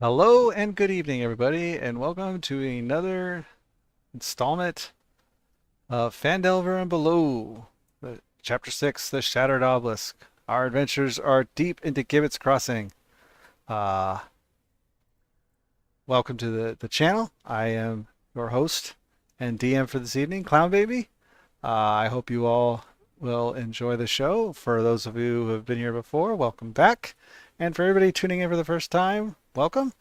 Hello and good evening, everybody, and welcome to another installment of Fandelver and Below, Chapter 6, The Shattered Obelisk. Our adventures are deep into Gibbet's Crossing. Uh, Welcome to the channel. I am your host and DM for this evening, Clown Baby. I hope you all will enjoy the show. For those of you who have been here before, welcome back. And for everybody tuning in for the first time, welcome.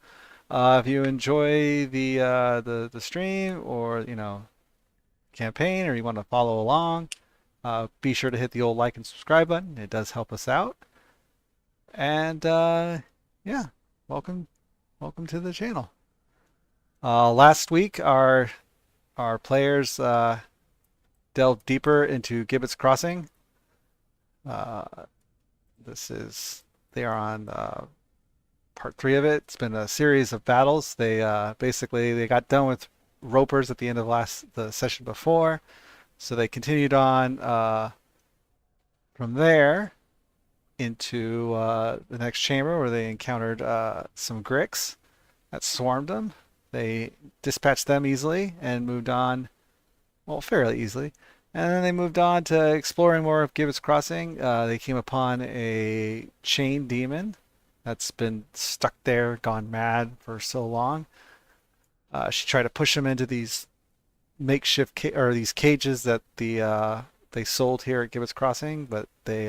If you enjoy the stream or campaign, or you want to follow along, be sure to hit the old like and subscribe button. It does help us out. And yeah, welcome to the channel. Last week, our players delved deeper into Gibbet's Crossing. Uh, they are on part 3 of it. It's been a series of battles. They basically got done with ropers at the end of the session before, so they continued on from there into the next chamber, where they encountered some gricks that swarmed them. They dispatched them easily and moved on, well, fairly easily. And then they moved on to exploring more of Gibbet's Crossing. They came upon a chain demon that's been stuck there, gone mad for so long. She tried to push him into these makeshift or these cages that they sold here at Gibbet's Crossing, but they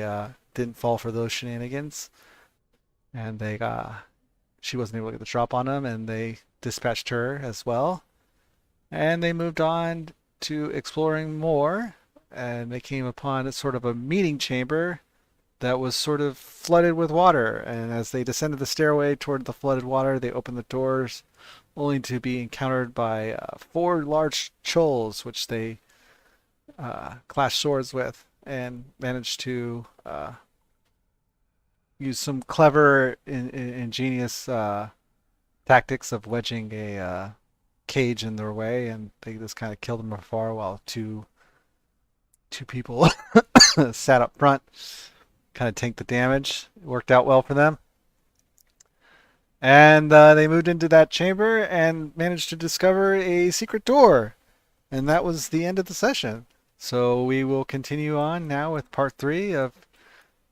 didn't fall for those shenanigans, and she wasn't able to get the drop on them, and they dispatched her as well. And they moved on to exploring more, and they came upon sort of a meeting chamber that was sort of flooded with water. And as they descended the stairway toward the flooded water, they opened the doors, only to be encountered by 4 large Chuuls, which they clashed swords with, and managed to use some clever, ingenious tactics of wedging a cage in their way, and they just kind of killed them from afar, while two people sat up front, kind of tanked the damage. It worked out well for them. And they moved into that chamber and managed to discover a secret door. And that was the end of the session. So we will continue on now with part 3 of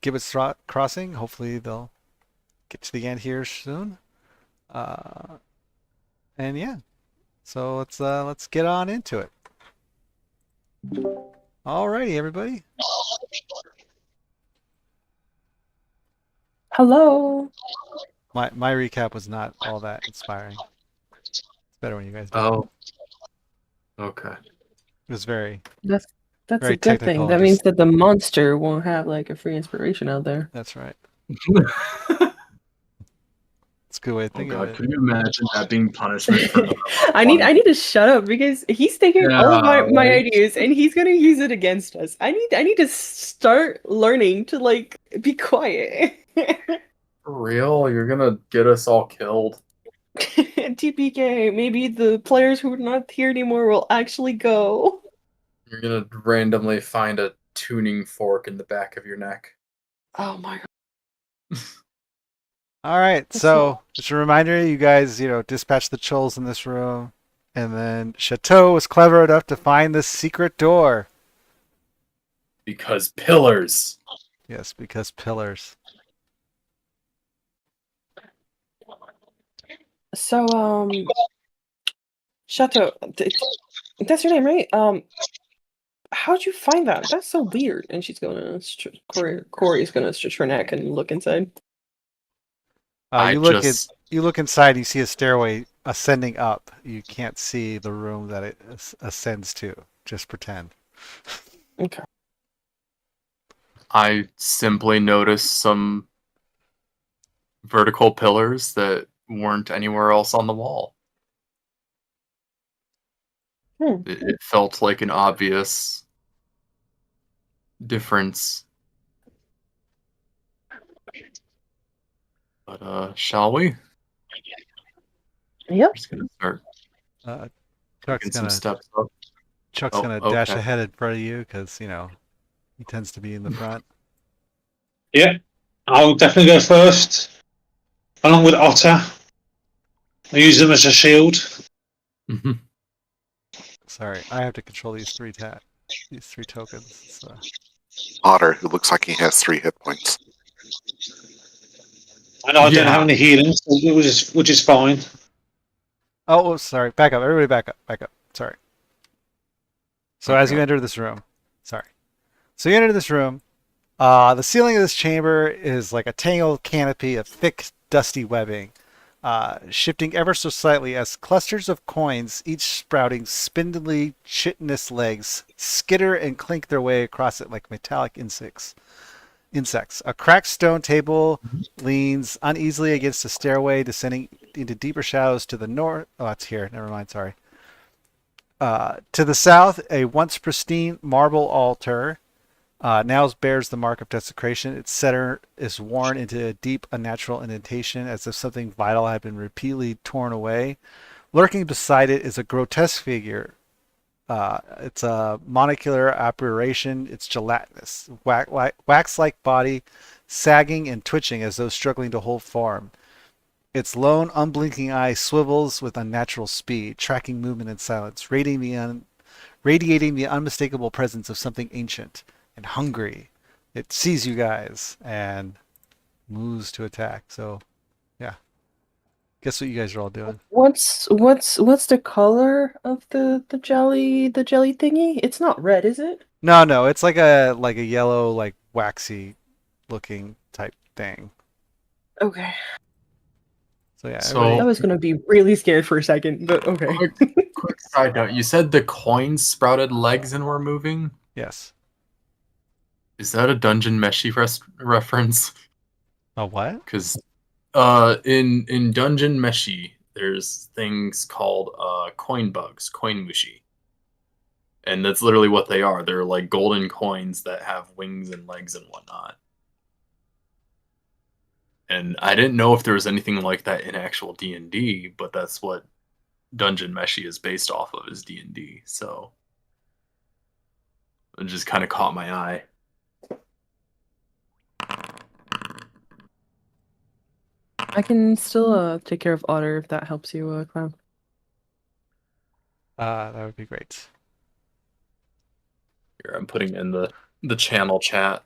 Gibbet's Crossing. Hopefully they'll get to the end here soon. And yeah, so let's get on into it. Alrighty, everybody. Hello. My recap was not all that inspiring. It's better when you guys do it. Oh, okay. It was very That's very a good thing. technical. That means that the monster won't have like a free inspiration out there. That's right. It's a good way to Oh think of God, it. can you imagine that being punishment for I need to shut up because he's taking all of my ideas and he's gonna use it against us. I need to start learning to like be quiet. For real? You're gonna get us all killed? TPK, maybe the players who are not here anymore will actually go. You're gonna randomly find a tuning fork in the back of your neck. Oh my god. All right, so just a reminder, you guys, dispatch the Chuuls in this room, and then Chateau was clever enough to find this secret door. Because pillars. Yes, because pillars. So, Chateau, that's your name, right? How'd you find that? That's so weird. And she's gonna, Corey's gonna stretch her neck and look inside. You look inside. You see a stairway ascending up. You can't see the room that it ascends to. Just pretend. Okay. I simply noticed some vertical pillars that weren't anywhere else on the wall. It felt like an obvious difference. But shall we? Yep. I'm just gonna start Chuck's some steps up. gonna dash ahead in front of you because he tends to be in the front. Yeah, I'll definitely go first, along with Otter. I use them as a shield. Sorry, I have to control these three tokens. So. Otter, who looks like he has 3 hit points. I know I don't Yeah. have any healing, which is fine. Oh, sorry. Back up. Everybody back up. Back up. Sorry. So as you Okay. enter this room, sorry. So you enter this room. The ceiling of this chamber is like a tangled canopy of thick, dusty webbing, shifting ever so slightly as clusters of coins, each sprouting spindly, chitinous legs, skitter and clink their way across it like metallic insects. A cracked stone table leans uneasily against a stairway, descending into deeper shadows to the north. Oh, it's here. Never mind. Sorry. To the south, a once pristine marble altar now bears the mark of desecration. Its center is worn into a deep, unnatural indentation, as if something vital had been repeatedly torn away. Lurking beside it is a grotesque figure. It's a monocular aberration. It's gelatinous, wax-like body, sagging and twitching as though struggling to hold form. Its lone, unblinking eye swivels with unnatural speed, tracking movement in silence, radiating the unmistakable presence of something ancient and hungry. It sees you guys and moves to attack. So, yeah. Guess what you guys are all doing? What's the color of the jelly thingy? It's not red, is it? No, it's like a yellow, like waxy looking type thing. Okay. So yeah, So- I everybody, was gonna be really scared for a second, but okay. Quick side note: you said the coins sprouted legs and were moving. yes. Is that a Dungeon Meshi reference? A what? Because in Dungeon Meshi, there's things called coin bugs, coin mushi, and that's literally what they are. They're like golden coins that have wings and legs and whatnot. And I didn't know if there was anything like that in actual D&D, but that's what Dungeon Meshi is based off of, is D&D. So it just kind of caught my eye. I can still take care of Otter if that helps you, Clown. That would be great. Here, I'm putting in the channel chat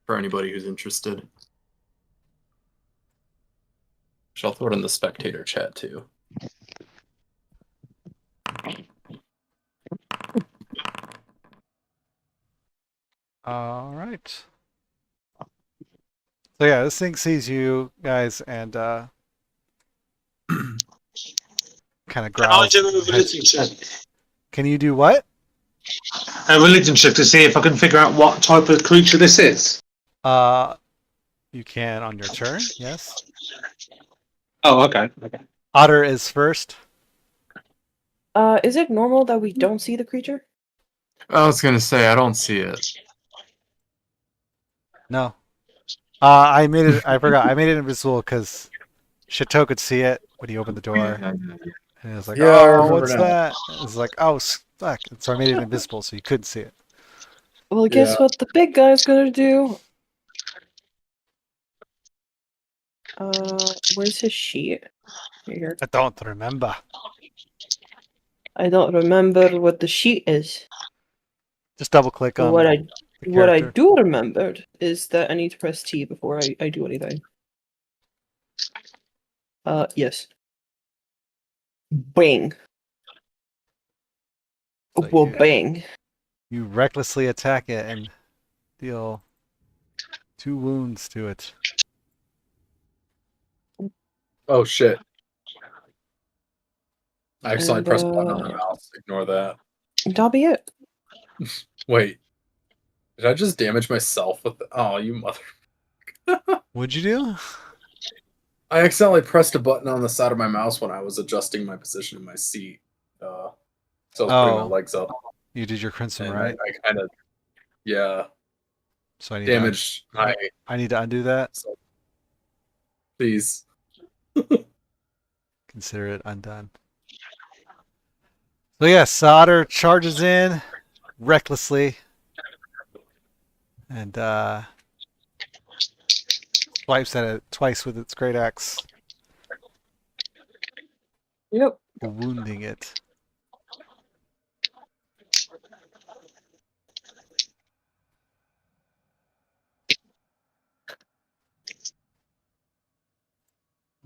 for anybody who's interested. I'll throw it in the spectator chat too. All right. So yeah, this thing sees you guys and kind of Can I growls. do a religion check? Can you do what? A religion check to see if I can figure out what type of creature this is. You can on your turn. Yes. Oh, okay. Otter is first. Is it normal that we don't see the creature? I was gonna say I don't see it. No. I made it. I forgot. I made it invisible because Chateau could see it when he opened the door, and it was like, Yeah, I "Oh, remember what's now. that?" It was like, "Oh, fuck!" And so I made it invisible so you couldn't see it. Well, guess Yeah. what the big guy's gonna do? Where's his sheet? Here. I don't remember. I don't remember what the sheet is. Just double click But on what the I character. do remember is that I need to press T before I do anything. Yes. Bang. So Well, you- bang. You recklessly attack it and deal 2 wounds to it. Oh shit! I accidentally And, pressed a button on my mouse. Ignore that. That'll be it. Wait, did I just damage myself with the... Oh, you mother... What'd you do? I accidentally pressed a button on the side of my mouse when I was adjusting my position in my seat. So I was putting my Oh. legs up. You did your crimson, And right? I kind of, yeah, So I need damaged my... I need to undo that. So, please. Consider it undone. So yeah, Solder charges in recklessly and swipes at it twice with its great axe. Yep. wounding it.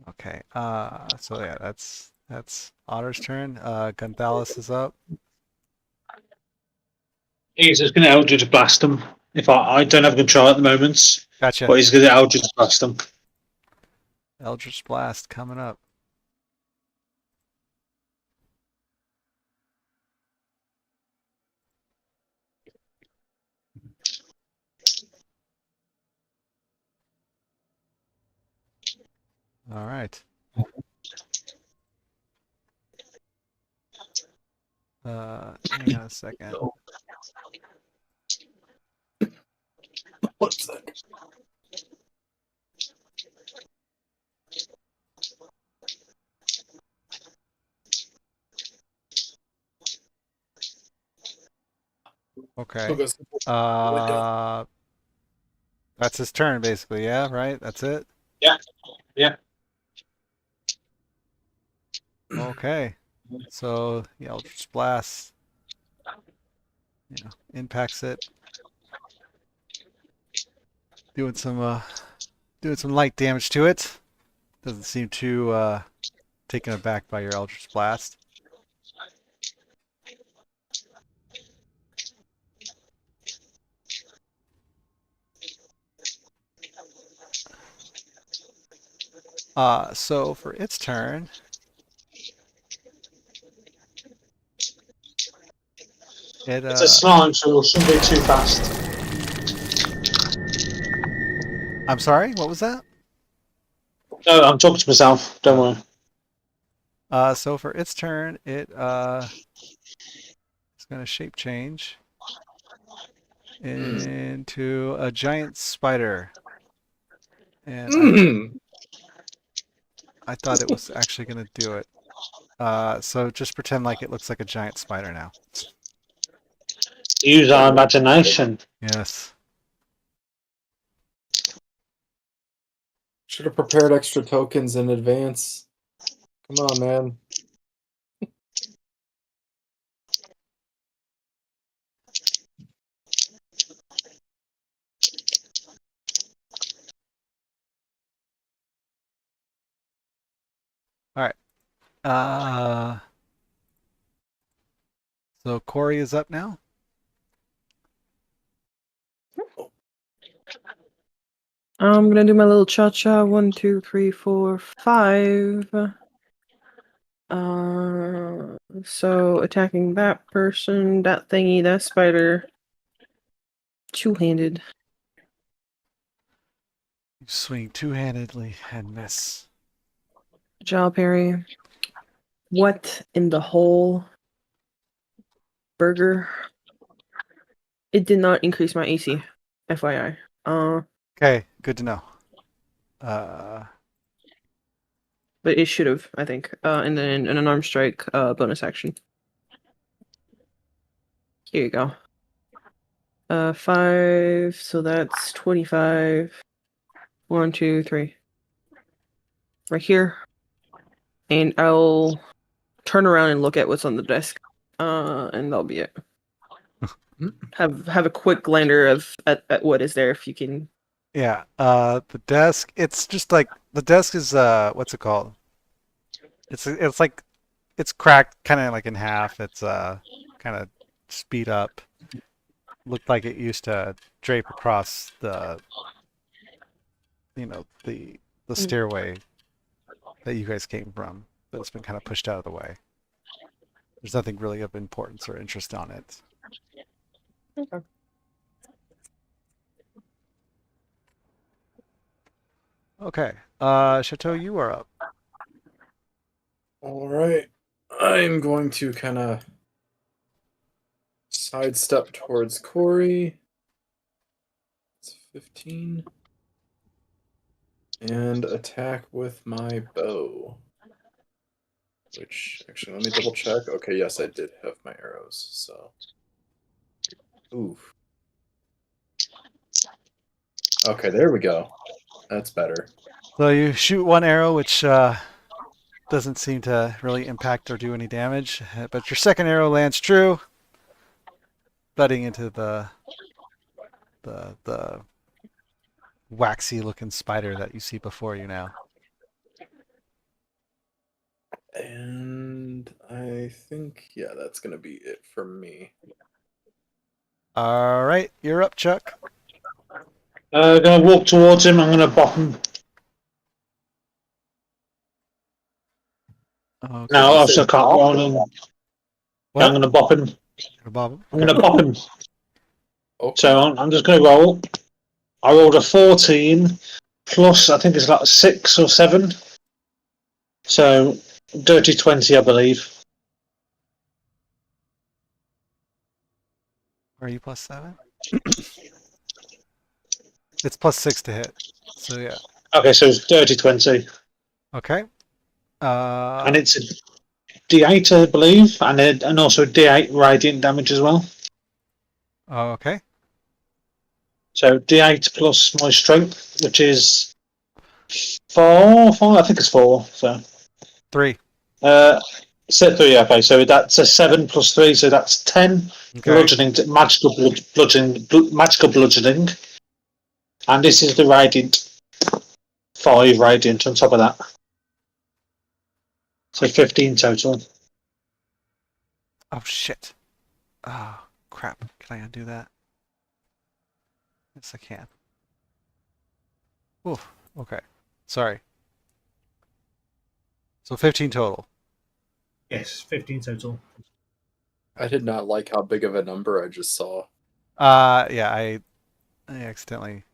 Okay. So yeah, that's Otter's turn. Gonzalez is up. He's just going to Eldritch Blast him. If I don't have control at the moment, Gotcha. but he's going to Eldritch Blast him. Eldritch Blast coming up. All right. Hang on a second. What's that? Okay. Okay. Uh, that's his turn, basically. Yeah, right. That's it. Yeah. Yeah. Okay. So the Eldritch Blast, impacts it, doing some light damage to it. Doesn't seem too taken aback by your Eldritch Blast. So for its turn, It's a slime, so it shouldn't be too fast. I'm sorry, what was that? No, I'm talking to myself. Don't worry. So for its turn, it's gonna shape change into a giant spider. And I thought it was actually gonna do it. So just pretend like it looks like a giant spider now. Use our imagination. Yes. Should have prepared extra tokens in advance. Come on, man. All right. So Corey is up now. I'm gonna do my little cha-cha. 1, 2, 3, 4, 5. So attacking that person, that thingy, that spider. Two-handed. You swing two-handedly and miss. Jaw parry. What in the whole burger? It did not increase my AC, FYI. Okay, good to know. But it should have, I think. And then an unarmed strike, bonus action. Here you go. 5, so that's 25. 1, 2, 3. Right here. And I'll turn around and look at what's on the desk. And that'll be it. Have a quick glander at what is there if you can. Yeah, the desk, it's just like the desk is what's it called? It's like it's cracked kind of like in half. It's kind of speed up. Looked like it used to drape across the the stairway that you guys came from, but it's been kind of pushed out of the way. There's nothing really of importance or interest on it. Okay. Okay. Chateau, you are up. All right. I'm going to kind of sidestep towards Corey. It's 15. And attack with my bow. Which, actually, let me double check. Okay, yes, I did have my arrows, so. Oof. Okay, there we go. That's better. So you shoot one arrow, which doesn't seem to really impact or do any damage. But your second arrow lands true, butting into the waxy looking spider that you see before you now. And I think, yeah, that's going to be it for me. All right, you're up, Chuck. Gonna walk towards him. I'm gonna bop him. Okay. No, I still can't roll him. What? I'm gonna bop him. Bob? I'm gonna bop him. Okay. So I'm just gonna roll. I rolled a 14 plus, I think it's like 6 or 7. So dirty 20, I believe. Are you +7? It's +6 to hit. So yeah. Okay, so it's dirty 20, Okay. and it's a D8, I believe, and also D8 radiant damage as well. Okay. So D8 plus my strength, which is 4. I think it's 4. So 3. set 3. Okay, so that's a 7 plus 3, so that's 10. Okay. Bludgeoning, magical bludgeoning, and this is the radiant 5 radiant on top of that. So 15 total. Oh shit. Oh crap. Can I undo that? Yes, I can. Oof. Okay. Sorry. So 15 total. Yes, 15 total. I did not like how big of a number I just saw. Yeah, I accidentally.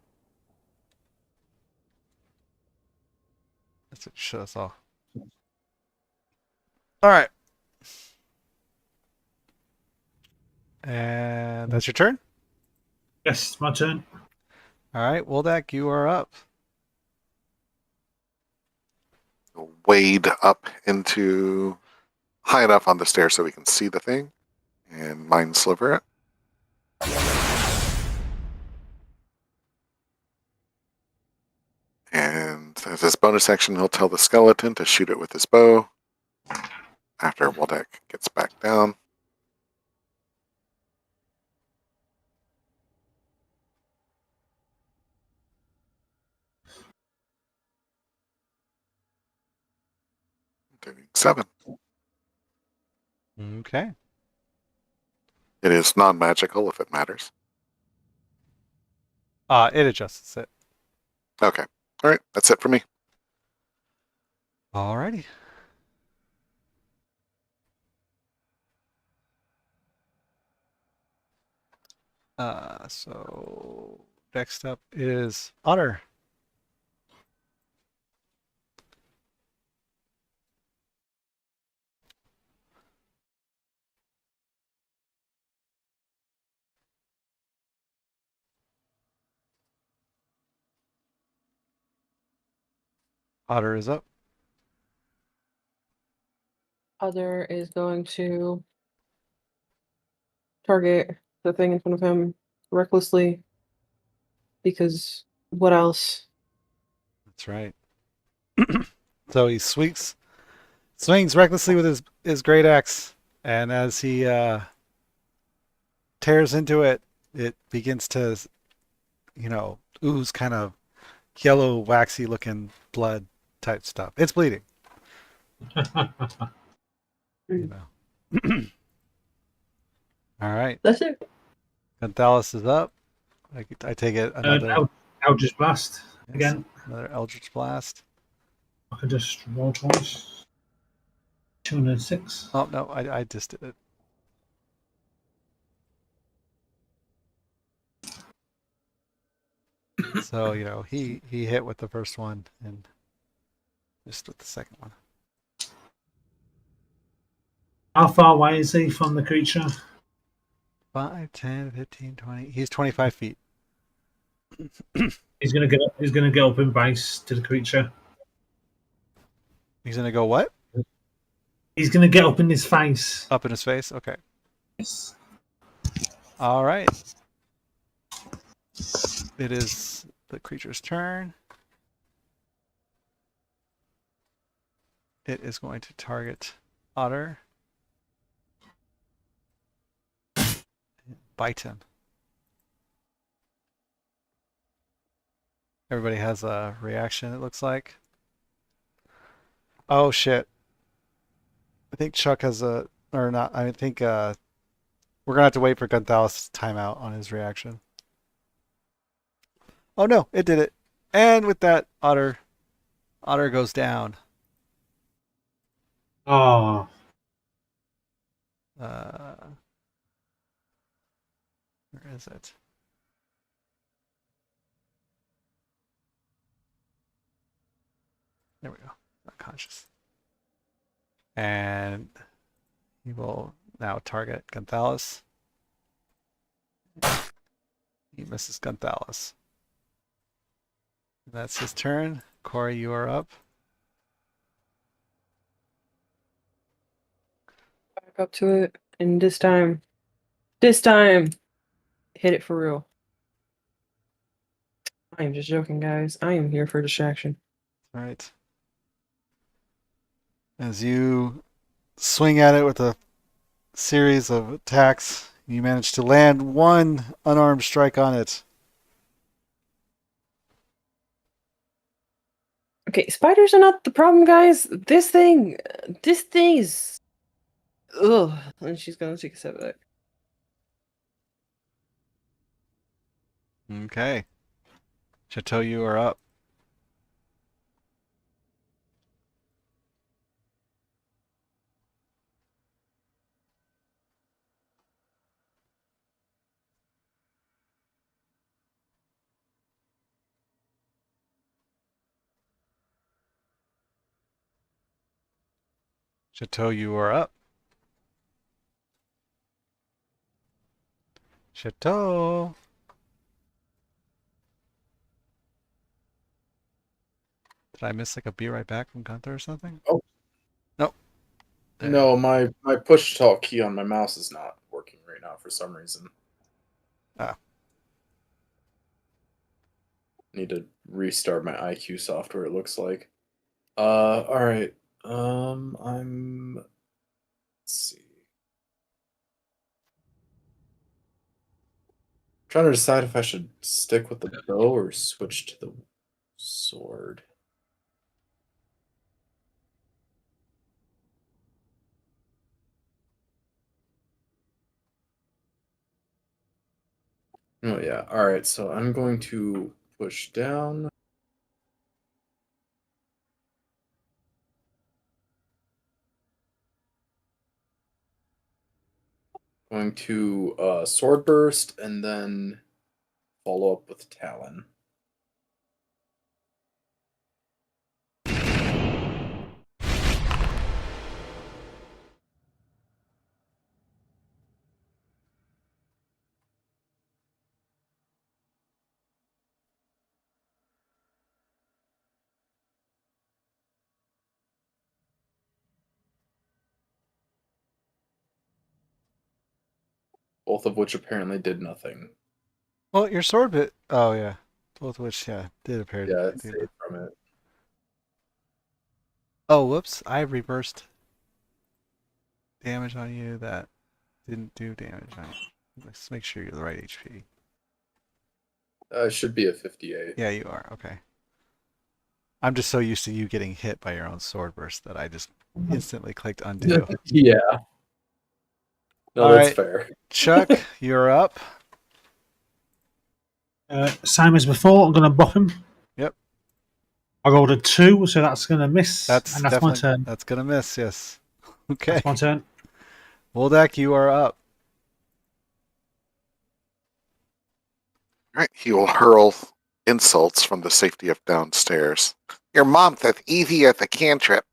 That's what shut us off. All right. And that's your turn? Yes, my turn. All right, Woldak, you are up. Wade up into high enough on the stairs so we can see the thing, and mind sliver it. And as his bonus action, he'll tell the skeleton to shoot it with his bow after Waldeck gets back down. Doing 7. Okay. It is non-magical if it matters. It adjusts it. Okay. All right. That's it for me. Alrighty. So next up is Otter. Otter is up. Other is going to target the thing in front of him recklessly. Because what else? That's right. So he swings recklessly with his great axe, and as he tears into it, it begins to, ooze kind of yellow, waxy looking blood type stuff. It's bleeding. You know. All right. That's it. Gonthales is up. I take it another Eldritch Blast yes, again. another Eldritch Blast. I can just roll twice. 206. Oh no, I just did it. So he hit with the first one and missed with the second one. How far away is he from the creature? 5, 10, 15, 20. He's 25 feet. He's gonna get up in base to the creature. He's gonna go what? He's gonna get up in his face. Up in his face? Okay. Yes. All right. It is the creature's turn. it is going to target Otter. Bite him. Everybody has a reaction, it looks like. Oh shit. I think Chuck has a, or not, I think we're gonna have to wait for Gunthalis' timeout on his reaction. Oh no, it did it. And with that, Otter goes down. Oh, Where is it? There we go. Not conscious. And he will now target Gunthalis. He misses Gunthalis. That's his turn. Corey, you are up. Back up to it, and this time, hit it for real. I am just joking, guys. I am here for distraction. All right. As you swing at it with a series of attacks, you manage to land one unarmed strike on it. Okay, spiders are not the problem, guys. This thing is. Ugh. And she's gonna take a step back. Okay. Chateau, you are up. Chateau, you are up. Chateau. Did I miss like a be right back from Gunther or something? Oh. Nope. There. No, my push to talk key on my mouse is not working right now for some reason. Ah. Need to restart my IQ software, it looks like. Alright. Let's see. Trying to decide if I should stick with the bow or switch to the sword. Oh yeah, alright, so I'm going to push down. Going to sword burst and then follow up with Talon. Both of which apparently did nothing. Well, your sword bit. Oh yeah, both of which did appear. Yeah, to it do saved from it. Oh, whoops! I reversed damage on you that didn't do damage on you. Let's make sure you're the right HP. It should be a 58. Yeah, you are. Okay. I'm just so used to you getting hit by your own sword burst that I just instantly clicked undo. Yeah. No, All that's right. fair. Chuck, you're up. same as before. I'm going to bop him. Yep. I rolled a 2, so that's going to miss. That's and that's definitely my turn. that's gonna miss. Yes. Okay. That's my turn. Woldak, you are up. All right, he will hurl insults from the safety of downstairs. Your mom says easy as a cantrip.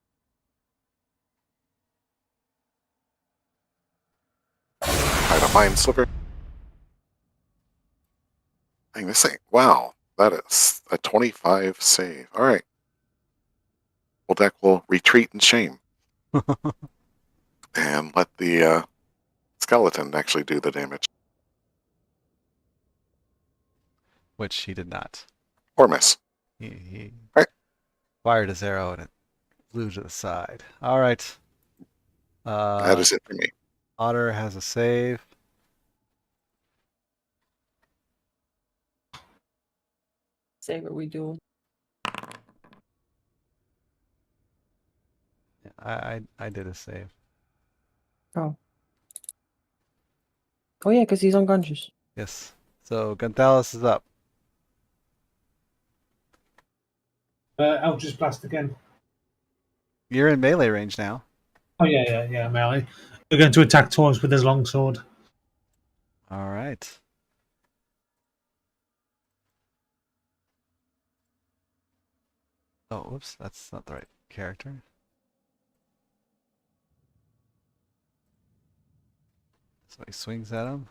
Try to mind sliver. Dang, this thing. Wow, that is a 25 save. All right. Well, Deck will retreat in shame and let the skeleton actually do the damage. Which he did not. Or miss. He Right. fired his arrow and it blue to the side. All right. That is it for me. Otter has a save. Say what we do. I did a save. Oh. Oh yeah, because he's unconscious. Yes. So Gonzalez is up. Eldritch Blast again. You're in melee range now. Oh, yeah, melee. We're going to attack twice with his longsword. All right. Oh, whoops. That's not the right character. So he swings at him.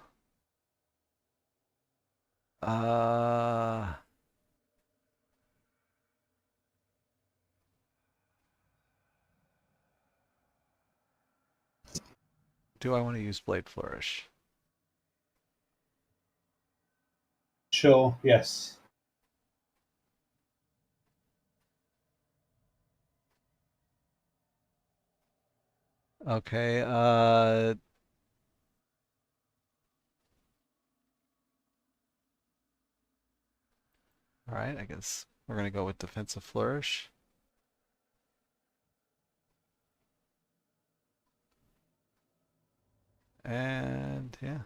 Do I want to use Blade Flourish? Sure, yes. Okay, all right, I guess we're gonna go with Defensive Flourish. And yeah.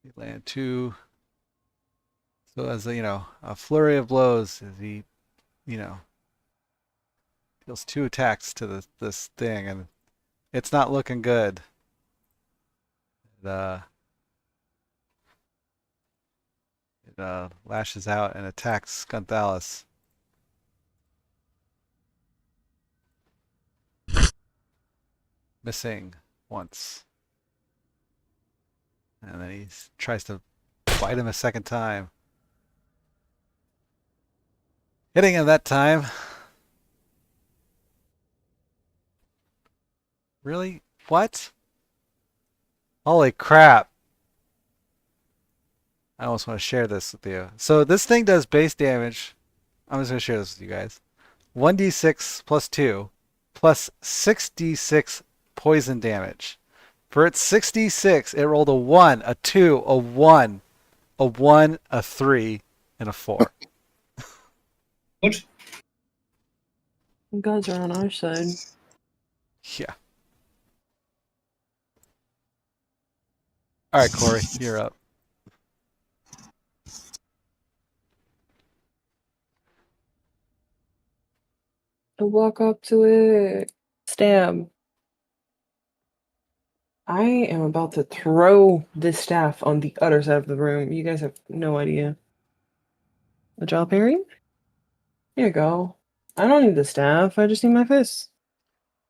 You land 2. So as a flurry of blows as he, deals 2 attacks to this thing, and it's not looking good. It lashes out and attacks Gonzalez. Missing once. And then he tries to bite him a second time. Hitting him that time. Really? What? Holy crap. I almost want to share this with you. So this thing does base damage. I'm just going to share this with you guys. 1d6 plus 2 plus 6d6 poison damage. For its 6d6, it rolled a 1, a 2, a 1, a 1, a 3, and a 4. Good. You guys are on our side. Yeah. All right, Corey, you're up. I walk up to it. Stab. I am about to throw this staff on the other side of the room. You guys have no idea. A jaw parry? Here you go. I don't need the staff. I just need my fists.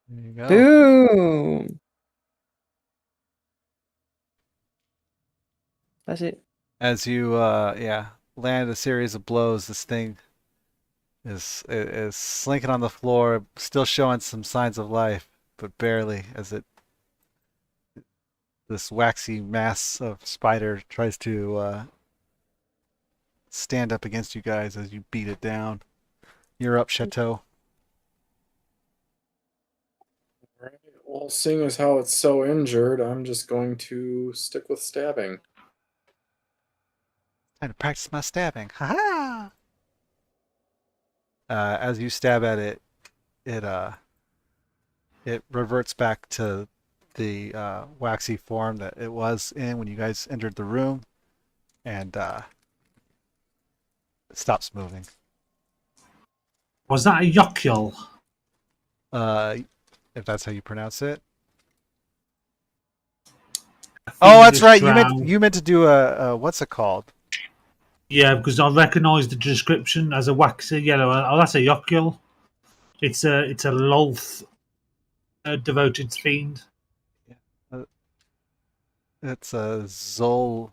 There you go. Boom. That's it. As you land a series of blows, this thing is slinking on the floor, still showing some signs of life, but barely, as this waxy mass of spider tries to stand up against you guys as you beat it down. You're up, Chateau. Right. Well, seeing as how it's so injured, I'm just going to stick with stabbing. Time to practice my stabbing. Ha ha! As you stab at it, it reverts back to the waxy form that it was in when you guys entered the room, and it stops moving. Was that a Yokul? If that's how you pronounce it. A Oh, that's fiendish right. drow? You meant to do a what's it called? Yeah, because I recognise the description as a waxy yellow. Oh, that's a Yokul. It's a Lolth devoted fiend. It's a Zoluth.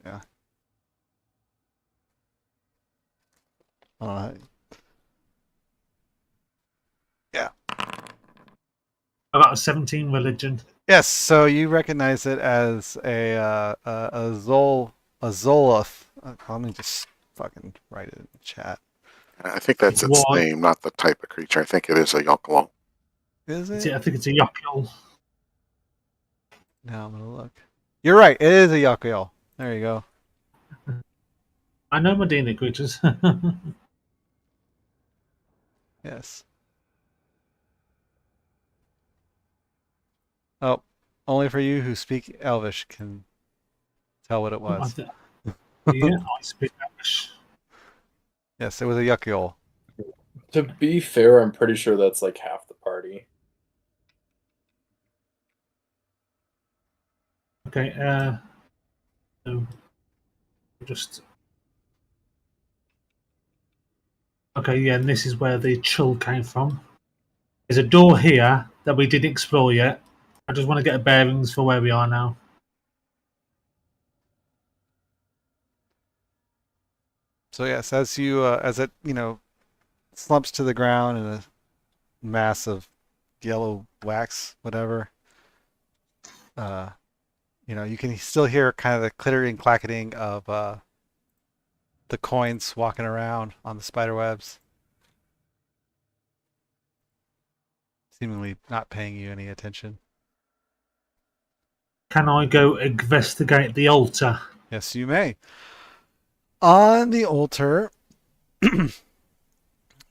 Yeah. Yeah. I got a 17 religion. Yes. So you recognize it as a Zoluth. Let me just fucking write it in the chat. I think that's its Why? name, not the type of creature. I think it is a Yockel. Is I it? think it's a Yockel. Now I'm gonna look. You're right. It is a Yockel. There you go. I know my D&D creatures. Yes. Oh, only for you who speak Elvish can tell what it was. Yeah, I speak English. Yes, it was a Yockel. To be fair, I'm pretty sure that's like half the party. Okay, so just okay, yeah, and this is where the Chuul came from. There's a door here that we didn't explore yet. I just want to get a bearings for where we are now. So yes, as you as it slumps to the ground in a mass of yellow wax, whatever. You can still hear kind of the clittering, clacketing of the coins walking around on the spider webs, seemingly not paying you any attention. Can I go investigate the altar? Yes, you may. On the altar,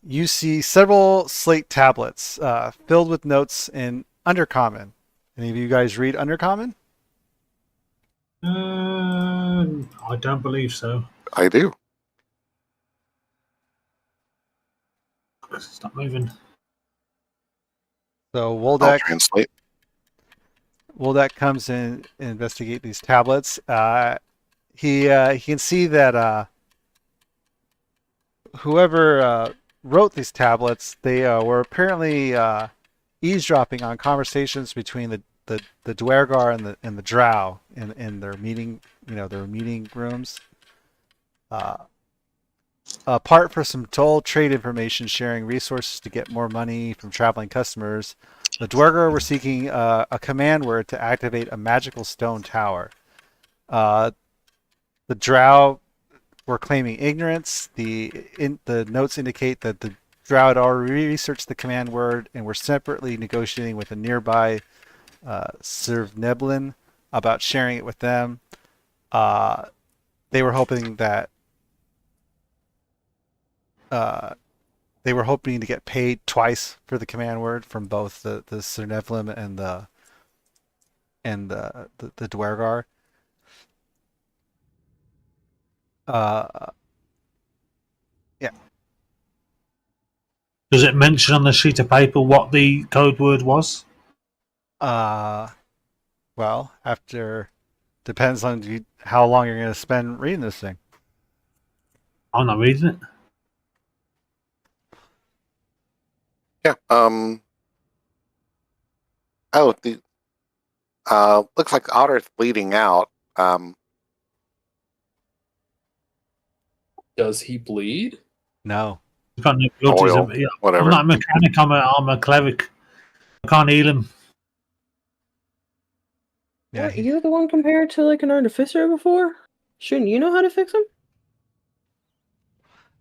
you see several slate tablets filled with notes in Undercommon. Any of you guys read Undercommon? I don't believe so. I do. It's not moving. So I'll Woldeck translate. comes in and investigate these tablets. He can see that whoever wrote these tablets, they were apparently eavesdropping on conversations between the Dwergar and the Drow in their meeting, their meeting rooms. Apart from some toll trade information sharing resources to get more money from traveling customers, the Dwergar were seeking a command word to activate a magical stone tower. The Drow were claiming ignorance. The notes indicate that the Drow had already researched the command word and were separately negotiating with a nearby Servneblin about sharing it with them. They were hoping that to get paid twice for the command word from both the Cernevlim and the Dwergar. Yeah. Does it mention on the sheet of paper what the code word was? Well, depends on how long you're going to spend reading this thing. I'm not reading it. Yeah. Oh, the looks like Otter's bleeding out. Does he bleed? No. I've got no blood. Oil, Yeah, whatever. I'm not a mechanic. I'm a cleric. I can't heal him. Yeah. Weren't you the one compared to like an artificer before? Shouldn't you know how to fix him?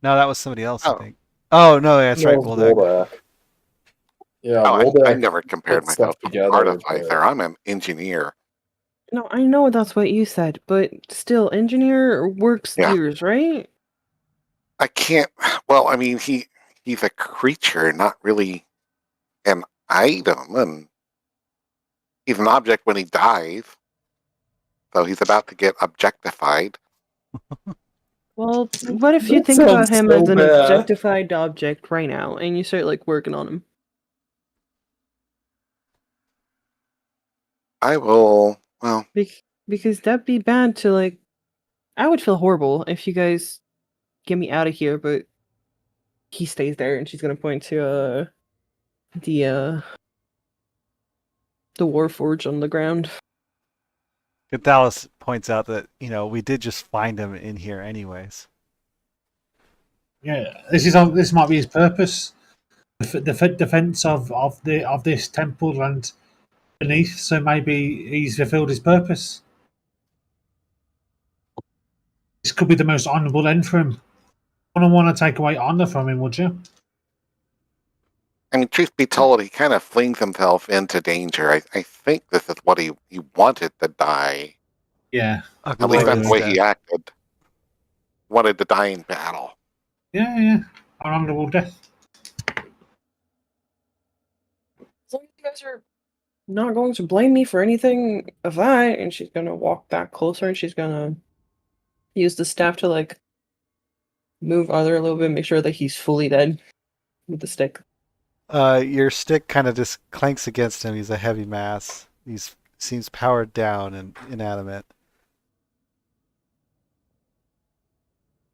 No, that was somebody else, Oh. I think. Oh no, that's right, Woldeck. Woldeck. Yeah, Oh, I Woldeck never compared put stuff myself to an together, artificer. but- I'm an engineer. No, I know that's what you said, but still, engineer works Yeah. gears, right? I can't. Well, I mean, he's a creature, not really an item, and he's an object when he dies. So he's about to get objectified. Well, what if you That think about sounds him so as an bad. objectified object right now, and you start like working on him? I will. Well, Because that'd be bad to like. I would feel horrible if you guys get me out of here, but he stays there, and she's gonna point to the Warforge on the ground. Gonzalez points out that we did just find him in here, anyways. Yeah, this might be his purpose. The defense of this temple and beneath. So maybe he's fulfilled his purpose. This could be the most honourable end for him. Wouldn't want to take away honor from him, would you? I mean, truth be told, he kind of flings himself into danger. I think this is what he wanted to die. Yeah. At least that's the way he Death. acted. Wanted to die in battle. Yeah. Honorable death. As long as you guys are not going to blame me for anything of that, and she's gonna walk back closer and she's gonna use the staff to like move Arthur a little bit, make sure that he's fully dead with the stick. Your stick kind of just clanks against him. He's a heavy mass. He seems powered down and inanimate.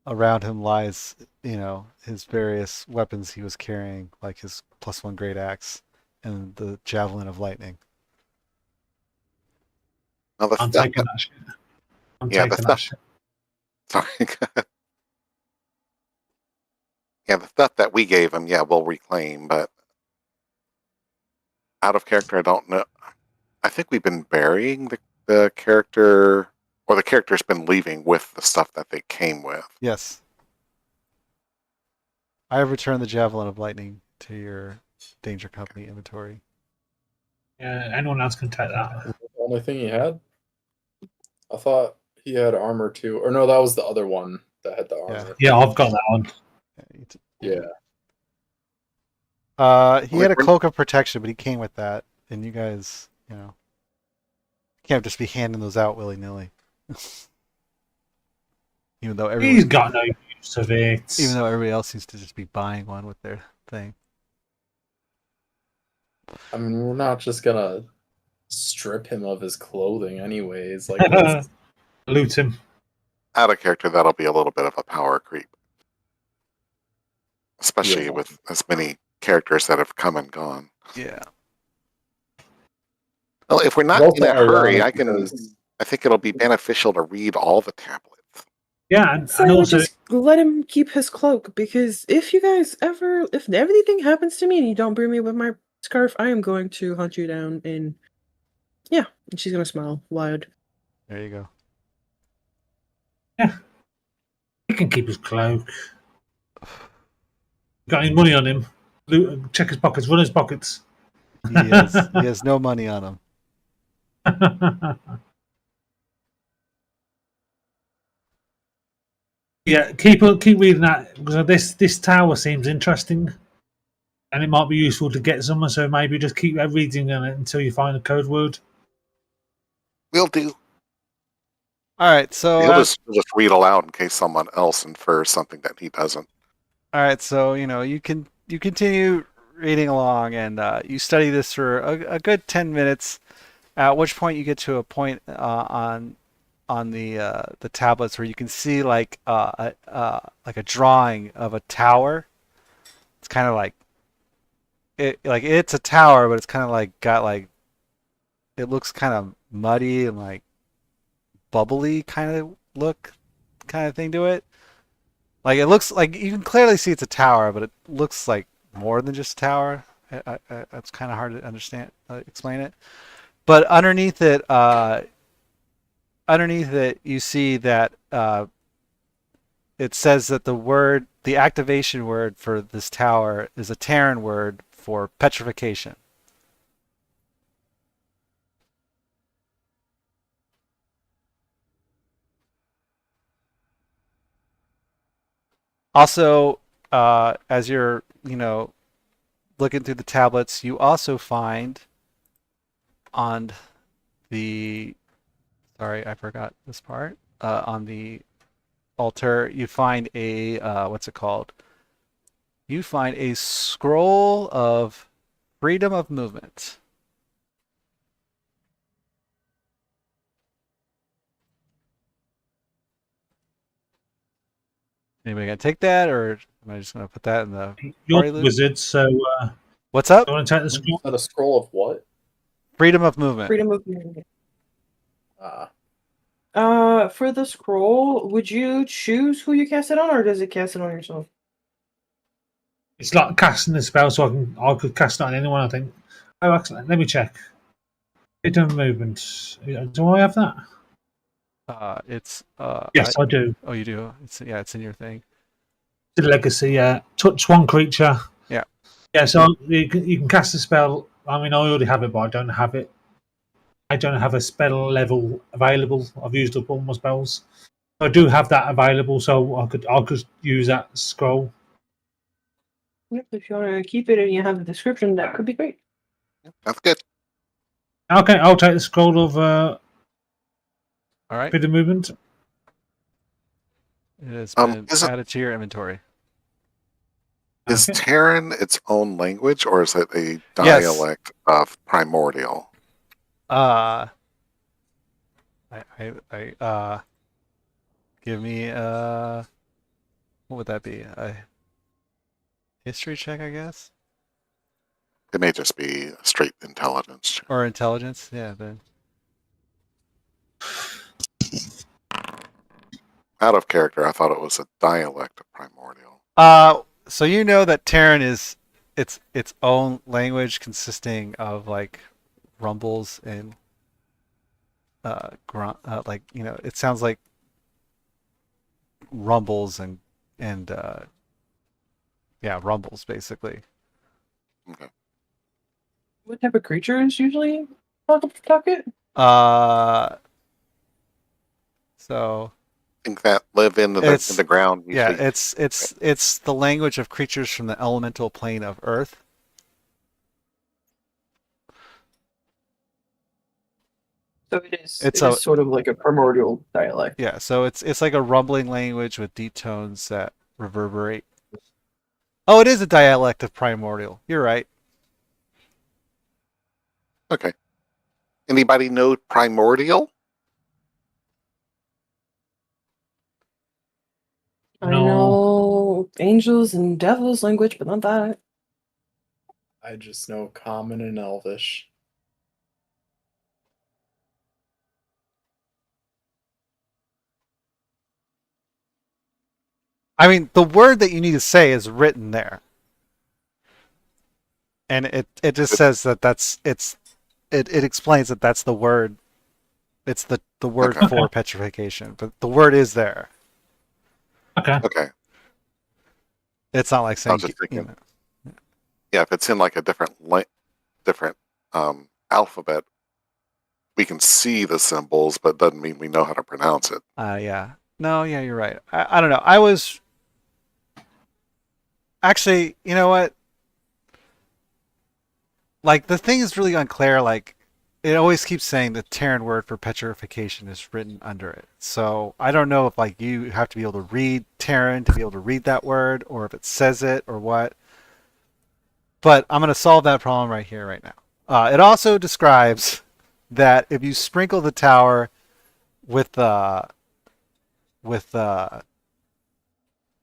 Around him lies, his various weapons he was carrying, like his +1 great axe and the javelin of lightning. Now, the I'm stuff taking that shit. I'm Yeah, the taking that stuff- shit. Sorry. Yeah, the stuff that we gave him, we'll reclaim, but out of character, I don't know. I think we've been burying the character, or the character's been leaving with the stuff that they came with. Yes. I have returned the javelin of lightning to your Danger Company inventory. Yeah, anyone else can take that. Is that the only thing he had? I thought he had armor too. Or no, that was the other one that had the armor. Yeah, I've got that one. Yeah. He had a cloak of protection, but he came with that, and you guys, can't just be handing those out willy nilly. Even though He's got no use of it. even though everybody else seems to just be buying one with their thing. I mean, we're not just gonna strip him of his clothing anyways. Like, that's- Loot him. Out of character, that'll be a little bit of a power creep. Especially Yeah. with as many characters that have come and gone. Yeah. Well, if we're not it's in a also hurry, ironic because- I think it'll be beneficial to read all the tablets. Yeah, and So also just let him keep his cloak, because if you guys if everything happens to me and you don't bring me with my scarf, I am going to hunt you down. And yeah, and she's gonna smile wide. There you go. he can keep his cloak. Got any money on him? Loot, check his pockets, run his pockets. He has no money on him. Yeah, keep reading that, because this tower seems interesting, and it might be useful to get someone. So maybe just keep reading on it until you find a code word. We'll do. All right, so He'll just read aloud in case someone else infers something that he doesn't. all right, so you continue reading along, and you study this for a good 10 minutes. At which point you get to a point on the tablets where you can see like a drawing of a tower. It's kind of like it's a tower, but it's kind of like got like it looks kind of muddy and like bubbly kind of thing to it. Like it looks like you can clearly see it's a tower, but it looks like more than just a tower. That's kind of hard to understand, explain it. But underneath it, you see that it says that the activation word for this tower is a Terran word for petrification. Also, as you're, looking through the tablets, you also find on the, sorry, I forgot this part. On the altar, you find a, what's it called? You find a scroll of freedom of movement. Anybody gonna take that, or am I just gonna put that in the You're party the loop? wizard, so What's up? you want to take the scroll? Is that a scroll of what? Freedom of movement. Freedom of movement. For the scroll, would you choose who you cast it on, or does it cast it on yourself? It's like casting the spell, so I could cast it on anyone. I think. Oh, excellent. Let me check. Freedom of movement. Do I have that? It's Yes, I do. oh, you do. It's in your thing. The legacy, yeah. Touch one creature. Yeah. Yeah, so you can cast a spell. I mean, I already have it, but I don't have it. I don't have a spell level available. I've used up all my spells. I do have that available, so I could use that scroll. Yep, if you want to keep it and you have the description, that could be great. That's good. Okay, I'll take the scroll of All right. bit of movement. It has Um, been is it- added to your inventory. Is Okay. Terran its own language, or is it a Yes. dialect of Primordial? Give me what would that be? A history check, I guess, It may just be a straight intelligence check. or intelligence. Yeah, then. Out of character, I thought it was a dialect of Primordial. So you know that Terran is its own language consisting of like rumbles and like it sounds like rumbles and yeah, rumbles basically. Okay. What type of creatures usually talk it? So I think that live in the ground. yeah, Usually. it's the language of creatures from the elemental plane of Earth. So it is. It's It is sort of like a primordial dialect. Yeah, so it's like a rumbling language with deep tones that reverberate. Oh, it is a dialect of primordial. You're right. Okay. Anybody know Primordial? I No. know angels and devils language, but not that. I just know Common and Elvish. I mean, the word that you need to say is written there, and it just says that it explains that that's the word. It's the word Okay. for petrification, but the word is there. Okay. Okay. It's not like saying just thinking. know. Yeah, if it's in like a different alphabet, we can see the symbols, but doesn't mean we know how to pronounce it. Yeah. No, yeah, you're right. I don't know. I was actually, you know what? Like the thing is really unclear. Like it always keeps saying the Terran word for petrification is written under it. So I don't know if like you have to be able to read Terran to be able to read that word, or if it says it or what. But I'm gonna solve that problem right here, right now. It also describes that if you sprinkle the tower with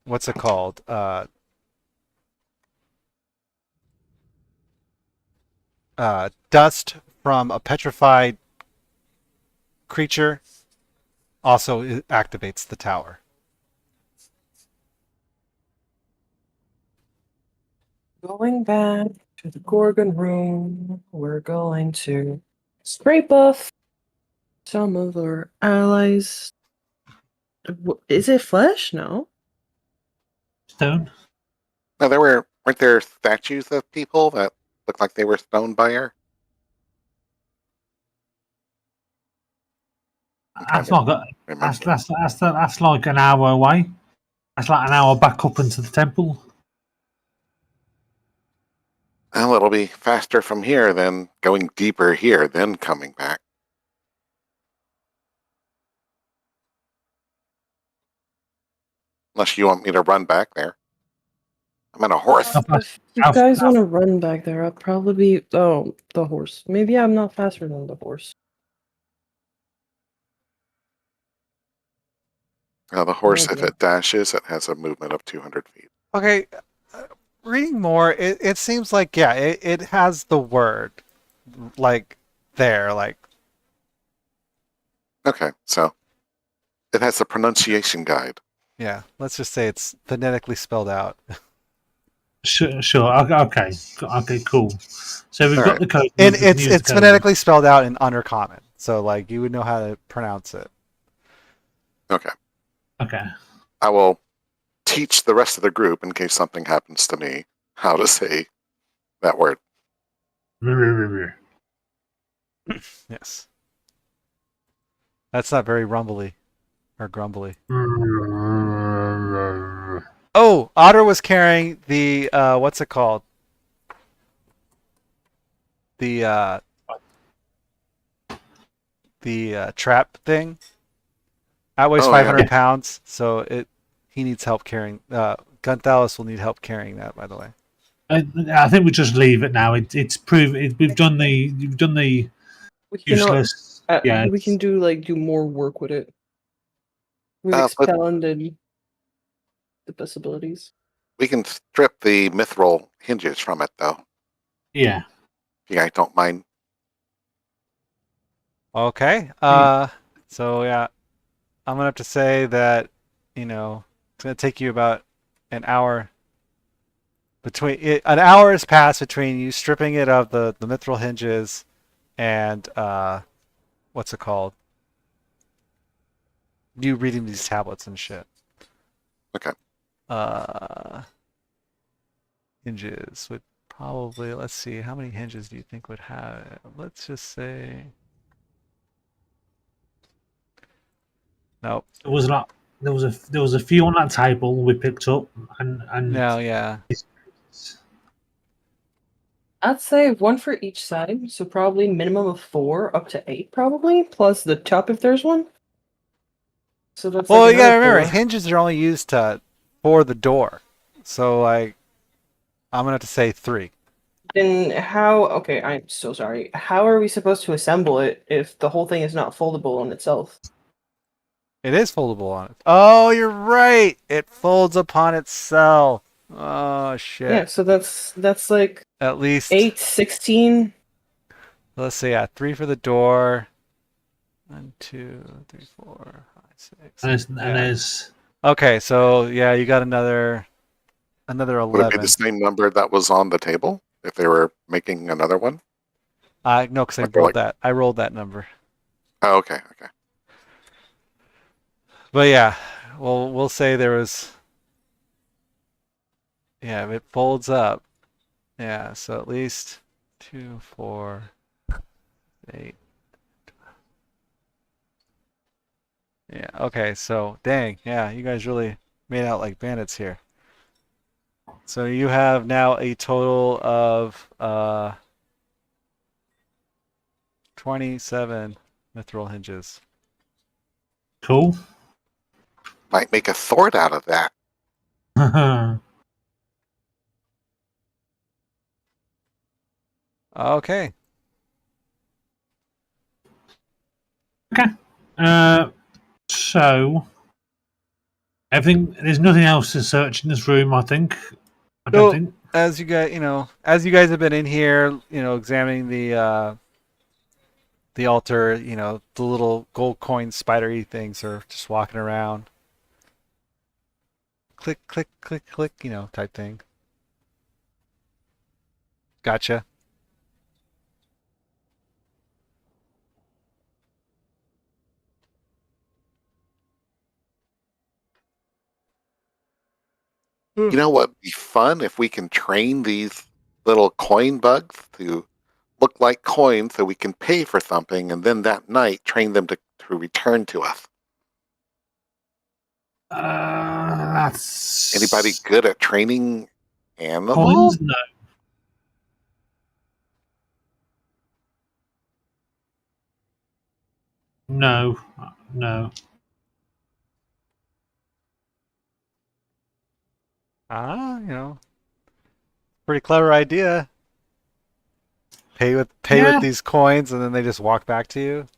what's it called? Dust from a petrified creature also activates the tower. Going back to the Gorgon room, we're going to scrape off some of our allies. Is it flesh? No. Stone. Now, weren't there statues of people that looked like they were stoned by her? That's not good. Remember. That's like an hour away. That's like an hour back up into the temple. Well, it'll be faster from here than going deeper here, then coming back. Unless you want me to run back there. I'm on a horse. If you guys want to run back there, I'll probably be. Oh, the horse. Maybe I'm not faster than the horse. The horse, if Maybe. it dashes, it has a movement of 200 feet. Okay, reading more, it seems like yeah, it has the word like there, like Okay, so it has a pronunciation guide. yeah. Let's just say it's phonetically spelled out. Sure. Okay. Cool. So we've All got right. the code. And we can use the it's code. phonetically spelled out in Undercommon, so like you would know how to pronounce it. Okay. Okay. I will teach the rest of the group in case something happens to me how to say that word. Yes. That's not very rumbly or grumbly. Oh, Otter was carrying the what's it called? The trap thing. That weighs Oh, 500 yeah. pounds, so he needs help carrying. Gunthalis will need help carrying that, by the way. I think we just leave it now. It's proven. We've done the We cannot. useless. Yeah, We can do more work with it. We've But- expanded the possibilities. We can strip the mithril hinges from it, though. yeah. If you guys don't mind. Okay. So yeah, I'm gonna have to say that, it's gonna take you about an hour. An hour has passed between you stripping it of the mithril hinges and what's it called? You reading these tablets and shit. Okay. Hinges would probably, let's see, how many hinges do you think would have it? Let's just say, nope. There was not. There was a few on that table we picked up, and No, yeah. I'd say one for each side, so probably minimum of 4, up to 8, probably, plus the top if there's one. So that's Well, like you gotta another remember, 4. hinges are only used for the door. So, like, I'm gonna have to say 3. Then how? Okay, I'm so sorry. How are we supposed to assemble it if the whole thing is not foldable on itself? It is foldable on it. Oh, you're right. It folds upon itself. Oh shit. Yeah, so that's like At least 8, 16. Let's see. Yeah, 3 for the door. 1, 2, 3, 4, 5, 6. and Yeah. there's Okay, so yeah, you got another Would it be 11. the same number that was on the table if they were making another one? No, because Like they're like- I rolled that number. Oh, okay. But yeah, we'll say there was. Yeah, if it folds up. Yeah, so at least 2, 4, 8. Yeah, okay, so dang, yeah, you guys really made out like bandits here. So you have now a total of 27 mithril hinges. cool. Might make a sword out of that. Okay. Okay. So everything. There's nothing else to search in this room. I think. I don't Nope. think. As you guys have been in here, examining the altar, the little gold coin spidery things are just walking around. Click, click, click, click, type thing. Gotcha. You know what would be fun if we can train these little coin bugs to look like coins so we can pay for something and then that night train them to return to us. That's Anybody good at training animals? coins? No. No. No. Pretty clever idea. Pay with Yeah. these coins, and then they just walk back to you.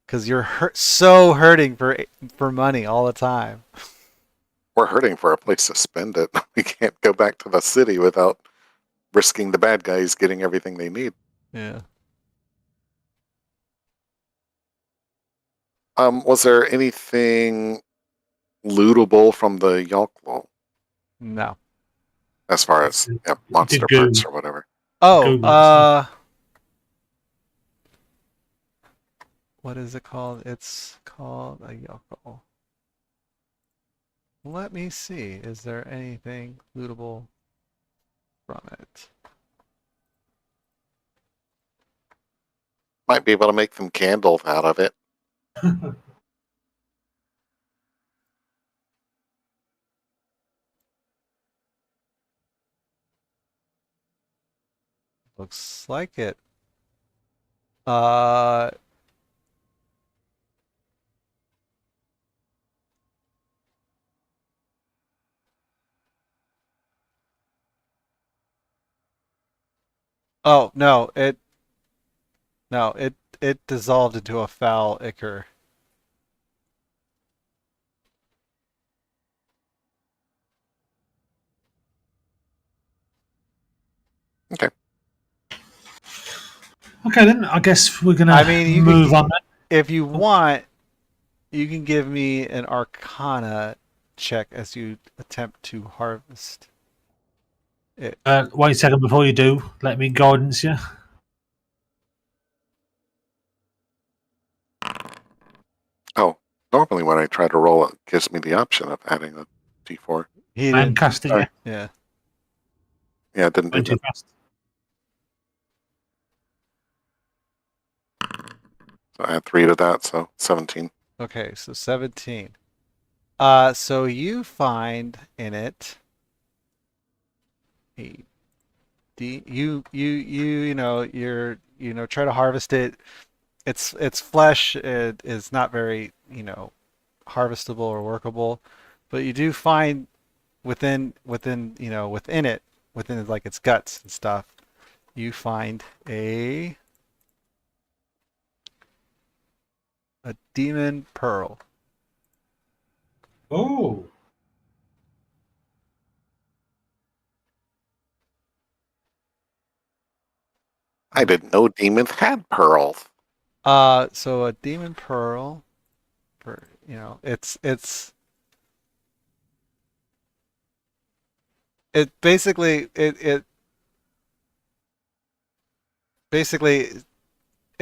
Because you're so hurting for money all the time. We're hurting for a place to spend it. We can't go back to the city without risking the bad guys getting everything they need. Yeah. Was there anything lootable from the Yalklo No. as far as monster go. parts or whatever? Oh, Go what is it called? It's called a yokel. Let me see. Is there anything lootable from it? Might be able to make some candles out of it. Looks like it. Uh, oh no, it dissolved into a foul ichor. Okay, then I guess we're gonna I mean, you move could, on. Then. if you want, you can give me an Arcana check as you attempt to harvest it. Wait a second before you do. Let me guidance you. Oh, normally when I try to roll, it gives me the option of adding a d4. He And didn't. cast it. Sorry. Yeah. Yeah, it didn't do Went too that. fast. So I add 3 to that, so 17. Okay, so 17. So you find in it a you try to harvest it. Its flesh is not very harvestable or workable, but you do find within it, within like its guts and stuff, you find a demon pearl. Oh. I didn't know demons had pearls. So a demon pearl, for it basically it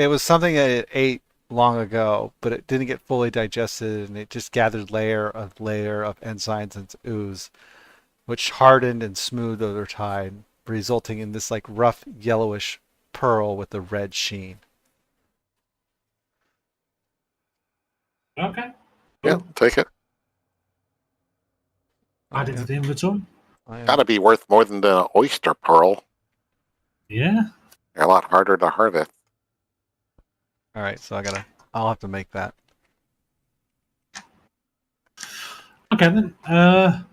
was something that it ate long ago, but it didn't get fully digested, and it just gathered layer of enzymes and ooze, which hardened and smoothed over time, resulting in this like rough yellowish pearl with a red sheen. Okay. Yeah, Cool. take it. Add it to the inventory. Gotta be worth more than the oyster pearl. Yeah. They're a lot harder to harvest. All right, so I'll have to make that. Okay then.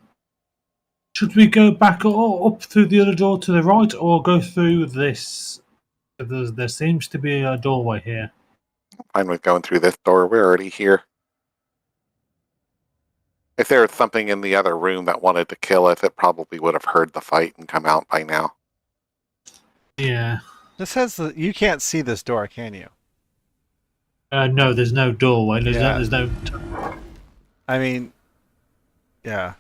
Should we go back or up through the other door to the right, or go through this? There seems to be a doorway here. Fine with going through this door. We're already here. If there was something in the other room that wanted to kill us, it probably would have heard the fight and come out by now. Yeah. You can't see this door, can you? No, there's no doorway. There's no. I mean, yeah.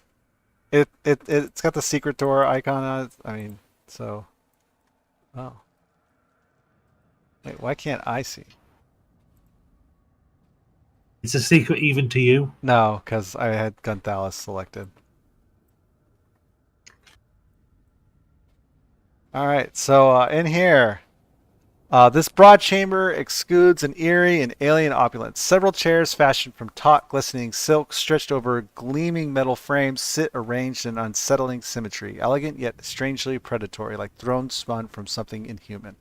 It's got the secret door icon on it. I mean, so. Oh. Wait, why can't I see? It's a secret even to you. No, because I had Gunthalis selected. All right, so in here, this broad chamber exudes an eerie and alien opulence. Several chairs fashioned from taut, glistening silk, stretched over gleaming metal frames, sit arranged in unsettling symmetry, elegant yet strangely predatory, like thrones spun from something inhuman.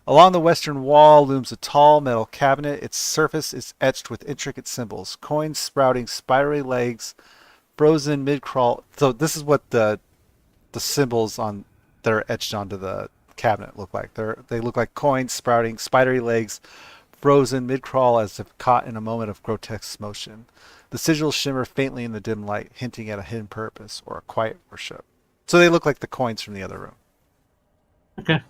Along the western wall looms a tall metal cabinet. Its surface is etched with intricate symbols, coins sprouting spidery legs, frozen mid-crawl. So this is what the symbols on that are etched onto the cabinet look like. They look like coins sprouting spidery legs, frozen mid-crawl as if caught in a moment of grotesque motion. The sigils shimmer faintly in the dim light, hinting at a hidden purpose or a quiet worship. So they look like the coins from the other room. Okay.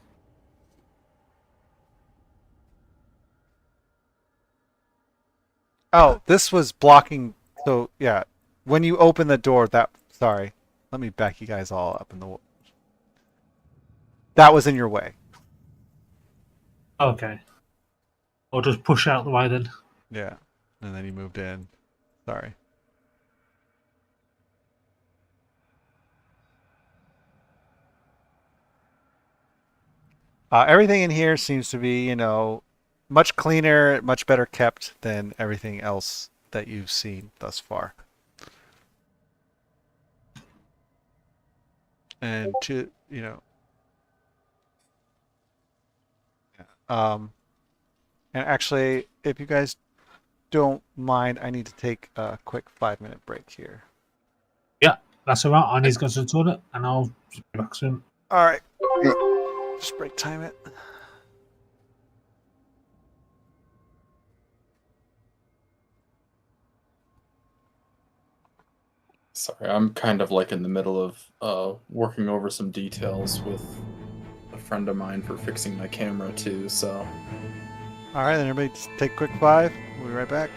Oh, this was blocking. So yeah, when you open the door, sorry, let me back you guys all up in the. That was in your way. Okay. Or just push out the way then. Yeah, and then you moved in. Sorry. Everything in here seems to be, much cleaner, much better kept than everything else that you've seen thus far. And um, and actually, if you guys don't mind, I need to take a quick 5-minute break here. Yeah, that's all right. I need to go to the toilet, and I'll be back soon. All right. Just break time it. Sorry, I'm kind of like in the middle of working over some details with a friend of mine for fixing my camera too, so All right, then everybody just take a quick 5. We'll be right back.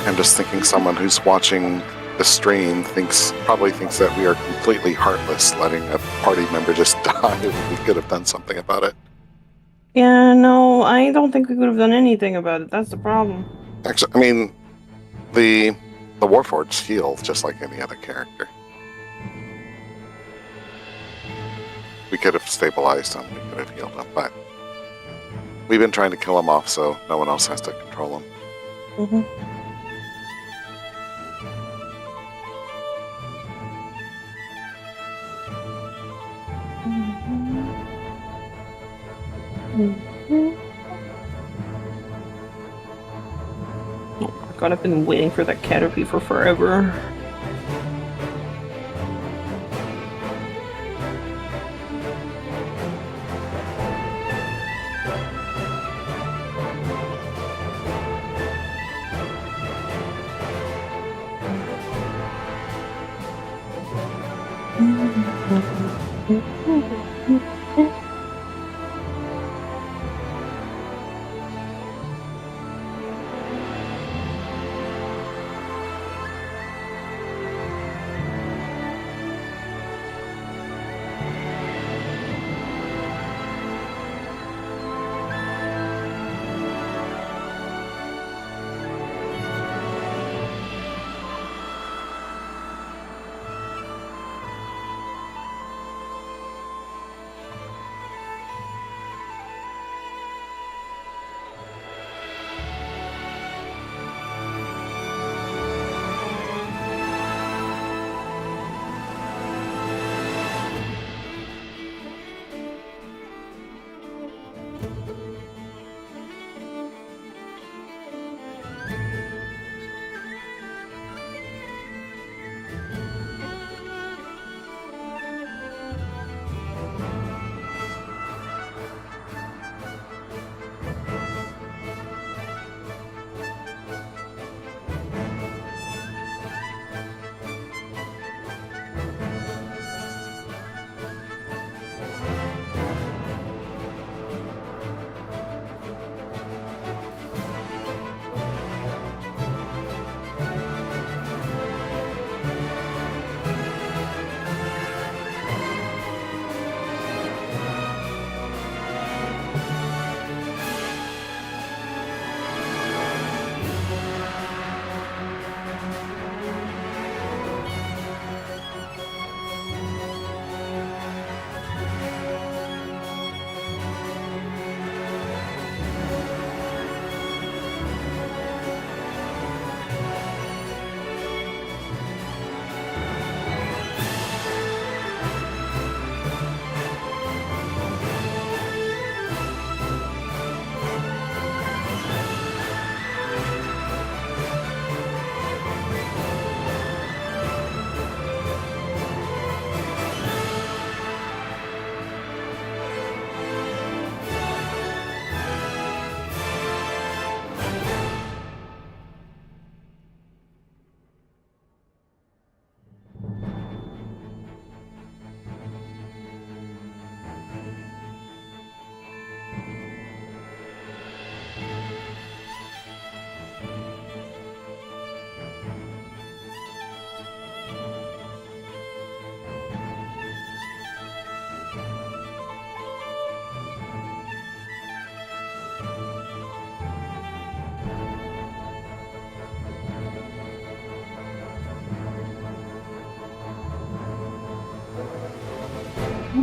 I'm just thinking someone who's watching the stream probably thinks that we are completely heartless, letting a party member just die when we could have done something about it. Yeah, no, I don't think we could have done anything about it. That's the problem. Actually, I mean, the Warforged heal just like any other character. We could have stabilized him, we could have healed him, but we've been trying to kill him off so no one else has to control him. Mm-hmm. Oh my god, I've been waiting for that Caterpie for forever.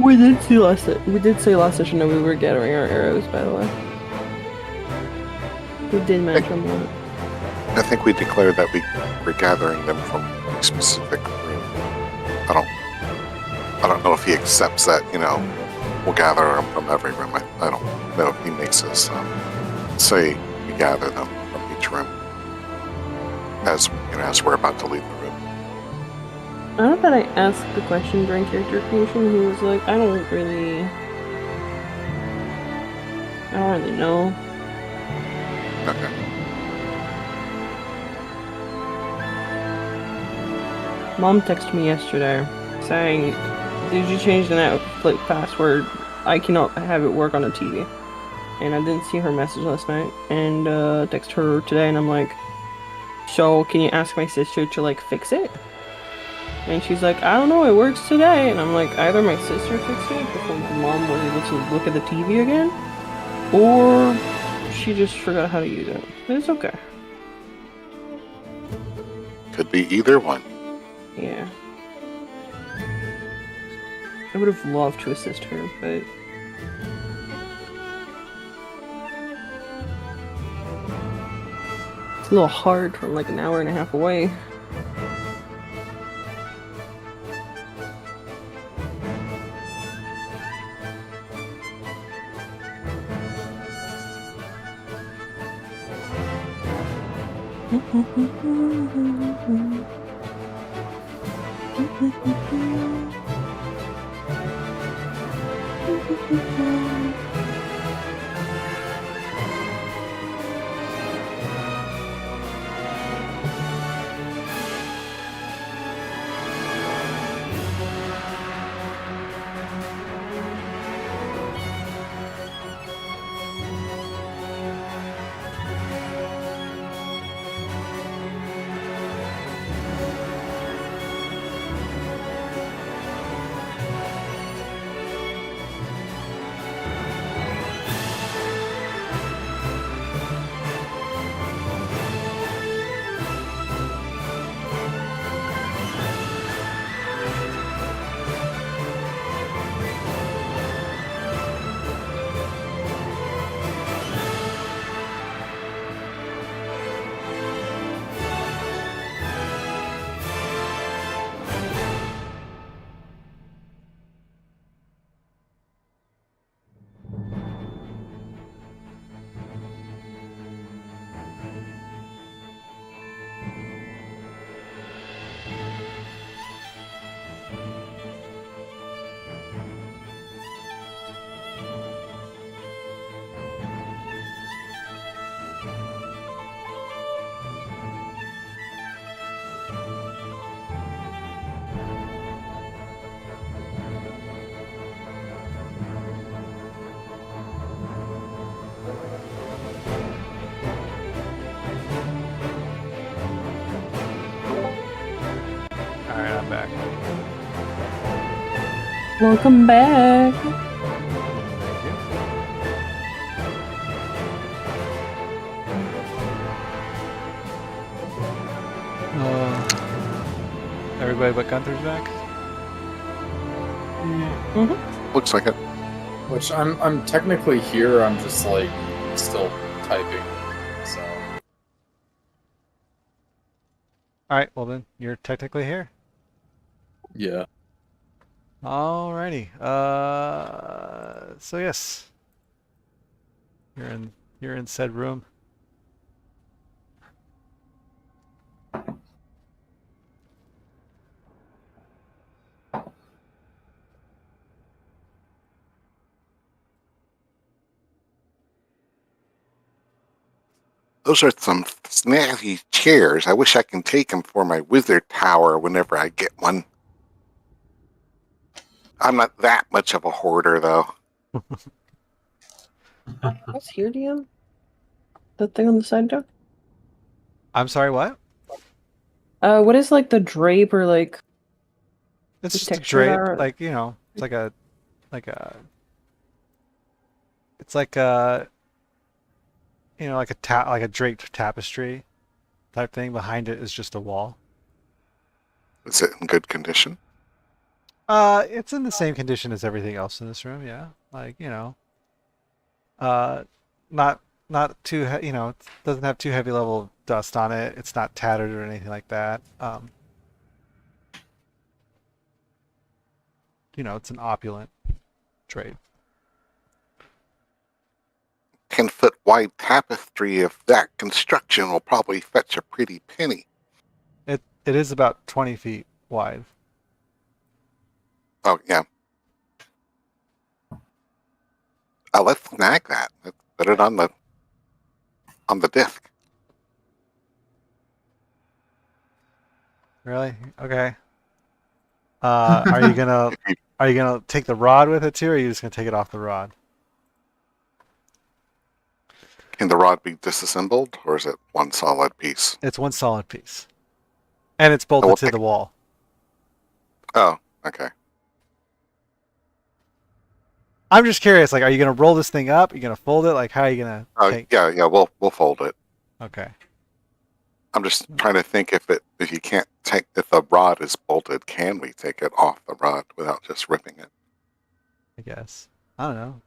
We did see we did say last session that we were gathering our arrows, by the way. We did mention that. I think we declared that we were gathering them from a specific room. I don't know if he accepts that, we'll gather them from every room. I don't know if he makes us say we gather them from each room as we're about to leave the room. I know that I asked the question during character creation. He was like, I don't really know. Okay. Mom texted me yesterday saying, did you change the Netflix password? I cannot have it work on the TV. And I didn't see her message last night. And text her today and I'm like, so can you ask my sister to fix it? And she's like, I don't know, it works today. And I'm like, either my sister fixed it before my mom was able to look at the TV again, or she just forgot how to use it. But it's okay. Could be either one. Yeah. I would have loved to assist her, but... it's a little hard from an hour and a half away. Alright, I'm back. Welcome back. Everybody but Gunther's back? Looks like it. Which I'm technically here. I'm just still typing. So Alright, well then, you're technically here. yeah. Alrighty. So yes. You're in said room. Those are some snazzy chairs. I wish I can take them for my wizard tower whenever I get one. I'm not that much of a hoarder, though. What's here, DM? That thing on the side door? I'm sorry, what? What is the drape or It's the just a texture drape, art? it's like a like a draped tapestry type thing. Behind it is just a wall. Is it in good condition? It's in the same condition as everything else in this room. Yeah, like uh, not not too it doesn't have too heavy level of dust on it. It's not tattered or anything like that. It's an opulent trade. 10-foot wide tapestry of that construction will probably fetch a pretty penny. It is about 20 feet wide. Oh yeah. Let's snag that. Let's put it on the disc. Really? Okay. Are you gonna take the rod with it too, or are you just gonna take it off the rod? Can the rod be disassembled, or is it one solid piece? It's one solid piece, and it's we'll bolted to take the wall. Oh, okay. I'm just curious. Like, are you gonna roll this thing up? Are you gonna fold it? Like, how are you gonna? Oh yeah. We'll fold it. Okay. I'm just trying to think if the rod is bolted, can we take it off the rod without just ripping it? I guess. I don't know.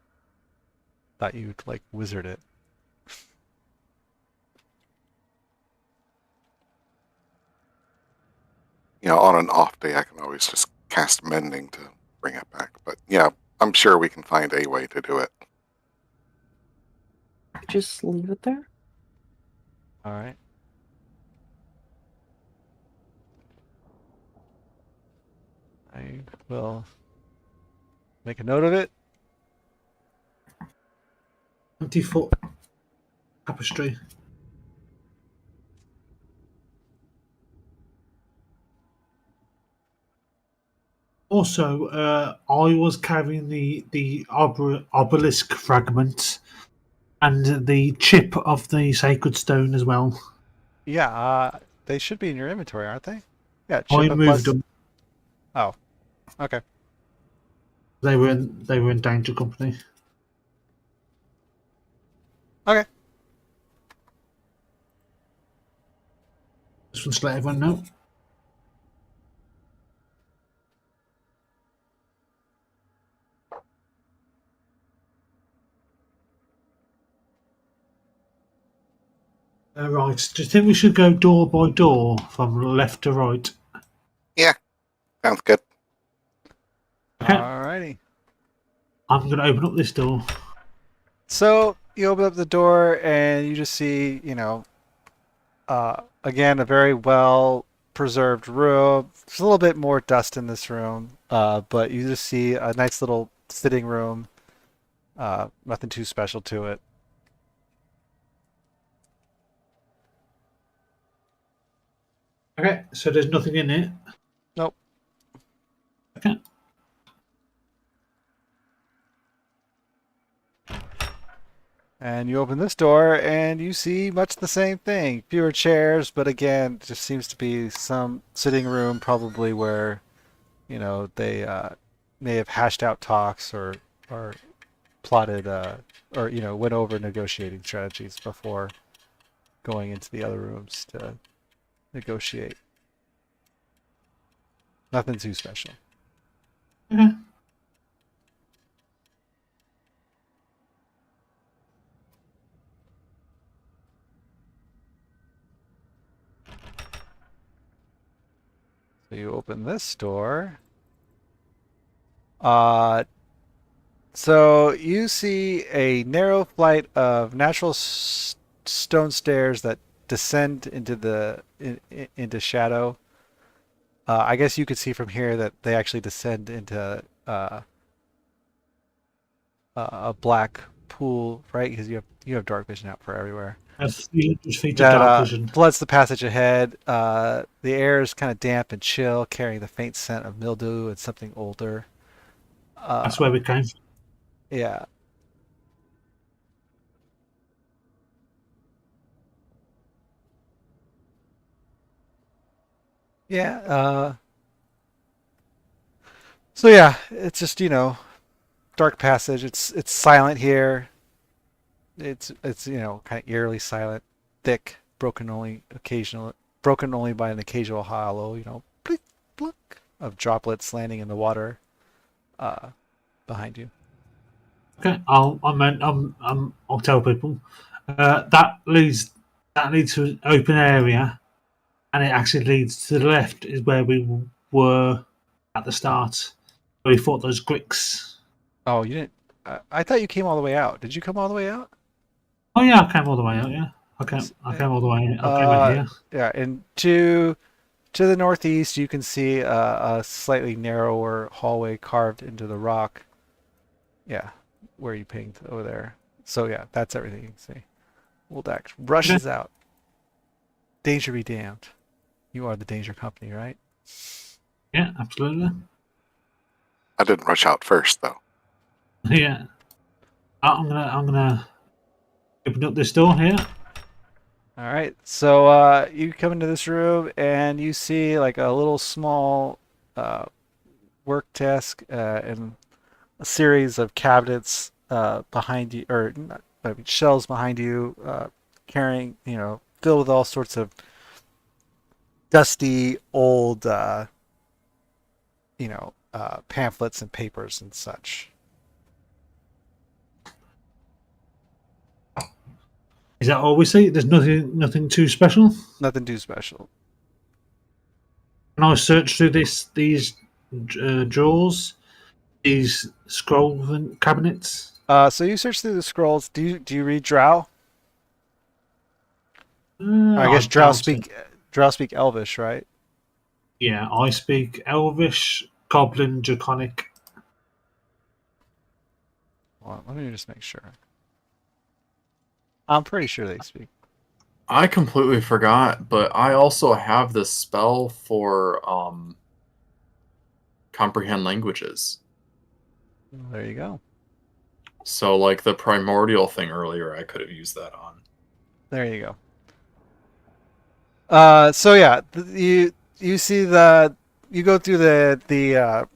Thought you'd like wizard it. On an off day, I can always just cast mending to bring it back. But yeah, I'm sure we can find a way to do it. Just leave it there. All right. I will make a note of it. 20-foot tapestry. Also, I was carrying the obelisk fragment and the chip of the sacred stone as well. Yeah. They should be in your inventory, aren't they? Yeah. I Chip moved them. Oh. Okay. They were in danger company. Okay. Just want to let everyone know. Right. Do you think we should go door by door from left to right? Yeah, sounds good. Okay. Alrighty. I'm going to open up this door. So you open up the door and you just see, again, a very well preserved room. There's a little bit more dust in this room, but you just see a nice little sitting room. Nothing too special to it. Okay, so there's nothing in it. Nope. Okay. And you open this door and you see much the same thing. Fewer chairs, but again, it just seems to be some sitting room probably where, they may have hashed out talks or plotted or went over negotiating strategies before going into the other rooms to negotiate. Nothing too special. Okay. So you open this door. So you see a narrow flight of natural stone stairs that descend into shadow. I guess you could see from here that they actually descend into a black pool, right? Because you have dark vision out for everywhere. Just feature That dark vision. floods the passage ahead. The air is kind of damp and chill, carrying the faint scent of mildew and something older. That's where we came from. Yeah. Yeah. So yeah, it's just dark passage. It's silent here. It's kind of eerily silent, thick, broken only by an occasional hollow. Blick, blook, of droplets landing in the water behind you. Okay, I'll tell people that leads to an open area, and it actually leads to the left is where we were at the start. Where we fought those gricks. Oh, you didn't. I thought you came all the way out. Did you come all the way out? Oh yeah, I came all the way out. Yeah, I came all the way. I came in here. Yeah, and to the northeast, you can see a slightly narrower hallway carved into the rock. Yeah, where you pinged over there. So yeah, that's everything you can see. Woldak rushes out. Danger be damned. You are the danger company, right? Yeah, absolutely. I didn't rush out first, though. Yeah, I'm gonna open up this door here. All right. So you come into this room and you see like a little small work desk and a series of cabinets behind you, or not, I mean, shelves behind you, carrying, filled with all sorts of dusty old, pamphlets and papers and such. Is that all we see? There's nothing too special. Nothing too special. Can I search through these drawers, these scroll cabinets? So you search through the scrolls. Do you read Drow? I guess Drow speak Elvish, right? Yeah, I speak Elvish, Goblin, Draconic. Well, let me just make sure. I'm pretty sure they speak. I completely forgot, but I also have this spell for comprehend languages. There you go. So, like the primordial thing earlier, I could have used that on. There you go. So yeah, you see you go through the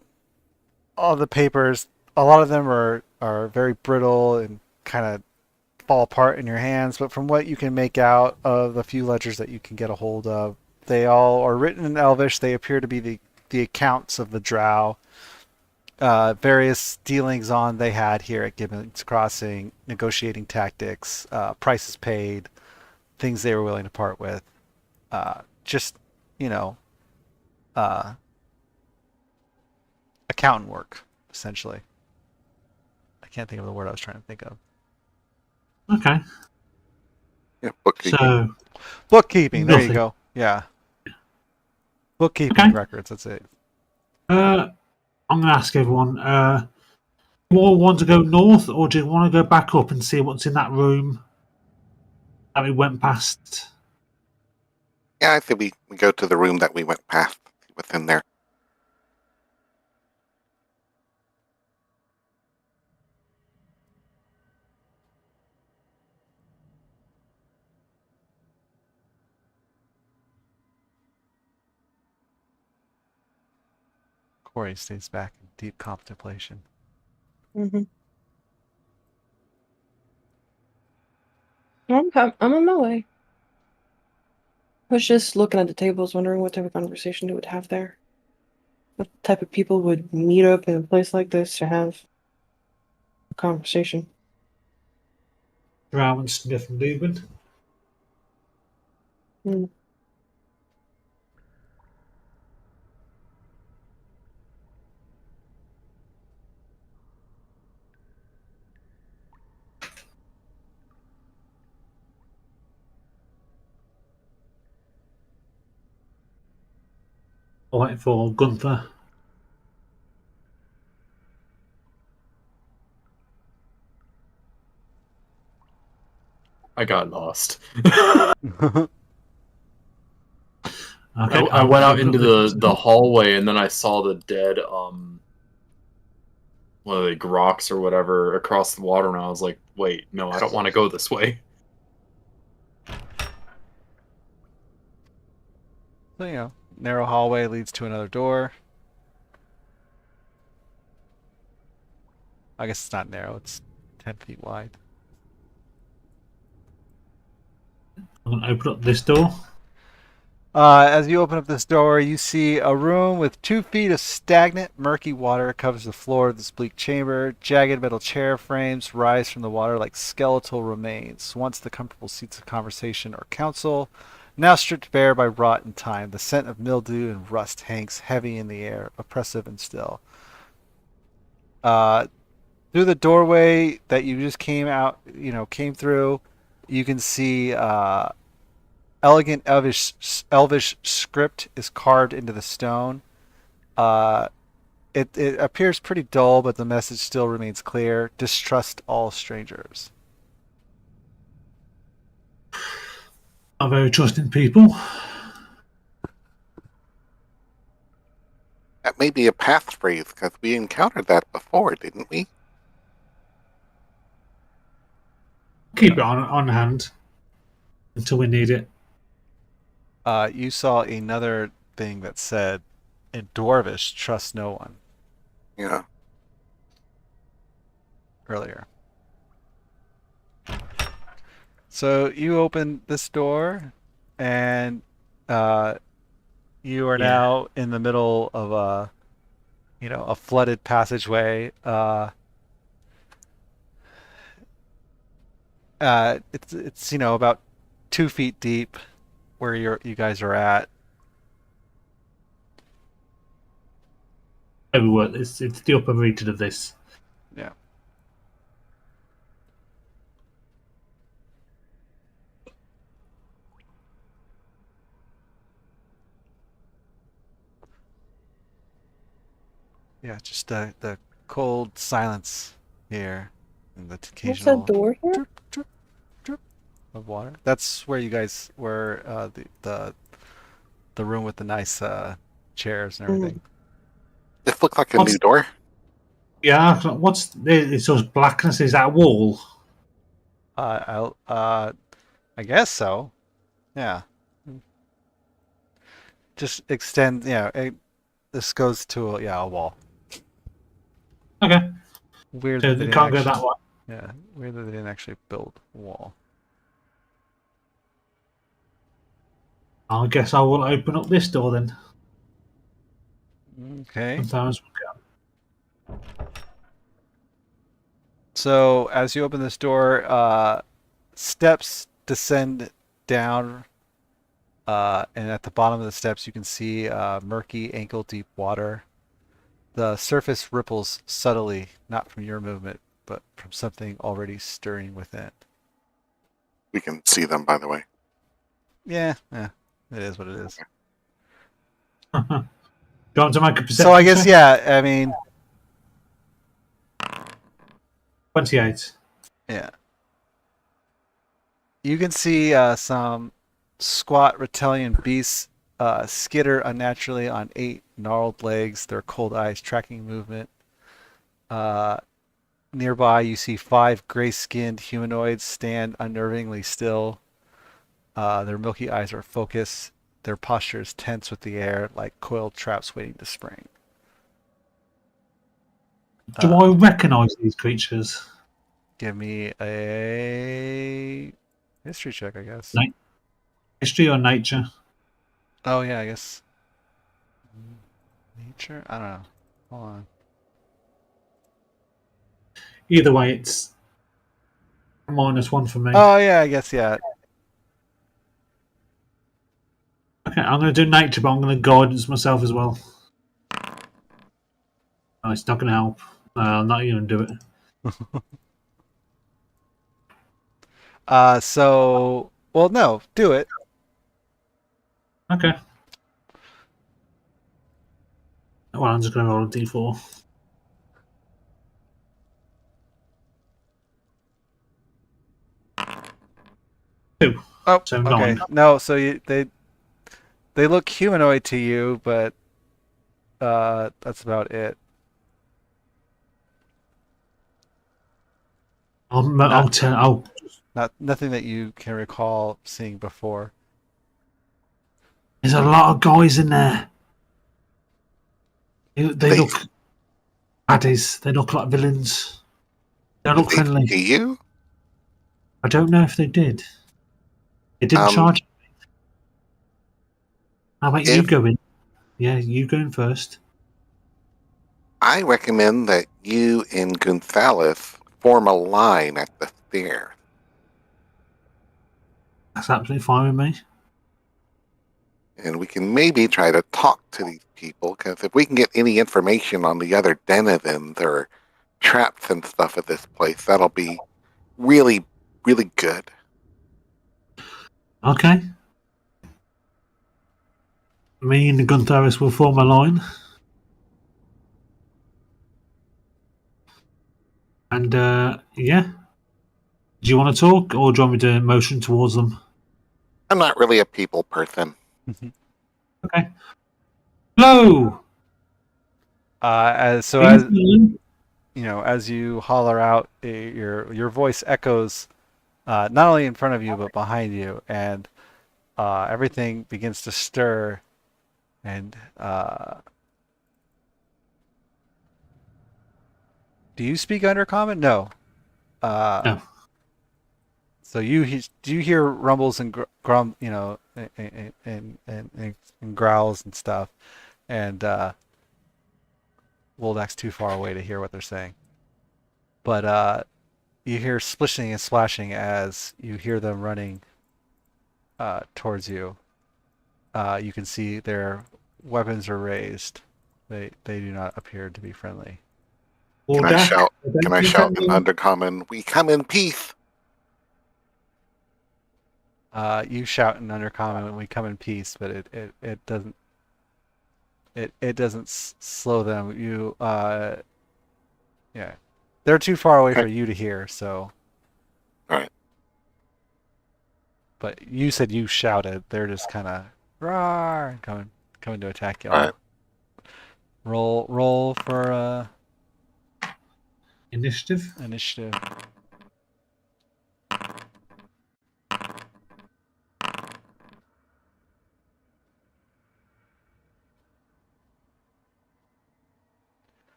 all the papers. A lot of them are very brittle and kind of fall apart in your hands, but from what you can make out of the few ledgers that you can get a hold of, they all are written in Elvish. They appear to be the accounts of the Drow, various dealings on they had here at Gibbet's Crossing, negotiating tactics, prices paid, things they were willing to part with, just accountant work essentially. I can't think of the word I was trying to think of. Okay. Yeah, bookkeeping. So Bookkeeping. There you Nothing. go. Yeah. Bookkeeping Okay. records. That's it. I'm going to ask everyone: do you all want to go north, or do you want to go back up and see what's in that room that we went past? Yeah, I think we go to the room that we went past within there. Corey stays back in deep contemplation. Mm-hmm. I'm on my way. I was just looking at the tables, wondering what type of conversation they would have there. What type of people would meet up in a place like this to have a conversation? Drow and Smith and Lubin. Hmm. Waiting for Gunther. I got lost. Okay, I went out into the hallway and then I saw the dead what are they, grocks or whatever across the water, and I was like, wait, no, I don't want to go this way. So narrow hallway leads to another door. I guess it's not narrow. It's 10 feet wide. I'm going to open up this door. As you open up this door, you see a room with 2 feet of stagnant, murky water covers the floor of this bleak chamber. Jagged metal chair frames rise from the water like skeletal remains, once the comfortable seats of conversation or council, now stripped bare by rot and time. The scent of mildew and rust hangs heavy in the air, oppressive and still. Through the doorway that you just came through, you can see elegant elvish script is carved into the stone. It appears pretty dull, but the message still remains clear. Distrust all strangers. Not very trusting people. That may be a passphrase because we encountered that before, didn't we? Keep it on hand until we need it. You saw another thing that said, in Dwarvish, trust no one, Yeah. earlier. So you open this door, and you are now in the middle of a flooded passageway. It's about 2 feet deep where you guys are at. It's the upper region of this. Yeah. Yeah, just the cold silence here, and the What's occasional that door here? drip, drip, drip of water. That's where you guys were. The room with the nice chairs and everything. This looks like a new door. Yeah, it's those blackness? Is that a wall? I guess so. Yeah. Just extend. This goes to a wall. Okay. Weird So that they they didn't can't go actually- that way. Yeah, weird that they didn't actually build a wall. I guess I will open up this door then. Okay. Sometimes we can. So as you open this door, steps descend down, and at the bottom of the steps you can see murky, ankle-deep water. The surface ripples subtly, not from your movement, but from something already stirring within. We can see them, by the way. Yeah, it is what it is. Do you want to make a perception So I guess, check? I mean, 28. yeah. You can see some squat reptilian beasts skitter unnaturally on 8 gnarled legs, their cold eyes tracking movement. Nearby, you see 5 gray-skinned humanoids stand unnervingly still. Their milky eyes are focused. Their posture is tense with the air, like coiled traps waiting to spring. Do I recognise these creatures? Give me a history check, I guess. No. History or nature? Oh, yeah, I guess. Nature? I don't know. Hold on. Either way, it's -1 for me. Oh, yeah, I guess, yeah. Okay, I'm going to do nature, but I'm going to guidance myself as well. Oh, it's not going to help. I'm not even going to do it. Well, no, do it. Okay. Well, I'm just going to roll a d4. Two. Oh, So okay. 9. No, so they look humanoid to you, but that's about it. Nothing that you can recall seeing before. There's a lot of guys in there. They look baddies. They look like villains. They don't look Did they friendly. see you? I don't know if they did. They didn't charge. How about you If- go in? Yeah, you go in first. I recommend that you and Gonzalez form a line at the stairs. That's absolutely fine with me. And we can maybe try to talk to these people, because if we can get any information on the other denizens or traps and stuff at this place, that'll be really, really good. Okay. Me and the Guntaris will form a line. And yeah. Do you want to talk, or do you want me to motion towards them? I'm not really a people person. Okay. Hello. As you know, as you holler out, your voice echoes not only in front of you but behind you, and everything begins to stir. And do you speak Undercommon? No. No. So do you hear rumbles and grum, you know, and growls and stuff, and Woldak's too far away to hear what they're saying. But you hear splishing and splashing as you hear them running towards you. You can see their weapons are raised. They do not appear to be friendly. Can I shout? Can I shout in Undercommon? We come in peace. You shout in Undercommon when we come in peace, but it doesn't slow them. Yeah, they're too far away for you to hear. So, all right. But you said you shouted. They're just kind of roar coming to attack y'all. All right. Roll for initiative. Initiative.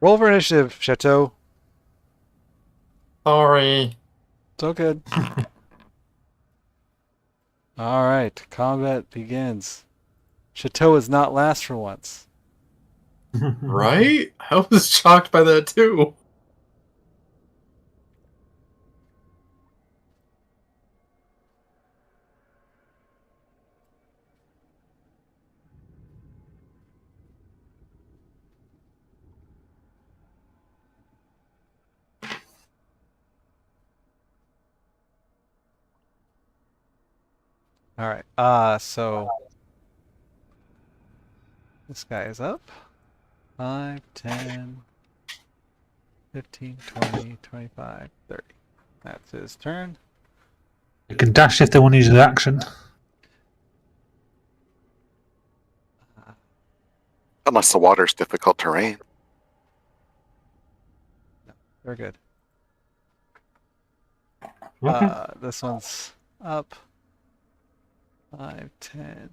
Roll for initiative, Chateau. Sorry. It's all good. All right, combat begins. Chateau is not last for once. Right? I was shocked by that too. All right. So this guy is up. 5, 10, 15, 20, 25, 30. That's his turn. You can dash if they want to use an action. Unless the water's difficult terrain. No, they're good. Okay. This one's up. 5, 10,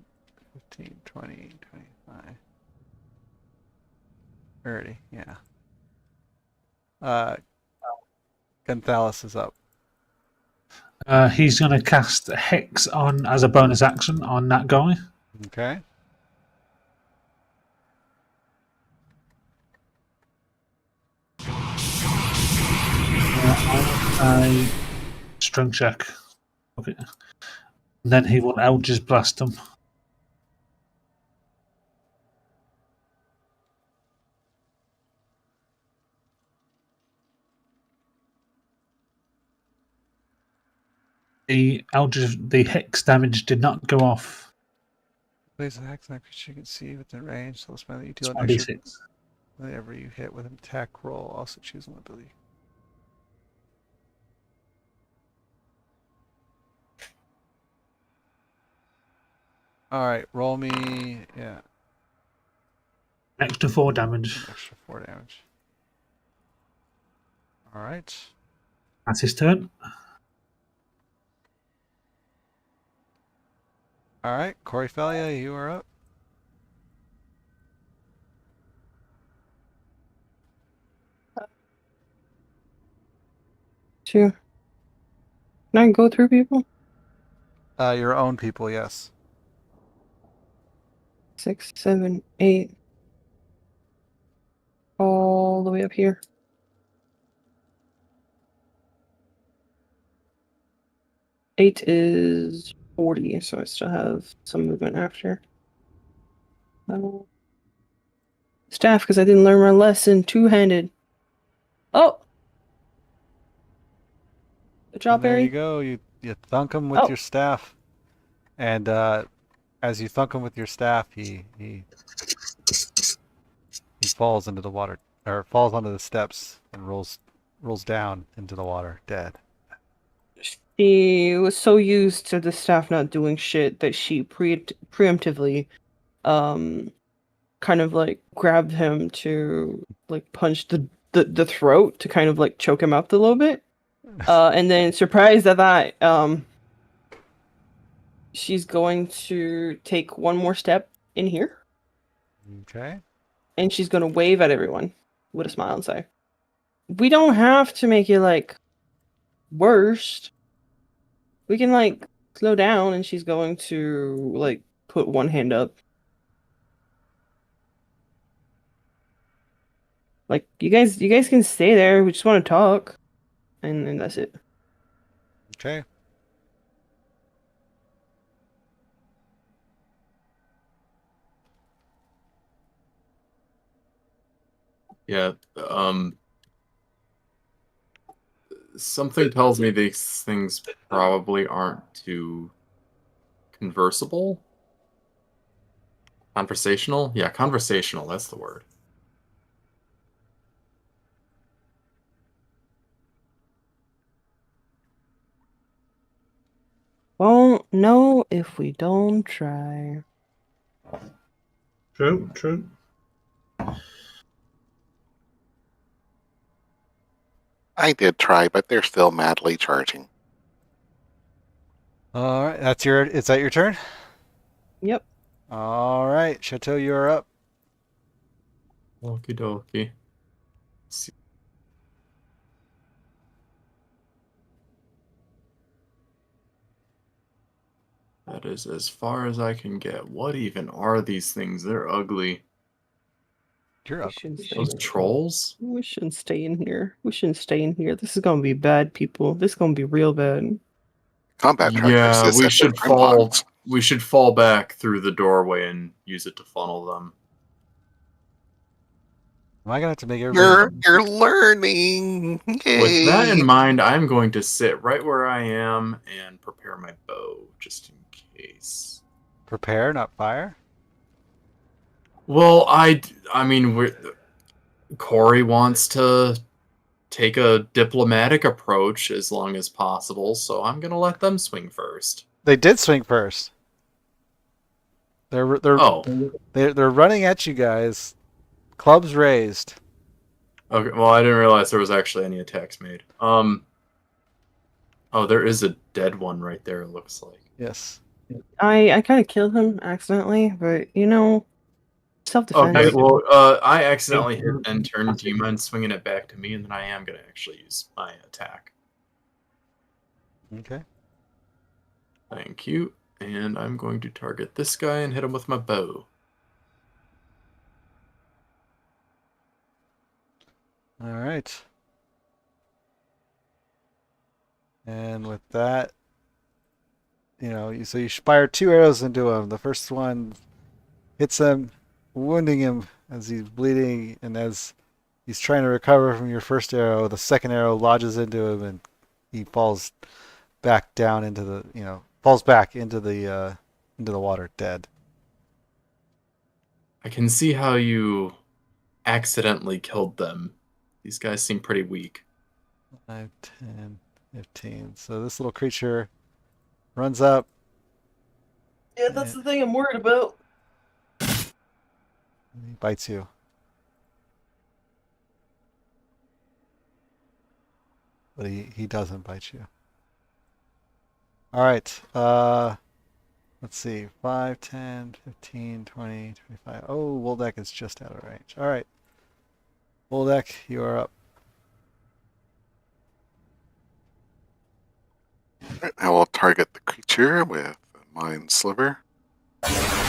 15, 20, 25, 30. Yeah. Gonzalez is up. He's going to cast Hex on as a bonus action on that guy. Okay. A strength check. Okay. And then he will Eldritch Blast him. The Hex damage did not go off. Place a hex on a creature you can see within range. So let's find that you deal an It's extra 1d6. whenever you hit with an attack roll. Also choose one ability. All right, roll me. Yeah, Extra 4 damage. extra 4 damage. All right. That's his turn. All right, Corey Felia, you are up. Two. Can I go through people? Your own people, yes. 6, 7, 8. All the way up here. Eight is 40, so I still have some movement after. Staff, because I didn't learn my lesson. Two-handed. Oh! Good job, And there Barry. you go. You thunk him with Oh. your staff, and as you thunk him with your staff, he falls into the water, or falls onto the steps and rolls down into the water, dead. She was so used to the staff not doing shit that she preemptively kind of like grabbed him to like punch the throat to kind of like choke him up a little bit. And then surprised at that, she's going to take one more step in here. Okay. And she's gonna wave at everyone with a smile and say, "We don't have to make it like worst. We can like slow down." And she's going to like put one hand up. Like, you guys can stay there. We just want to talk. And that's it. Okay. Yeah. Something tells me these things probably aren't too conversable. Conversational? Yeah, conversational. That's the word. Won't know if we don't try. True, true. I did try, but they're still madly charging. All right. Is that your turn? Yep. All right. Chateau, you're up. Okie dokie. See. That is as far as I can get. What even are these things? They're ugly. You're We up. shouldn't stay. Those trolls? We shouldn't stay in here. We shouldn't stay in here. This is gonna be bad, people. This is gonna be real bad. Combat tracker Yeah, says we that they're should fall. gremlins. We should fall back through the doorway and use it to funnel them. Am I gonna have to make everybody? You're learning. With that in Yay. mind, I'm going to sit right where I am and prepare my bow, just in case. Prepare, not fire? Well, I mean, Corey wants to take a diplomatic approach as long as possible, so I'm gonna let them swing first. They did swing first. They're Oh, they're running at you guys. Clubs raised. okay. Well, I didn't realize there was actually any attacks made. Oh, there is a dead one right there. It looks like. Yes. I kind of killed him accidentally, but you know, self-defense. Okay, well, I accidentally hit end turn. Do you mind swinging it back to me, and then I am gonna actually use my attack. Okay. Thank you. And I'm going to target this guy and hit him with my bow. All right. And with that, so you fire 2 arrows into him. The first one hits him, wounding him as he's bleeding, and as he's trying to recover from your first arrow, the second arrow lodges into him, and he falls back down into the water, dead. I can see how you accidentally killed them. These guys seem pretty weak. 5, 10, 15. So this little creature runs up. Yeah, that's the thing I'm worried about. And he bites you. But he doesn't bite you. All right. Let's see. 5, 10, 15, 20, 25. Oh, Woldek is just out of range. All right. Woldek, you are up. I will target the creature with Mind Sliver. Alright.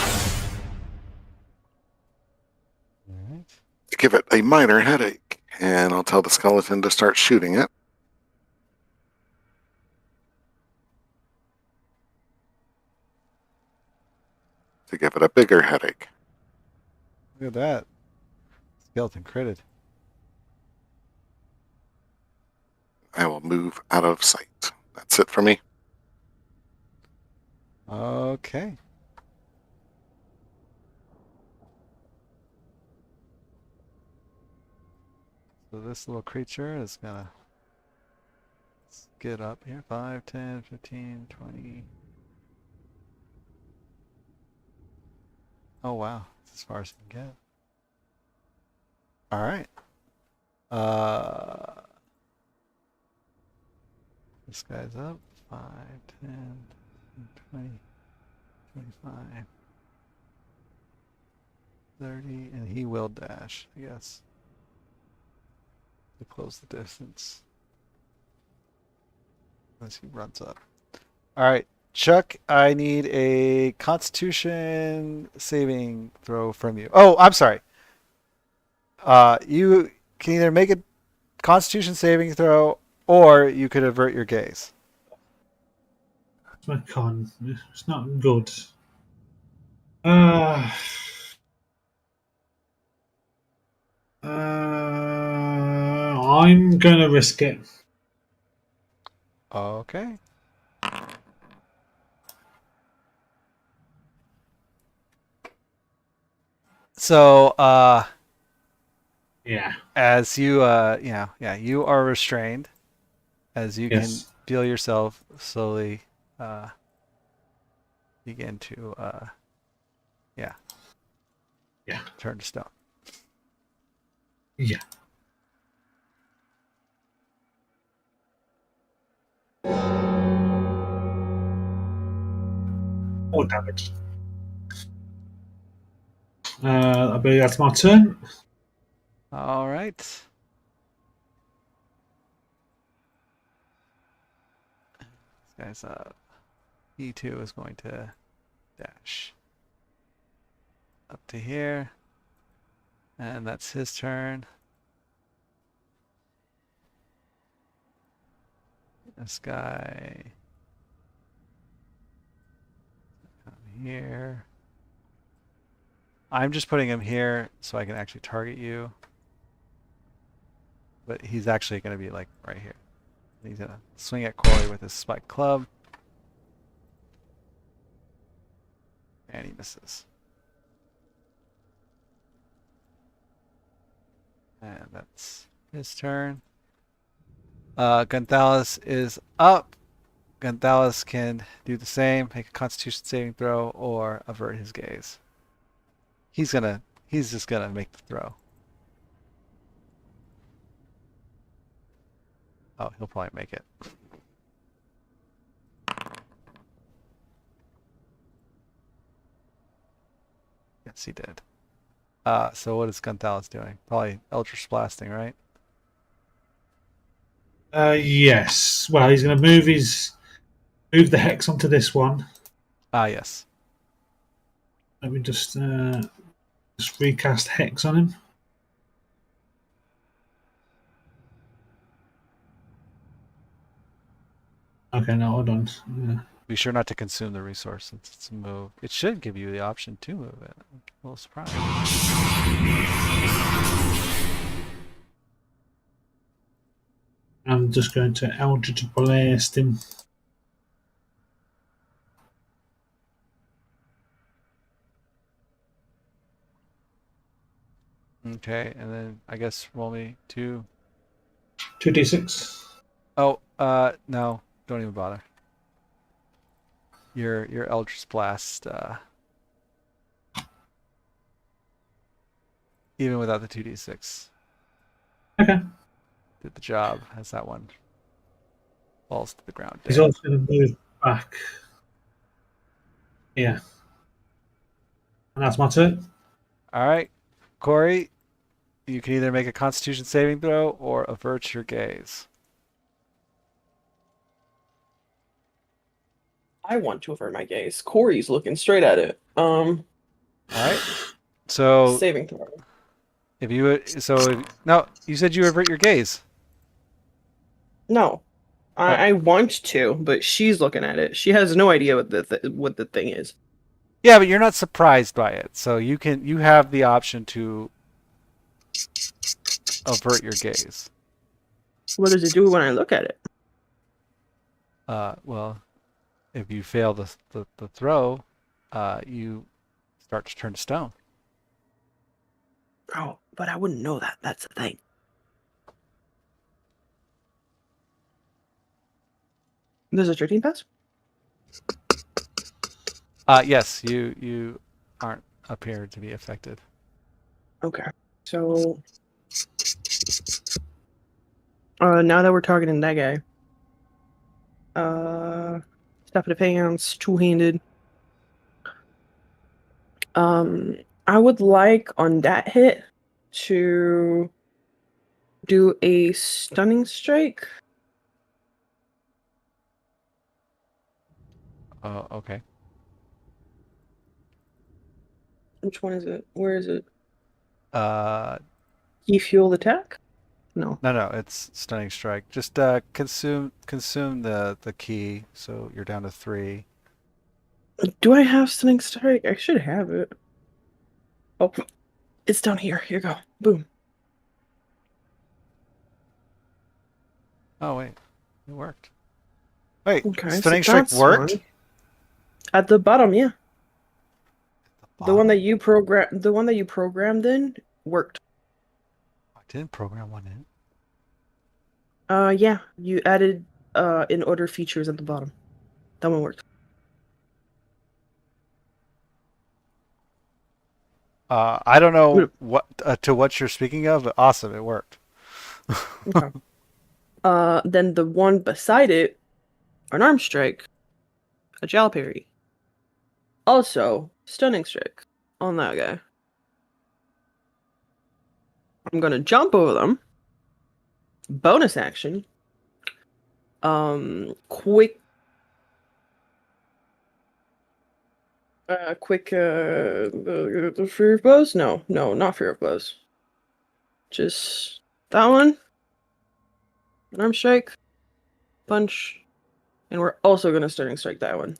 To give it a minor headache. And I'll tell the skeleton to start shooting it. To give it a bigger headache. Look at that. Skeleton critted. I will move out of sight. That's it for me. Okay. So this little creature is gonna get up here. 5, 10, 15, 20. Oh wow. That's as far as it can get. Alright. This guy's up. 5, 10, 20, 25, 30, and he will dash, I guess, to close the distance. As he runs up. Alright, Chuck, I need a Constitution saving throw from you. Oh, I'm sorry. You can either make a Constitution saving throw or you could avert your gaze. It's my con. It's not good. I'm gonna risk it. Okay. So, Yeah. as you, you are restrained, as you Yes. can feel yourself slowly begin to, Yeah. turn to stone. Yeah. More damage. I believe that's my turn. All right. This guy's up. He too is going to dash up to here. And that's his turn. This guy come here. I'm just putting him here so I can actually target you. But he's actually going to be like right here. He's going to swing at Corey with his spiked club. And he misses. And that's his turn. Gonthales is up. Gonthales can do the same, make a Constitution saving throw, or avert his gaze. He's just gonna make the throw. Oh, he'll probably make it. Yes, he did. So what is Gonthales doing? Probably Eldritch Blasting, right? Yes. Well, he's going to move the hex onto this one. Ah, yes. Let me just recast hex on him. Okay, no, hold on. Be sure not to consume the resource since it's a move. It should give you the option to move it. I'm a little surprised. I'm just going to Eldritch Blast him. Okay, and then I guess roll me 2. 2d6. Oh, no, don't even bother. Your Eldritch Blast, even without the 2d6, Okay. did the job as that one falls to the ground. He's Dead. also going to move back. Yeah. And that's my turn. All right, Corey, you can either make a Constitution saving throw or avert your gaze. I want to avert my gaze. Corey's looking straight at it. All right. So Saving throw. no, you said you avert your gaze. No, Oh. I want to, but she's looking at it. She has no idea what what the thing is. Yeah, but you're not surprised by it, so you have the option to avert your gaze. What does it do when I look at it? Well, if you fail the throw, you start to turn to stone. Oh, but I wouldn't know that. That's the thing. There's a 13 pass? Yes, you aren't appear to be affected. Okay. So now that we're targeting that guy. Step of the pants, two-handed. I would like on that hit to do a stunning strike. Oh, okay. Which one is it? Where is it? Uh, Key fuel attack? No. no, it's stunning strike. Just consume the key, so you're down to 3. Do I have stunning strike? I should have it. Oh, it's down here. Here you go. Boom. Oh wait, it worked. Wait, Okay, stunning so strike that's worked? one. At the bottom, yeah. The one that you programmed in worked. I didn't program one in. Yeah, you added in order features at the bottom. That one worked. I don't know what you're speaking of, but awesome, it worked. Okay. Then the one beside it, an arm strike, a jowl parry. Also, stunning strike on that guy. I'm gonna jump over them. Bonus action. Quick. The fear of blows? No, not fear of blows. Just that one. An arm strike, punch, and we're also gonna stunning strike that one.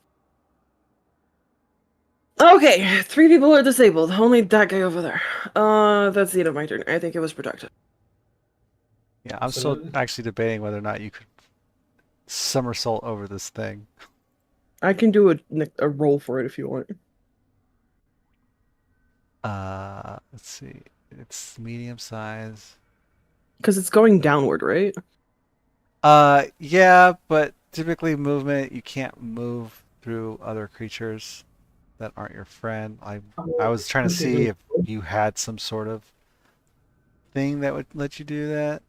Okay, 3 people are disabled. Only that guy over there. That's the end of my turn. I think it was productive. Yeah, I'm still Absolutely. actually debating whether or not you could somersault over this thing. I can do a roll for it if you want. Let's see. It's medium size. Because it's going downward, right? Yeah, but typically movement, you can't move through other creatures that aren't your friend. I was trying to see if you had some sort of thing that would let you do that.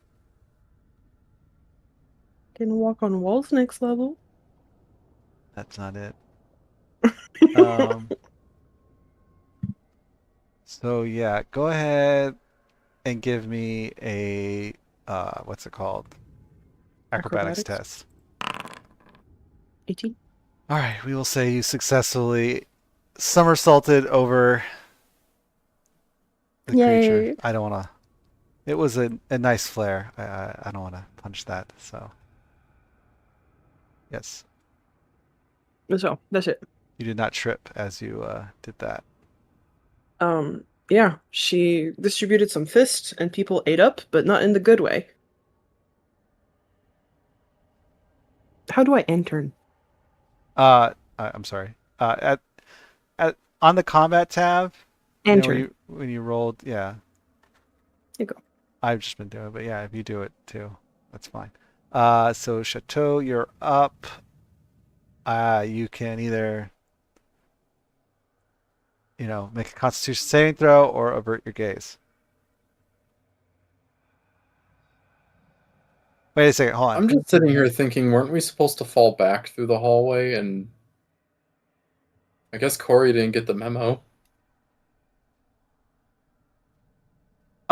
Can walk on walls next level. That's not it. So yeah, go ahead and give me a what's it called? Acrobatics test. 18. All right, we will say you successfully somersaulted over the creature. Yay. I don't want to. It was a nice flare. I don't want to punch that. So yes, So that's it. you did not trip as you did that. Yeah, she distributed some fists and people ate up, but not in the good way. How do I enter? I'm sorry. At on the combat tab. Enter. When you rolled, yeah. Here you go. I've just been doing it, but yeah, if you do it too, that's fine. So Chateau, you're up. You can either, make a Constitution saving throw or avert your gaze. Wait a second, hold on. I'm just sitting here thinking, weren't we supposed to fall back through the hallway? And I guess Corey didn't get the memo.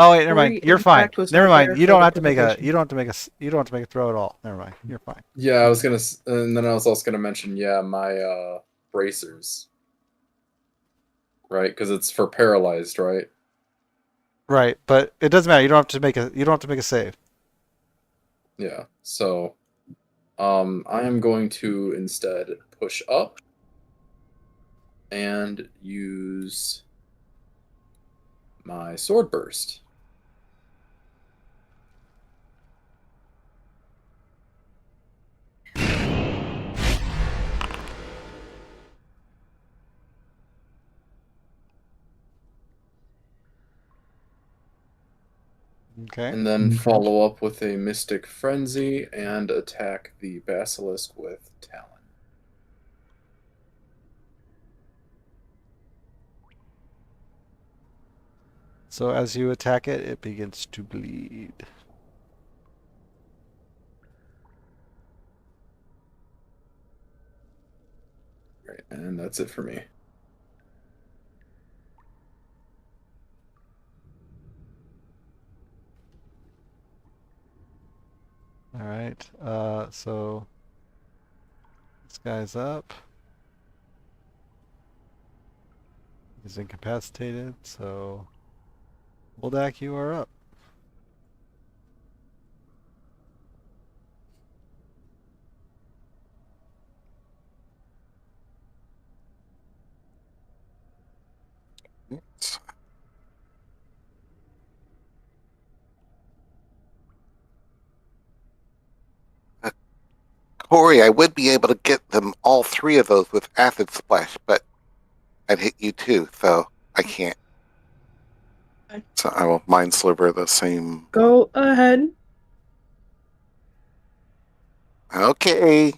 Oh wait, never mind. Three You're fine. impact was Never not mind. there You for don't the have to make a. provocation. You don't have to make a. You don't have to make a throw at all. Never mind. You're fine. Yeah, I was gonna, and then I was also gonna mention, yeah, my bracers, right? Because it's for paralyzed, right? Right, but it doesn't matter. You don't have to make a. You don't have to make a save. Yeah. So, I am going to instead push up and use my sword burst. Okay. And then follow up with a Mystic Frenzy and attack the Basilisk with Talon. So as you attack it, it begins to bleed. Right, and that's it for me. All right. So this guy's up. He's incapacitated. So Woldak, you are up. Corey, I would be able to get them all three of those with acid splash, but I'd hit you too, so I can't. Okay. So I will mind sliver the same. Go ahead. Okay.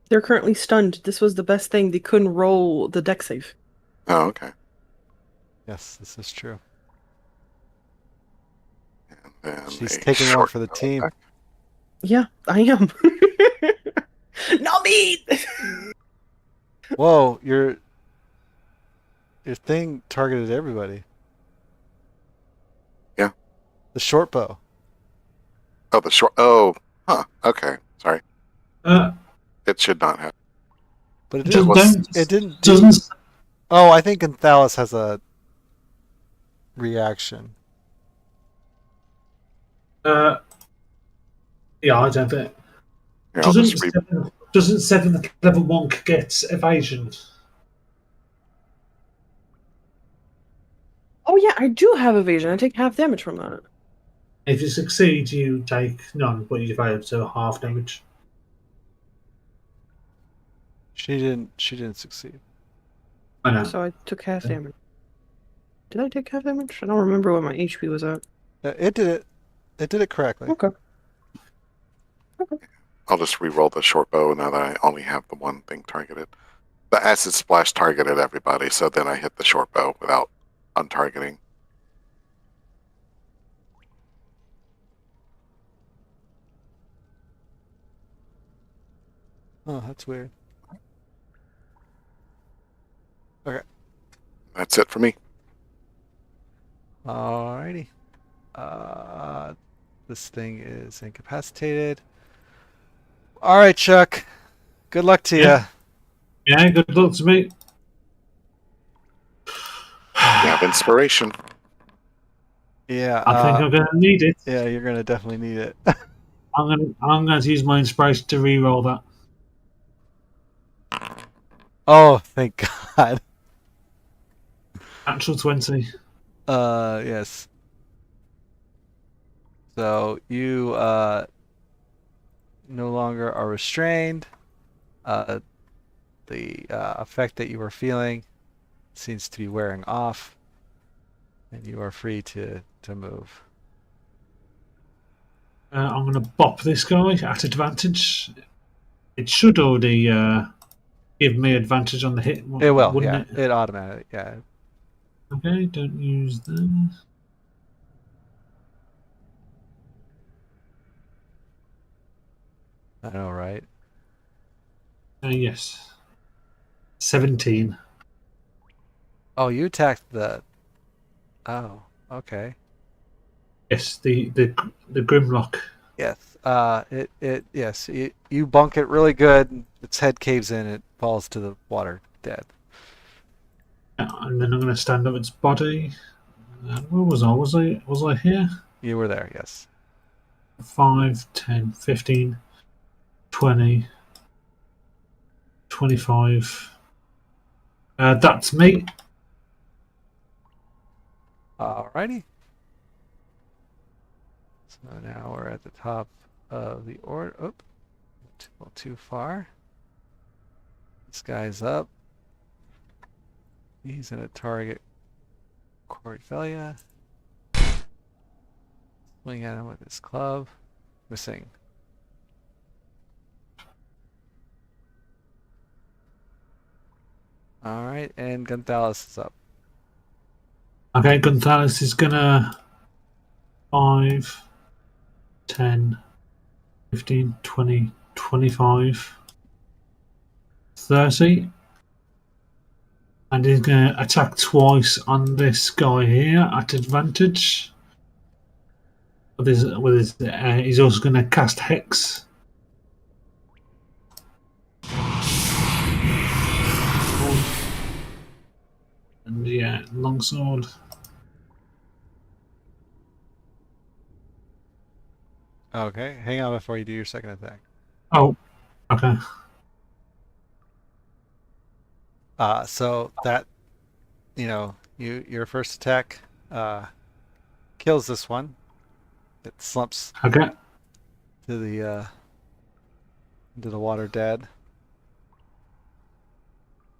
They're currently stunned. This was the best thing. They couldn't roll the deck save. Oh, okay. Yes, this is true. And then She's a taking one short for the bow team. attack. Yeah, I am. Not me! Whoa, your thing targeted everybody. Yeah. The short bow. Oh, the short. Oh, huh. Okay. Sorry. It should not have. But it Just didn't. don't. It didn't. Doesn't. Oh, I think Enthalis has a reaction. Yeah, I don't think. Here, I'll just Doesn't seventh level monk get evasion? Oh yeah, I do have evasion. I take half damage from that. If you succeed, you take none, but you fail, so half damage. She didn't succeed. I know. So I took half damage. Did I take half damage? I don't remember what my HP was at. It did it. It did it correctly. Okay. I'll just re-roll the short bow now that I only have the one thing targeted. The acid splash targeted everybody, so then I hit the short bow without untargeting. Oh, that's weird. Okay. That's it for me. Alrighty. This thing is incapacitated. All right, Chuck. Good luck to Yeah. you. Yeah, good luck to me. You have inspiration. Yeah. I think I'm going to need it. Yeah, you're gonna definitely need it. I'm going to use my inspiration to re-roll that. Oh, thank God. Actual 20. Yes. So you no longer are restrained. The effect that you were feeling seems to be wearing off, and you are free to move. I'm going to bop this guy at advantage. It should already give me advantage on the hit. It will, wouldn't yeah. it? It automatically, yeah. Okay, don't use them. I know, right? Yes. 17. Oh, you attacked the. Oh, okay. Yes, the Grimlock. Yes. Yes. You bunk it really good. And its head caves in. It falls to the water, dead. And then I'm going to stand up its body. Where was I? Was I here? You were there, yes. 5, 10, 15, 20, 25. That's me. Alrighty. So now we're at the top of the order. Oh, too far. This guy's up. He's gonna target Cordelia. Swing at him with his club. Missing. Alright, and Gonzalez is up. Okay, Gonzalez is going to 5, 10, 15, 20, 25, 30. And he's going to attack twice on this guy here at advantage. He's also going to cast Hex. And yeah, longsword. Okay, hang on before you do your second attack. Oh, okay. So that, your first attack kills this one. It slumps Okay. to the into the water dead.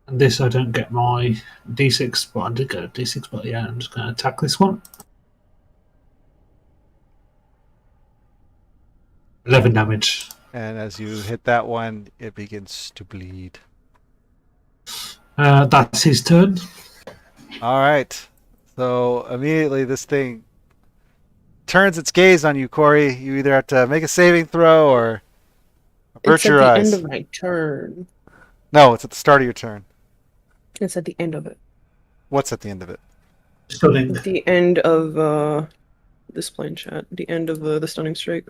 And this I don't get my D6, but I did get a D6, but yeah, I'm just going to attack this one. 11 damage. And as you hit that one, it begins to bleed. That's his turn. All right. So immediately this thing turns its gaze on you, Corey. You either have to make a saving throw or avert It's at your the eyes. end of my turn. No, it's at the start of your turn. It's at the end of it. What's at the end of it? Stunning. At the end of this plane chat. The end of the stunning strike.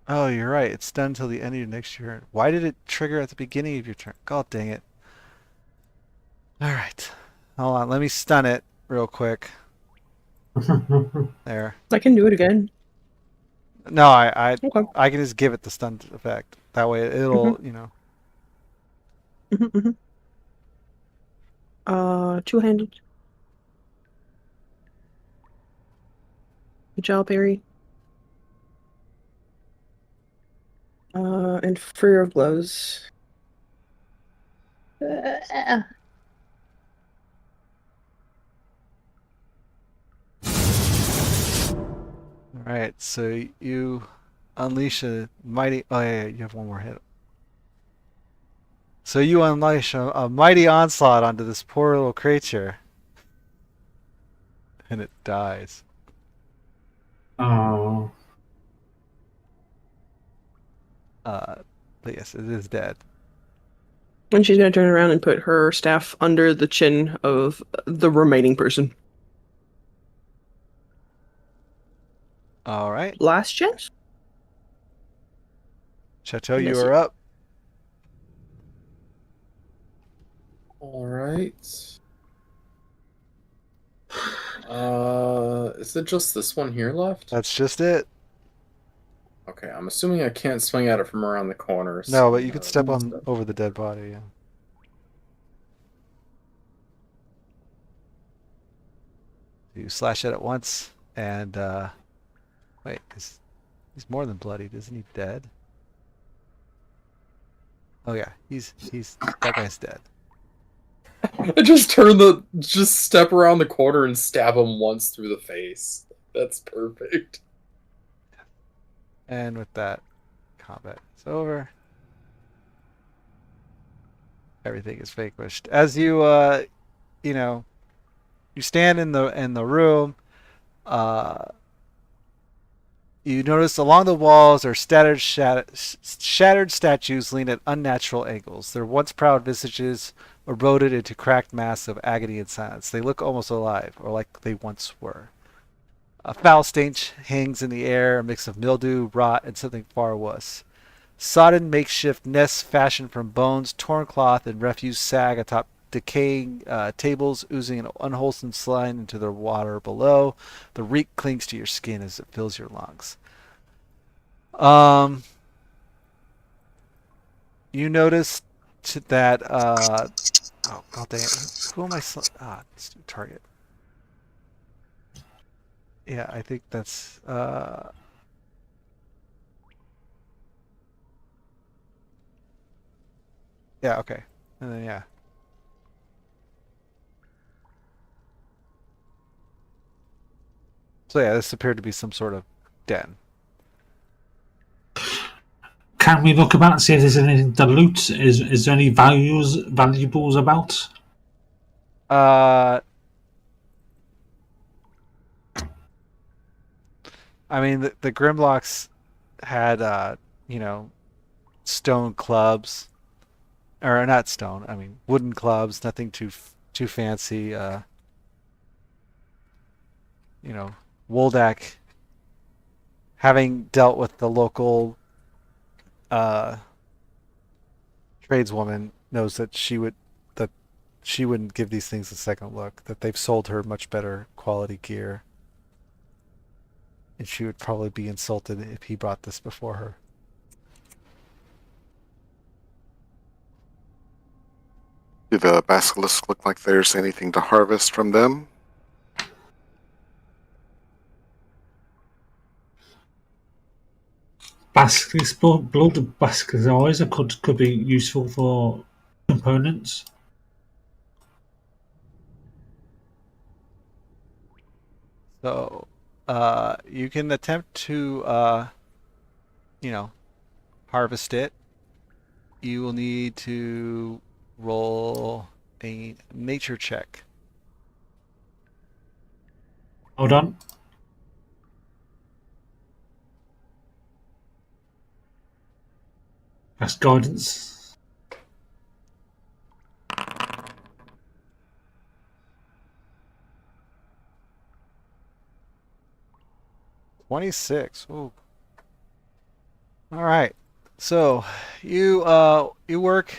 Oh, you're right. It's done until the end of your next turn. Why did it trigger at the beginning of your turn? God dang it. All right. Hold on. Let me stun it real quick. There. I can do it again. No, I Okay. I can just give it the stun effect. That way it'll, Two-handed. Good job, Perry. And freer of blows. All right. So you unleash a mighty. Oh yeah, you have one more hit. So you unleash a mighty onslaught onto this poor little creature, and it dies. Oh. But yes, it is dead. And she's gonna turn around and put her staff under the chin of the remaining person. All right, Last chance? Chateau, And you that's are it. up. All right. Is it just this one here left? That's just it. Okay, I'm assuming I can't swing at it from around the corner. No, so but you could step on step. over the dead body. Yeah. You slash it at once, and wait, he's more than bloodied, isn't he? Dead. Oh yeah, that guy's dead. I just step around the corner and stab him once through the face. That's perfect. And with that, combat is over. Everything is vanquished. As you you stand in the room. You notice along the walls are shattered statues lean at unnatural angles. Their once proud visages eroded into cracked masks of agony and silence. They look almost alive, or like they once were. A foul stench hangs in the air, a mix of mildew, rot, and something far worse. Sodden makeshift nests fashioned from bones, torn cloth, and refuse sag atop decaying tables, oozing an unwholesome slime into the water below. The reek clings to your skin as it fills your lungs. You notice that oh god dang it. Who am I let's do target. Yeah, I think that's yeah, okay. And then yeah. So yeah, this appeared to be some sort of den. Can we look about and see if there's anything to loot? Is there any valuables about? I mean, the Grimlocks had, stone clubs, or not stone. I mean, wooden clubs. Nothing too fancy. Woldak, having dealt with the local tradeswoman, knows that she wouldn't give these things a second look. That they've sold her much better quality gear. And she would probably be insulted if he brought this before her. Do the basilisks look like there's anything to harvest from them? Basilisk blood basilisk always could be useful for components. So, you can attempt to, harvest it. You will need to roll a nature check. Hold on. That's guidance. $26. Ooh. All right. So you work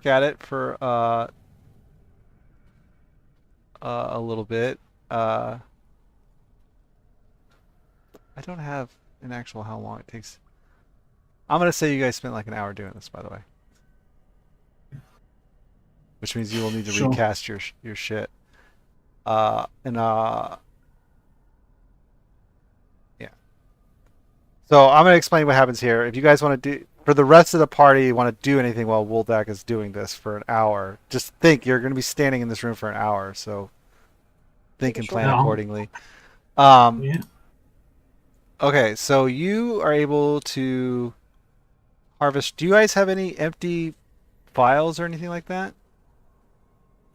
at it for a little bit. I don't have an actual how long it takes. I'm gonna say you guys spent like an hour doing this, by the way, which means you will need to Sure. recast your shit. Yeah. So I'm gonna explain what happens here. If you guys want to do for the rest of the party, you want to do anything while Woldak is doing this for an hour, just think you're gonna be standing in this room for an hour, so think and plan Yeah. accordingly. Yeah. Okay, so you are able to harvest. Do you guys have any empty files or anything like that?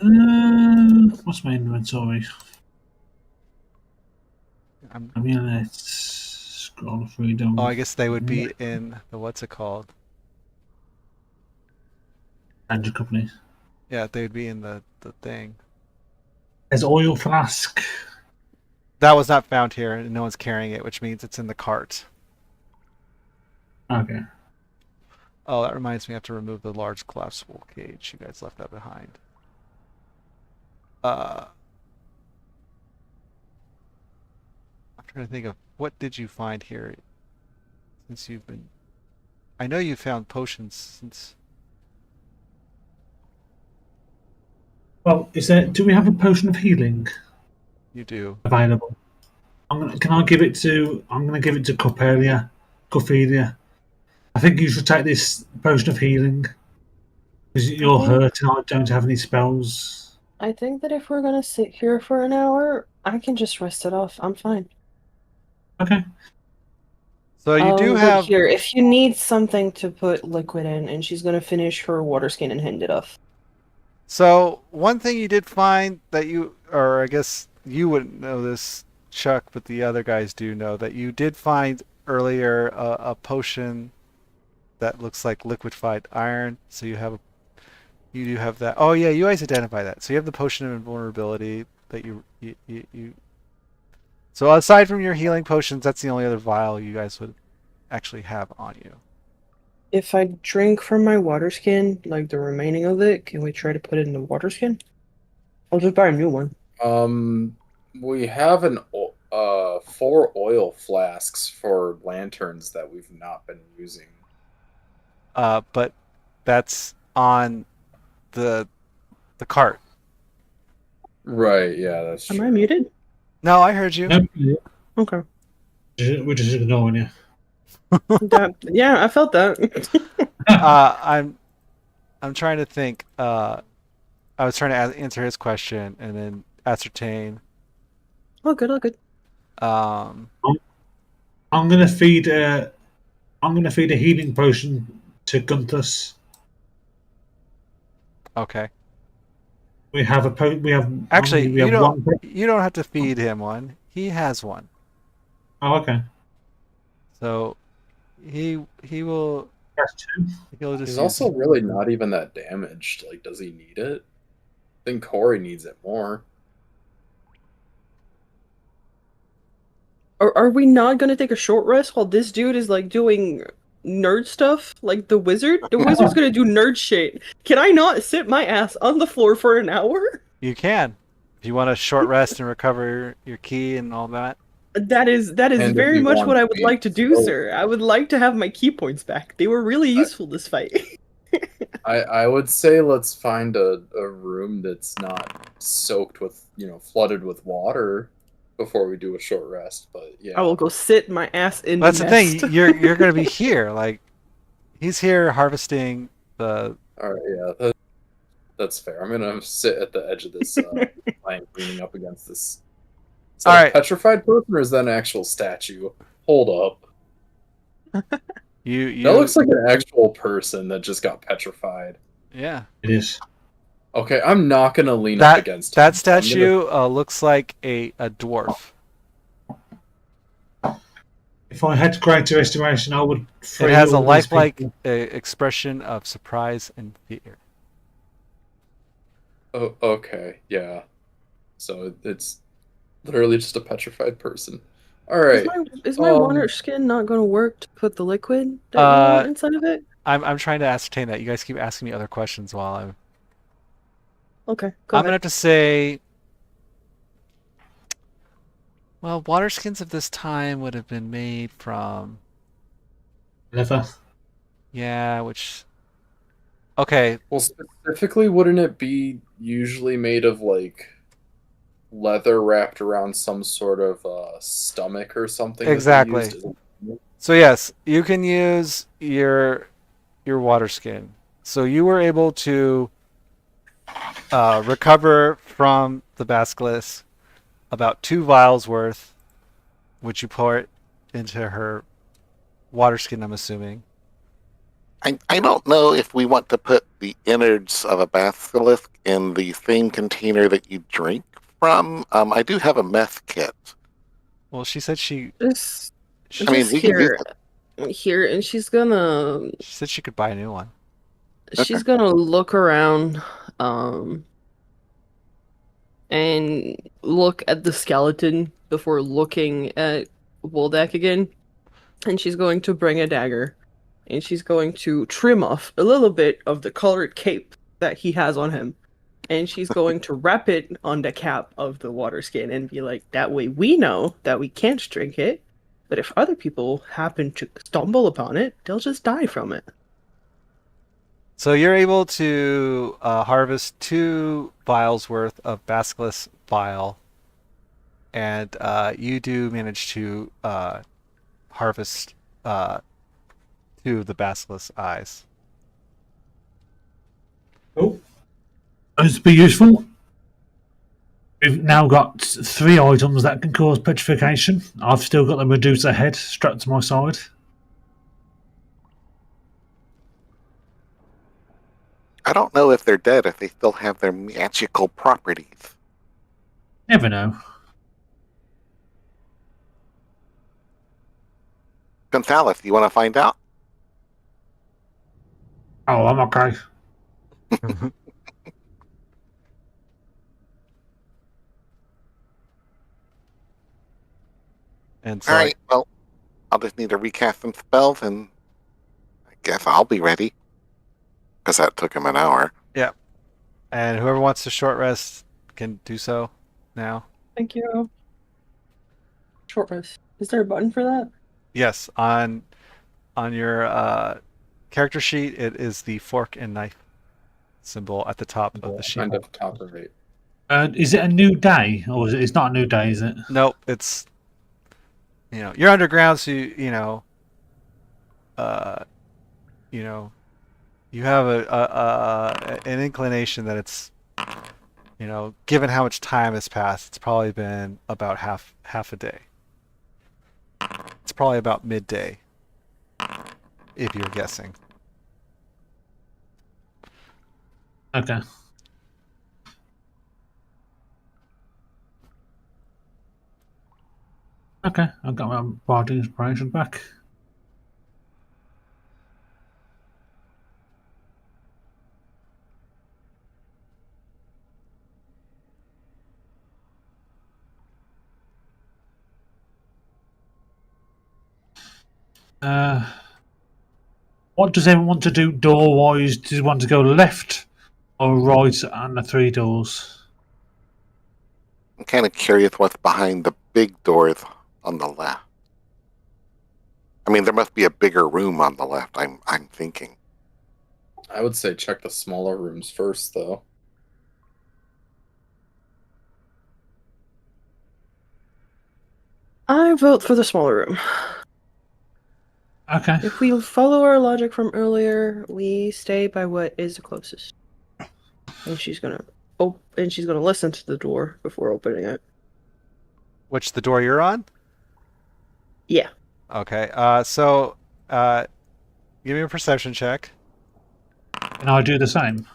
What's my inventory? I mean, let's scroll through them. Oh, I guess they would be in the what's it called? Engine company. Yeah, they would be in the thing. There's oil flask. That was not found here, and no one's carrying it, which means it's in the cart. Okay. Oh, that reminds me, I have to remove the large collapsible cage. You guys left that behind. I'm trying to think of what did you find here since you've been. I know you found potions since. Well, do we have a potion of healing You do. available? Can I give it to? I'm going to give it to Coppelia. I think you should take this potion of healing because you're hurt and I don't have any spells. I think that if we're gonna sit here for an hour, I can just rest it off. I'm fine. Okay. So you do Look have. here. If you need something to put liquid in, and she's gonna finish her water skin and hand it off. So one thing you did find that you, or I guess you wouldn't know this, Chuck, but the other guys do know that you did find earlier a potion that looks like liquefied iron. So you do have that. Oh yeah, you guys identify that. So you have the potion of invulnerability that you. So aside from your healing potions, that's the only other vial you guys would actually have on you. If I drink from my water skin, like the remaining of it, can we try to put it in the water skin? I'll just buy a new one. We have 4 oil flasks for lanterns that we've not been using. But that's on the cart. Right, yeah, that's Am true. I muted? No, I heard you. No, Okay. we're just ignoring you. Yeah, I felt that. I'm trying to think. I was trying to answer his question and then ascertain. All good, all good. Um, I'm gonna feed a healing potion to Gunthus. okay. We have Actually, we have one. you don't have to feed him one. He has one. Oh, okay. So he will That's 2. he'll just He's use also really not even that damaged. Like, does he need it? I think Corey needs it more. Are we not gonna take a short rest while this dude is like doing nerd stuff? Like the wizard? The wizard's gonna do nerd shit. Can I not sit my ass on the floor for an hour? You can. If you want a short rest and recover your key and all that. That is And if very you much want what I to would be like to do, slow. sir. I would like to have my key points back. They were really useful this fight. I would say let's find a room that's not soaked with, flooded with water before we do a short rest. But yeah. I will go sit my ass in That's the the nest. thing. You're gonna be here. Like he's here harvesting the. All right, yeah, that's fair. I'm gonna sit at the edge of this plank, leaning up against this. Is that All a right. petrified person, or is that an actual statue? Hold up. You. That looks like an actual person that just got petrified. Yeah. It is. Okay, I'm not gonna lean up against him. That statue looks like a dwarf. If I had greater estimation, I would. It has a all these lifelike people. expression of surprise and fear. Oh, okay, yeah. So it's literally just a petrified person. All right. Is my water skin not going to work to put the liquid that you want inside of it? I'm trying to ascertain that. You guys keep asking me other questions while I'm. Okay, I'm go gonna have to say. Well, water skins of this time would have been made from. Leather. Yeah, which. Okay. Well, specifically, wouldn't it be usually made of like leather wrapped around some sort of stomach or something? Exactly. So yes, you can use your water skin. So you were able to recover from the basilisk about 2 vials worth, which you pour it into her water skin, I'm assuming. I don't know if we want to put the innards of a basilisk in the same container that you drink from. I do have a meth kit. Well, she said she Just I mean, you can use it. here, and she's gonna she could buy a new one. she's gonna look around, and look at the skeleton before looking at Woldak again, and she's going to bring a dagger, and she's going to trim off a little bit of the colored cape that he has on him, and she's going to wrap it on the cap of the water skin and be like, that way we know that we can't drink it, but if other people happen to stumble upon it, they'll just die from it. So you're able to harvest 2 vials worth of basilisk bile, and you do manage to harvest 2 of the basilisk eyes. Oh, this be useful. We've now got 3 items that can cause petrification. I've still got the Medusa head strapped to my side. I don't know if they're dead, if they still have their magical properties. Never know. Gonzalez, you want to find out? Oh, I'm okay. And so All right. Well, I'll just need to recast some spells, and I guess I'll be ready. Because that took him an hour. and whoever wants to short rest can do so now. Thank you. Short rest. Is there a button for that? Yes, on your character sheet, it is the fork and knife symbol at the top of the sheet. Kind of top right. Is it a new day, or is it? It's not a new day, is it? Nope, it's you're underground, so you know you have an inclination that it's given how much time has passed, it's probably been about half a day. It's probably about midday, if you're guessing. Okay. Okay, I've got my body inspiration back. What does everyone want to do door-wise? Does you want to go left or right on the 3 doors? I'm kind of curious what's behind the big doors on the left. I mean, there must be a bigger room on the left. I'm thinking. I would say check the smaller rooms first, though. I vote for the smaller room. Okay. If we follow our logic from earlier, we stay by what is the closest. And she's gonna listen to the door before opening it. Which, the door you're on? Yeah. Okay. So give me a perception check. And I do the same.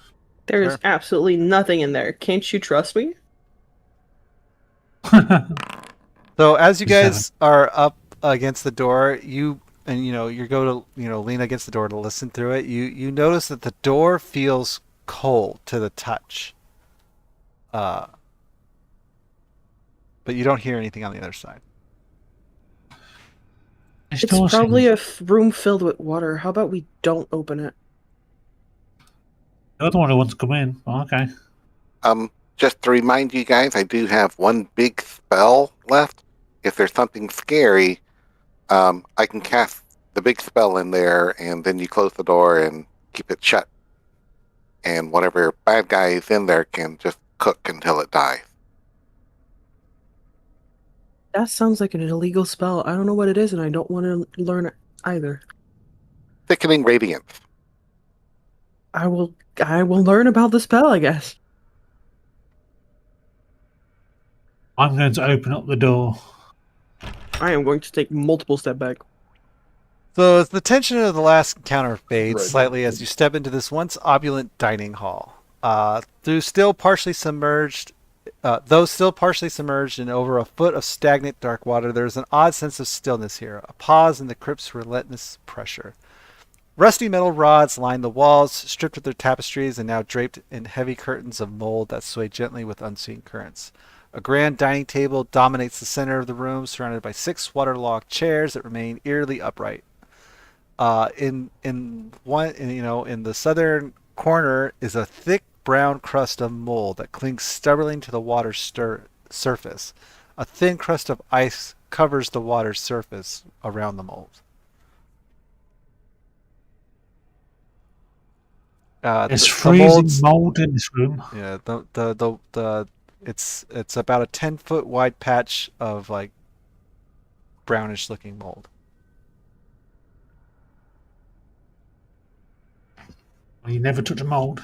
There is Sure. absolutely nothing in there. Can't you trust me? So as you 7. guys are up against the door, you go to lean against the door to listen through it. You notice that the door feels cold to the touch. But you don't hear anything on the other side. It's probably a room filled with water. How about we don't open it? The other one who wants to come in. Oh, okay. Just to remind you guys, I do have one big spell left. If there's something scary, I can cast the big spell in there, and then you close the door and keep it shut. And whatever bad guy is in there can just cook until it dies. That sounds like an illegal spell. I don't know what it is, and I don't want to learn it either. Thickening Radiance. I will learn about the spell, I guess. I'm going to open up the door. I am going to take multiple step back. So as the tension of the last encounter fades Right. slightly as you step into this once opulent dining hall, though still partially submerged in over a foot of stagnant dark water, there's an odd sense of stillness here, a pause in the crypt's relentless pressure. Rusty metal rods line the walls, stripped of their tapestries and now draped in heavy curtains of mold that sway gently with unseen currents. A grand dining table dominates the center of the room, surrounded by 6 waterlogged chairs that remain eerily upright. In the southern corner is a thick brown crust of mold that clings stubbornly to the water's surface. A thin crust of ice covers the water's surface around the mold. There's The freezing molds- mold in this room. Yeah, it's about a 10-foot wide patch of like brownish looking mold. You never touch a mold.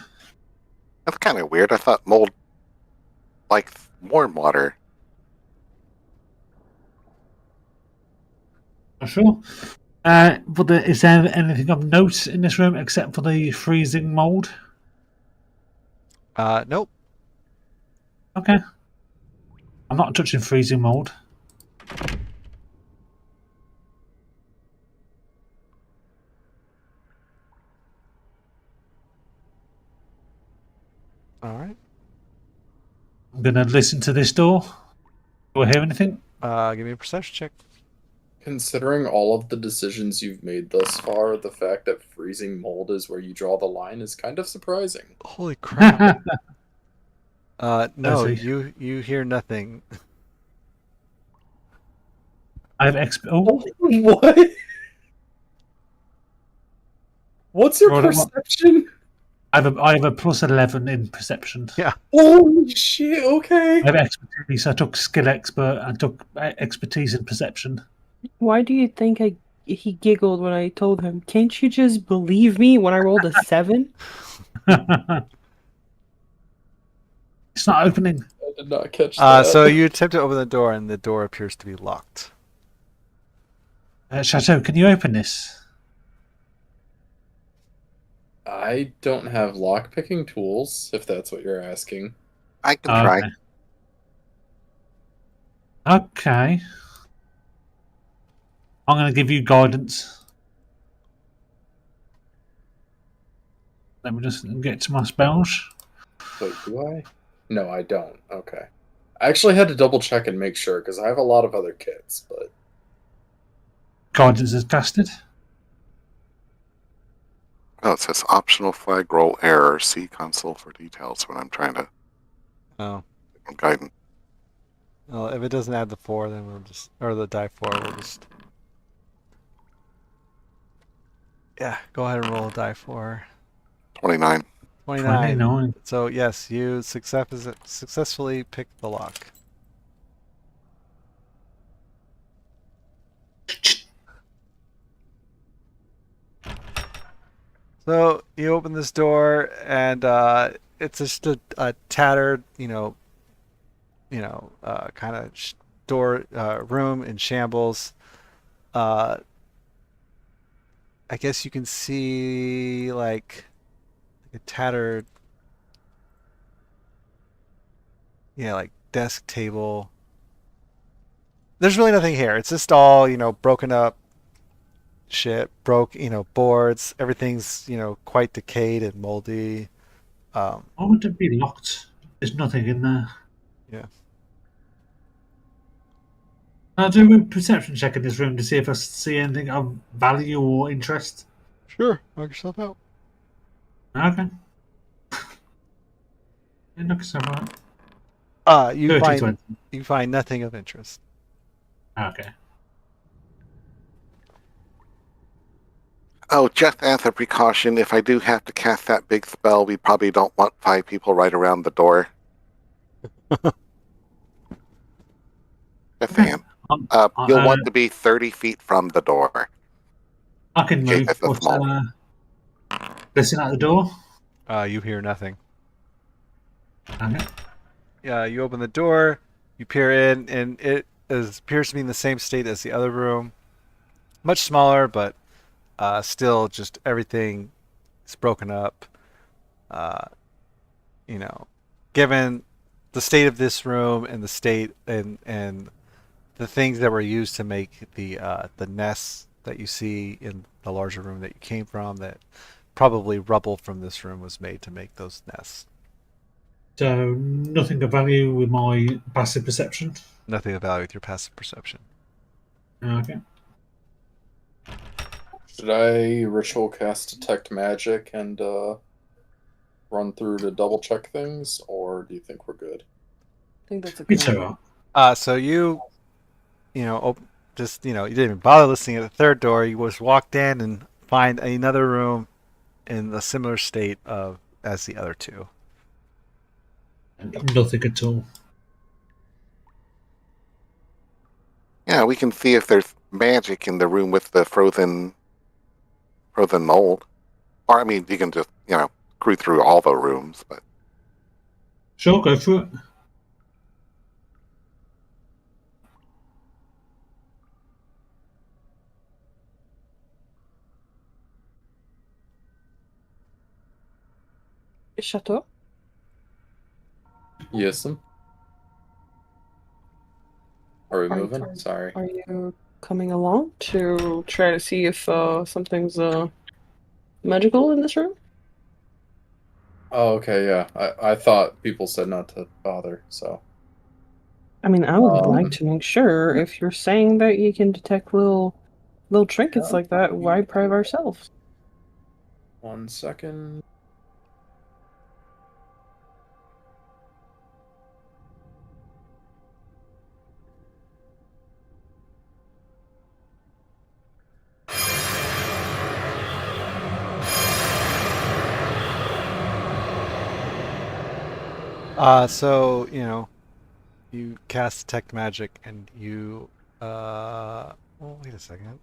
That's kind of weird. I thought mold likes warm water. Not sure. But is there anything of note in this room except for the freezing mold? Nope. Okay. I'm not touching freezing mold. I'm going to listen to this door. Do I hear anything? Give me a perception check. Considering all of the decisions you've made thus far, the fact that freezing mold is where you draw the line is kind of surprising. Holy crap! No, see. you hear nothing. I have Oh, What? What's your Roll it, what? perception? I have a plus 11 in perception. Yeah. Holy shit, okay. I have expertise. I took skill expert and took expertise in perception. Why do you think he giggled when I told him, "Can't you just believe me?" when I rolled a 7? It's not opening. I did not catch that. So you attempt to open the door, and the door appears to be locked. Chateau, can you open this? I don't have lockpicking tools, if that's what you're asking. I can try. Okay. I'm going to give you guidance. Let me just get to my spells. Wait, do I? No, I don't. Okay. I actually had to double check and make sure, because I have a lot of other kits, but... Guidance is casted. Oh, it says optional flag roll error. See console for details when I'm trying to Oh. guidance. Well, if it doesn't add the 4, then we'll just, or the die 4, we'll just. Yeah, go ahead and roll a die 4. 29. 29. 29. So yes, you successfully picked the lock. So you open this door, and it's just a tattered, kind of door room in shambles. I guess you can see like a tattered, like desk table. There's really nothing here. It's just all, broken up shit, boards. Everything's, quite decayed and moldy. Why would it be locked? There's nothing in there. Yeah. I'll do a perception check in this room to see if I see anything of value or interest. Sure, knock yourself out. Okay. Yeah, knock yourself out. You 30, find 20. you find nothing of interest. Okay. Oh, just as a precaution, if I do have to cast that big spell, we probably don't want 5 people right around the door. Just saying. You'll want to be 30 feet from the door. I can Okay, move. that's a But, small. listen at the door. You hear nothing. Okay. Yeah, you open the door, you peer in, and it appears to be in the same state as the other room. Much smaller, but still just everything is broken up. Given the state of this room and the state and the things that were used to make the nests that you see in the larger room that you came from, that probably rubble from this room was made to make those nests. So nothing of value with my passive perception. Nothing of value with your passive perception. Okay. Should I ritual cast detect magic and run through to double check things, or do you think we're good? I think that's a good It's idea. alright. So you didn't even bother listening at the third door. You just walked in and find another room in a similar state as the other two. Nothing at all. Yeah, we can see if there's magic in the room with the frozen mold. Or, I mean, you can just, cruise through all the rooms, but... Sure, go for it. Chateau? Yes. Are we Are you moving? trying- Sorry. Are you coming along to try to see if something's magical in this room? Oh, okay, yeah. I thought people said not to bother, so. I mean, I would Um, like to make sure if you're saying that you can detect little trinkets like that, why prive ourselves? 1 second. So, you cast detect magic and you well, wait a second.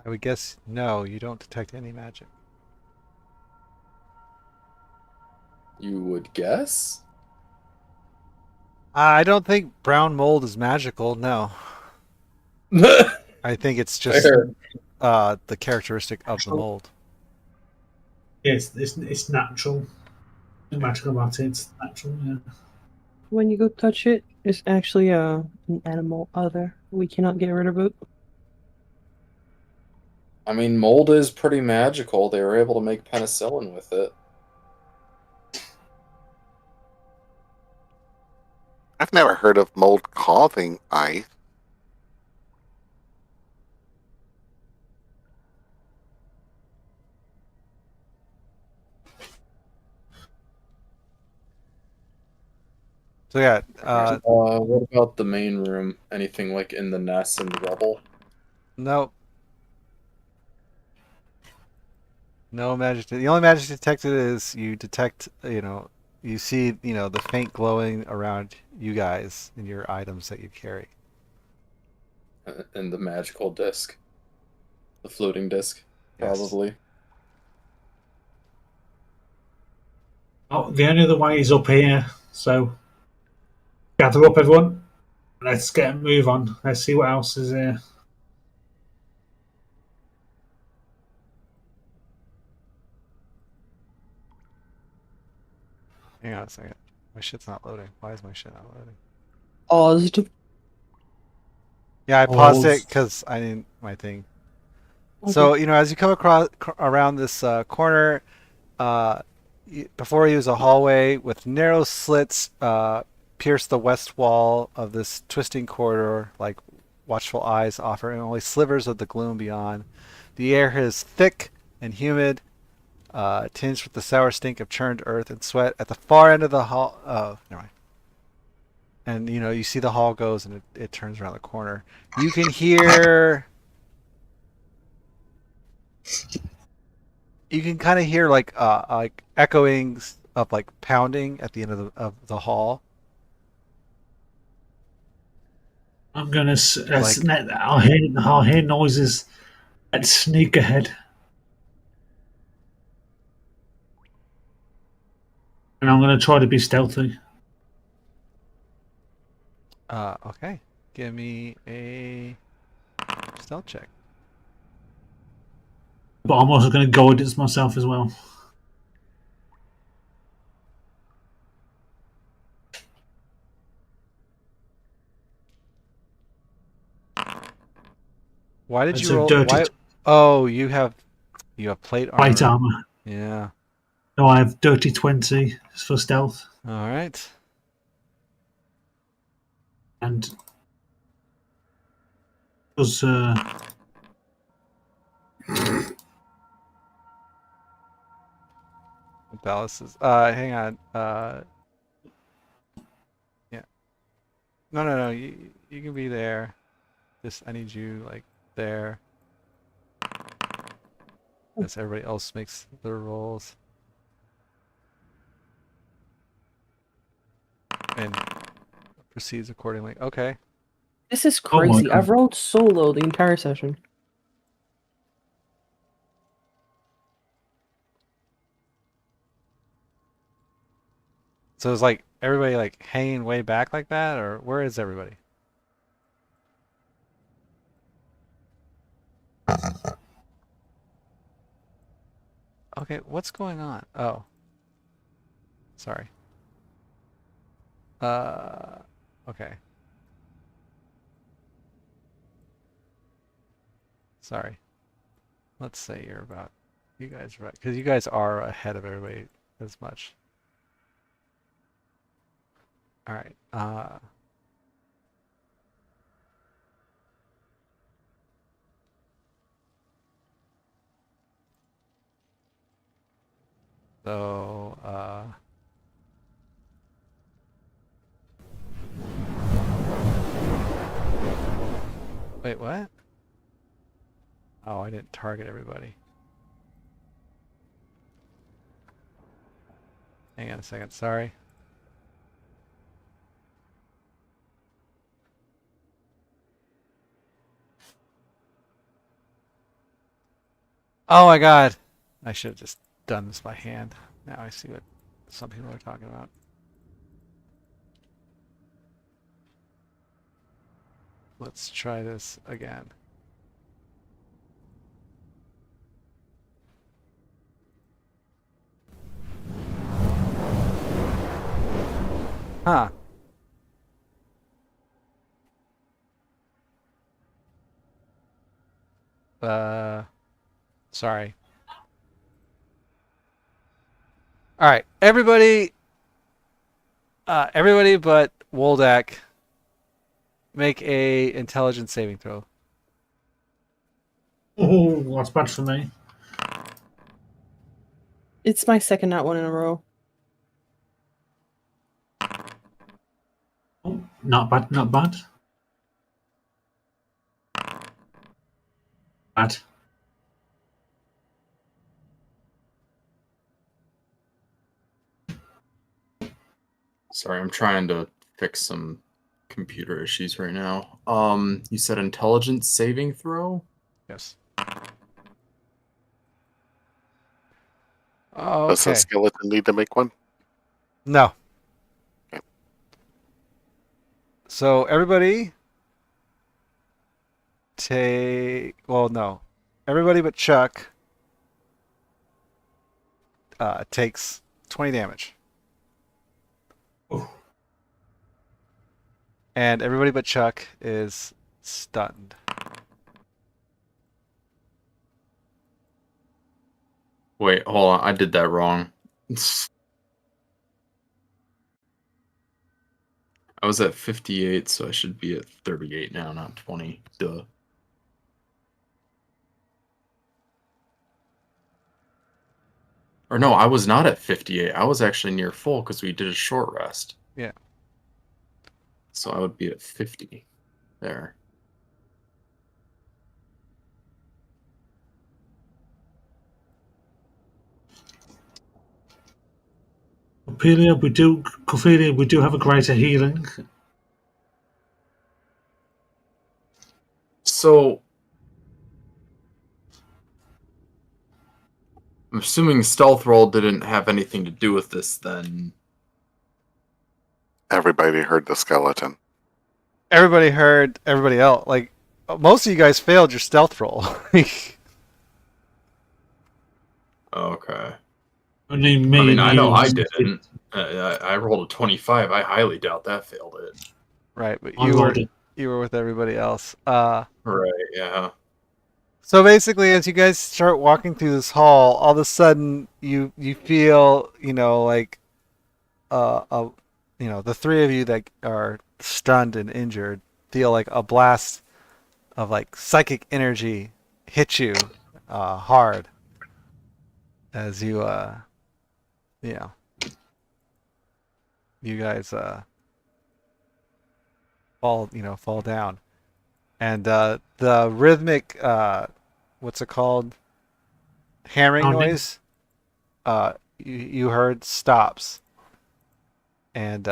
I would guess no, you don't detect any magic. You would guess? I don't think brown mold is magical, no. Fair. I think it's just the characteristic of the mold. Yes, it's natural. No magical about it. It's natural. Yeah. When you go touch it, it's actually an animal other. We cannot get rid of it. I mean, mold is pretty magical. They were able to make penicillin with it. I've never heard of mold causing ice. So yeah, What about the main room? Anything like in the nests and the rubble? no, no magic. The only magic detected is you detect, you see, the faint glowing around you guys and your items that you carry. And the magical disc. The floating disc, Yes. probably. Oh, the only other way is up here. So gather up, everyone. Let's get a move on. Let's see what else is here. Hang on a second. My shit's not loading. Why is my shit not loading? Paused. Yeah, I paused it Pause. because I didn't my thing. Okay. So as you come across around this corner, before you is a hallway with narrow slits pierce the west wall of this twisting corridor, like watchful eyes offering only slivers of the gloom beyond. The air is thick and humid, tinged with the sour stink of churned earth and sweat. At the far end of the hall, oh, never mind. And you see the hall goes and it turns around the corner. You can hear. You can kind of hear like echoings of like pounding at the end of the hall. I'm gonna. Like I'll hear noises. Let's sneak ahead, and I'm gonna try to be stealthy. okay, give me a stealth check. But I'm also gonna guide it myself as well. Why did It's you a roll? dirty Why? Oh, you have plate plate armor. armor. Yeah. No, I have dirty 20 for stealth, All right. and was Dallas is. Hang on. Yeah. No, no, no. You can be there. Just I need you like there. As everybody else makes their rolls. And proceeds accordingly. Okay. This is Oh my crazy. God. I've rolled solo the entire session. So it's like everybody like hanging way back like that, or where is everybody? Okay, what's going on? Oh, sorry. Okay. Sorry. let's say you're about, you guys are right, because you guys are ahead of everybody as much. All right. So, wait, what? Oh, I didn't target everybody. Hang on a second, sorry. Oh my god! I should have just done this by hand. Now I see what some people are talking about. Let's try this again. Huh. Sorry. All right, everybody but Woldak, make a intelligence saving throw. Oh, that's bad for me. It's my second not one in a row. Oh, not bad, not bad. Bad. Sorry, I'm trying to fix some computer issues right now. You said intelligence saving throw? Yes. Does the Okay. skeleton need to make one? No. Okay. So everybody take, well, no. Everybody but Chuck takes 20 damage. Oh, And everybody but Chuck is stunned. Wait, hold on. I did that wrong. I was at 58, so I should be at 38 now, not 20. Duh. Or no, I was not at 58. I was actually near full because we did a short rest. Yeah. So I would be at 50 there. Ophelia, we do have a greater healing. So I'm assuming stealth roll didn't have anything to do with this then. Everybody heard the skeleton. Everybody heard everybody else. Like, most of you guys failed your stealth roll. Okay. Only me. I mean, and I know you I missed it. didn't. I rolled a 25. I highly doubt that failed it. Right, but I you rolled it. were with everybody else. Right, yeah. So basically, as you guys start walking through this hall, all of a sudden you feel, like, the three of you that are stunned and injured feel like a blast of like psychic energy hit you hard as you guys fall down, and the rhythmic what's it called, hammering Pounding. noise you heard stops, and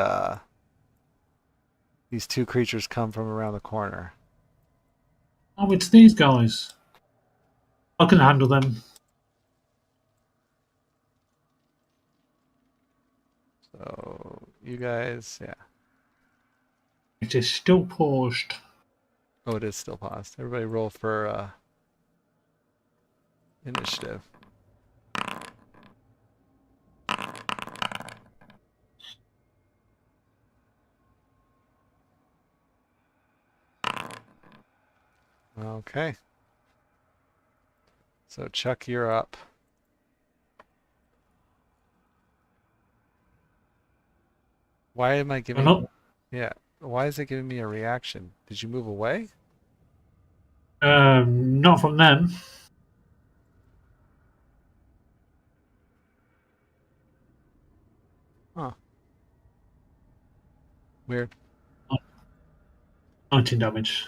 these two creatures come from around the corner. Oh, it's these guys. I can handle them. So you guys, yeah. It is still paused. Oh, it is still paused. Everybody roll for initiative. Okay. So Chuck, you're up. Why am I giving? Not, Yeah. Why is it giving me a reaction? Did you move away? not from them. Huh. Weird. 19 damage.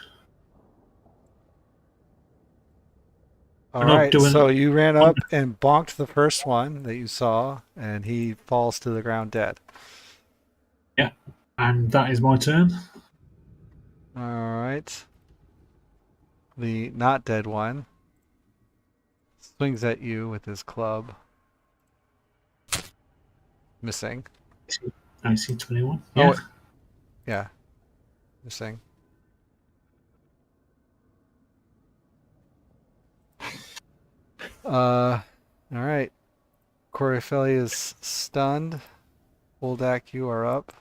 All We're not right. doing- So you ran up and bonked the first one that you saw, and he falls to the ground dead. And that is my turn. All right. The not dead one swings at you with his club. Missing. AC 21. Oh, Yeah. wait. Yeah. Missing. All right. Corifeli is stunned. Oldak, you are up.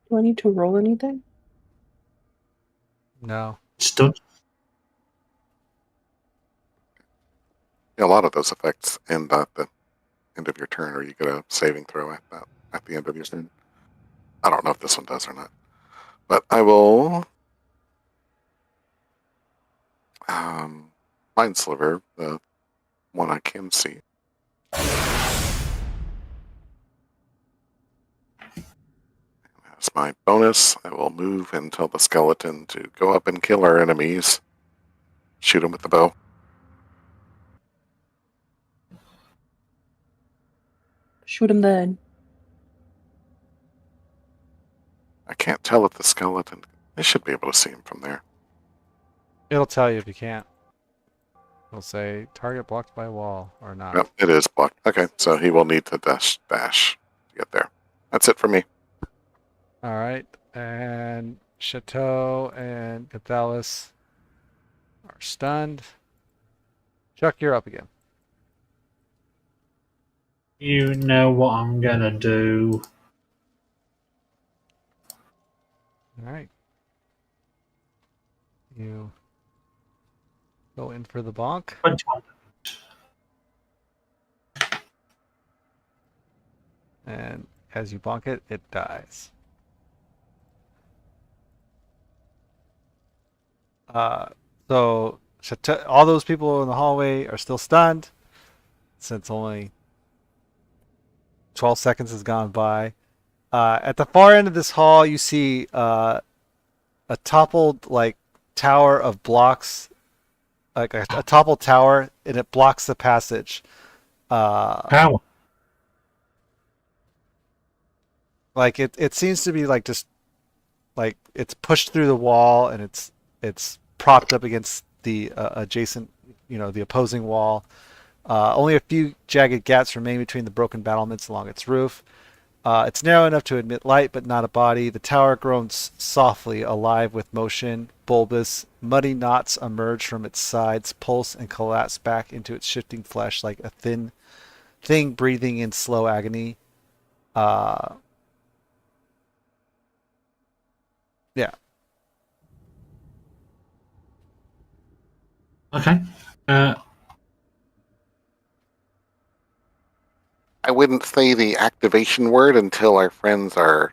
Do I need to roll anything? No. Stunned. Yeah, a lot of those effects end at the end of your turn, or you get a saving throw at the end of your turn. I don't know if this one does or not, but I will Mind Sliver, the one I can see. As my bonus, I will move and tell the skeleton to go up and kill our enemies. Shoot them with the bow. Shoot him then. I can't tell if the skeleton. I should be able to see him from there. It'll tell you if you can't. It'll say target blocked by wall or not. Yep, it is blocked. Okay, so he will need to dash to get there. That's it for me. All right. And Chateau and Cathalis are stunned. Chuck, you're up again. You know what I'm gonna do. All right. You go in for the bonk. 21. And as you bonk it, it dies. So Chateau, all those people in the hallway are still stunned since only 12 seconds has gone by. At the far end of this hall, you see a toppled like tower of blocks, like a toppled tower, and it blocks the passage. Power. Like it seems to be like just like it's pushed through the wall and it's propped up against the adjacent, the opposing wall. Only a few jagged gaps remain between the broken battlements along its roof. It's narrow enough to admit light, but not a body. The tower groans softly, alive with motion. Bulbous, muddy knots emerge from its sides, pulse, and collapse back into its shifting flesh like a thin thing breathing in slow agony. Yeah. Okay. I wouldn't say the activation word until our friends are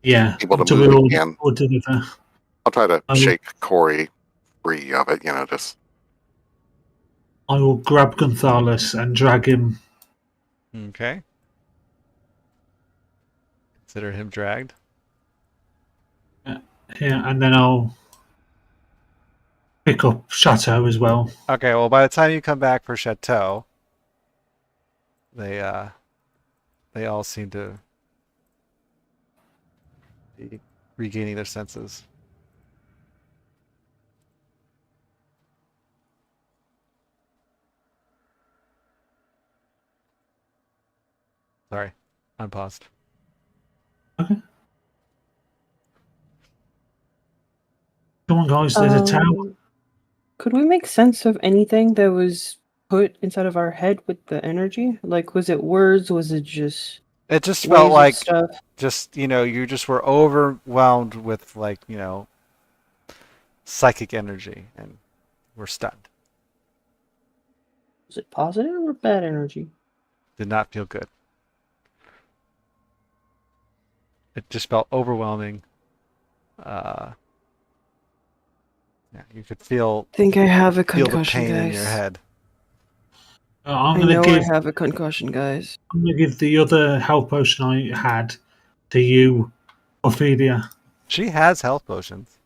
Yeah. able to until move we're all again. together. I'll try to I will- shake Corey free of it, just I will grab Gonzalez and drag him. Okay. Consider him dragged. Yeah, and then I'll pick up Chateau as well. Okay, well, by the time you come back for Chateau, they all seem to be regaining their senses. Sorry, unpaused. Okay. Come on, guys. There's a tower. Could we make sense of anything that was put inside of our head with the energy? Like, was it words? Was it just It just waves felt of like stuff? you just were overwhelmed with psychic energy, and were stunned. Was it positive or bad energy? Did not feel good. It just felt overwhelming. Yeah, you could feel I think I have a the concussion, pain guys. in your head. I'm I gonna know give. I have a concussion, guys. I'm gonna give the other health potion I had to you, Ophelia. She has health potions.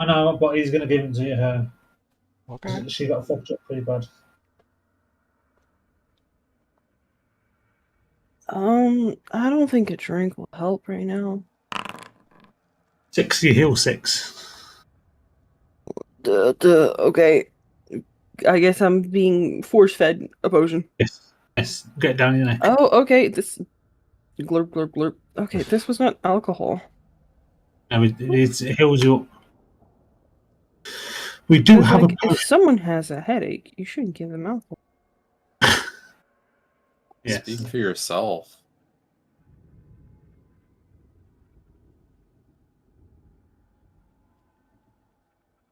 I know, but he's gonna give them to her. Okay. She got fucked up pretty bad. I don't think a drink will help right now. 6, you heal 6. Okay. I guess I'm being force fed a potion. Yes, get down your neck. Oh, okay. This glurp glurp glurp. Okay, this was not alcohol. No, it heals you up. We do It's have like, a if potion. someone has a headache, you shouldn't give them alcohol. Yes. Speak for yourself.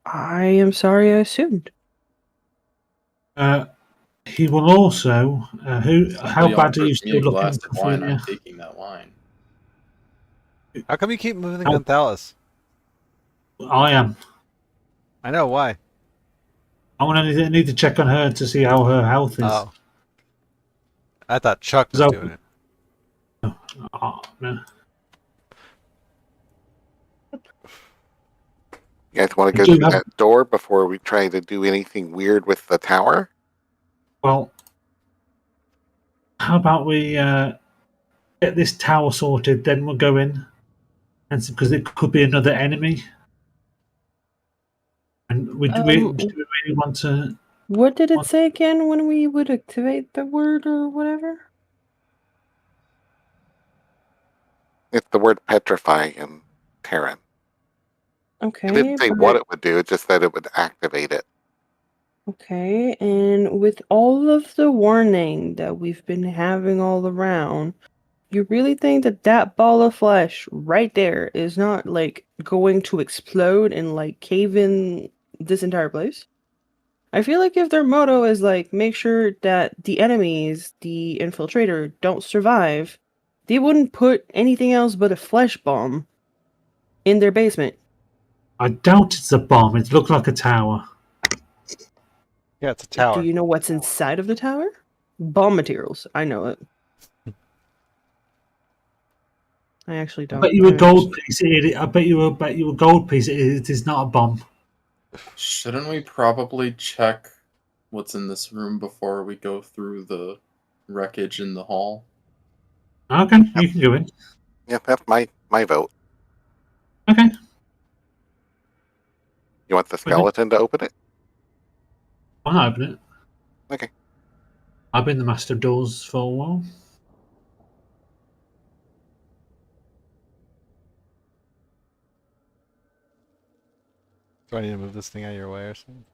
I am sorry I assumed. He will also. How Somebody bad are offers you me still a glass looking, of wine, I'm Ophelia? taking that wine. How come you keep moving Oh. Gonthales? I am. I know why. I need to check on her to see how her health is. Oh. I thought Chuck was So- doing it. Oh, no. You guys want to We go do through have- that door before we try to do anything weird with the tower? Well, how about we get this tower sorted, then we'll go in, and because it could be another enemy, and do we really want to? What did it What? say again when we would activate the word or whatever? It's the word petrify in Terran. Okay. It didn't say but- what it would do, it just said it would activate it. Okay, and with all of the warning that we've been having all around, you really think that that ball of flesh right there is not like going to explode and like cave in this entire place? I feel like if their motto is like make sure that the enemies, the infiltrator, don't survive, they wouldn't put anything else but a flesh bomb in their basement. I doubt it's a bomb. It looked like a tower. Yeah, it's a tower. Do you know what's inside of the tower? Bomb materials. I know it. I actually I don't. bet you a I gold piece. I bet you a gold piece. It is not a bomb. Shouldn't we probably check what's in this room before we go through the wreckage in the hall? Okay, you can go in. Yeah, that's my vote. Okay. You want the skeleton to open it? I'll open it. Okay. I've been the master of doors for a while. Do I need to move this thing out of your way or something?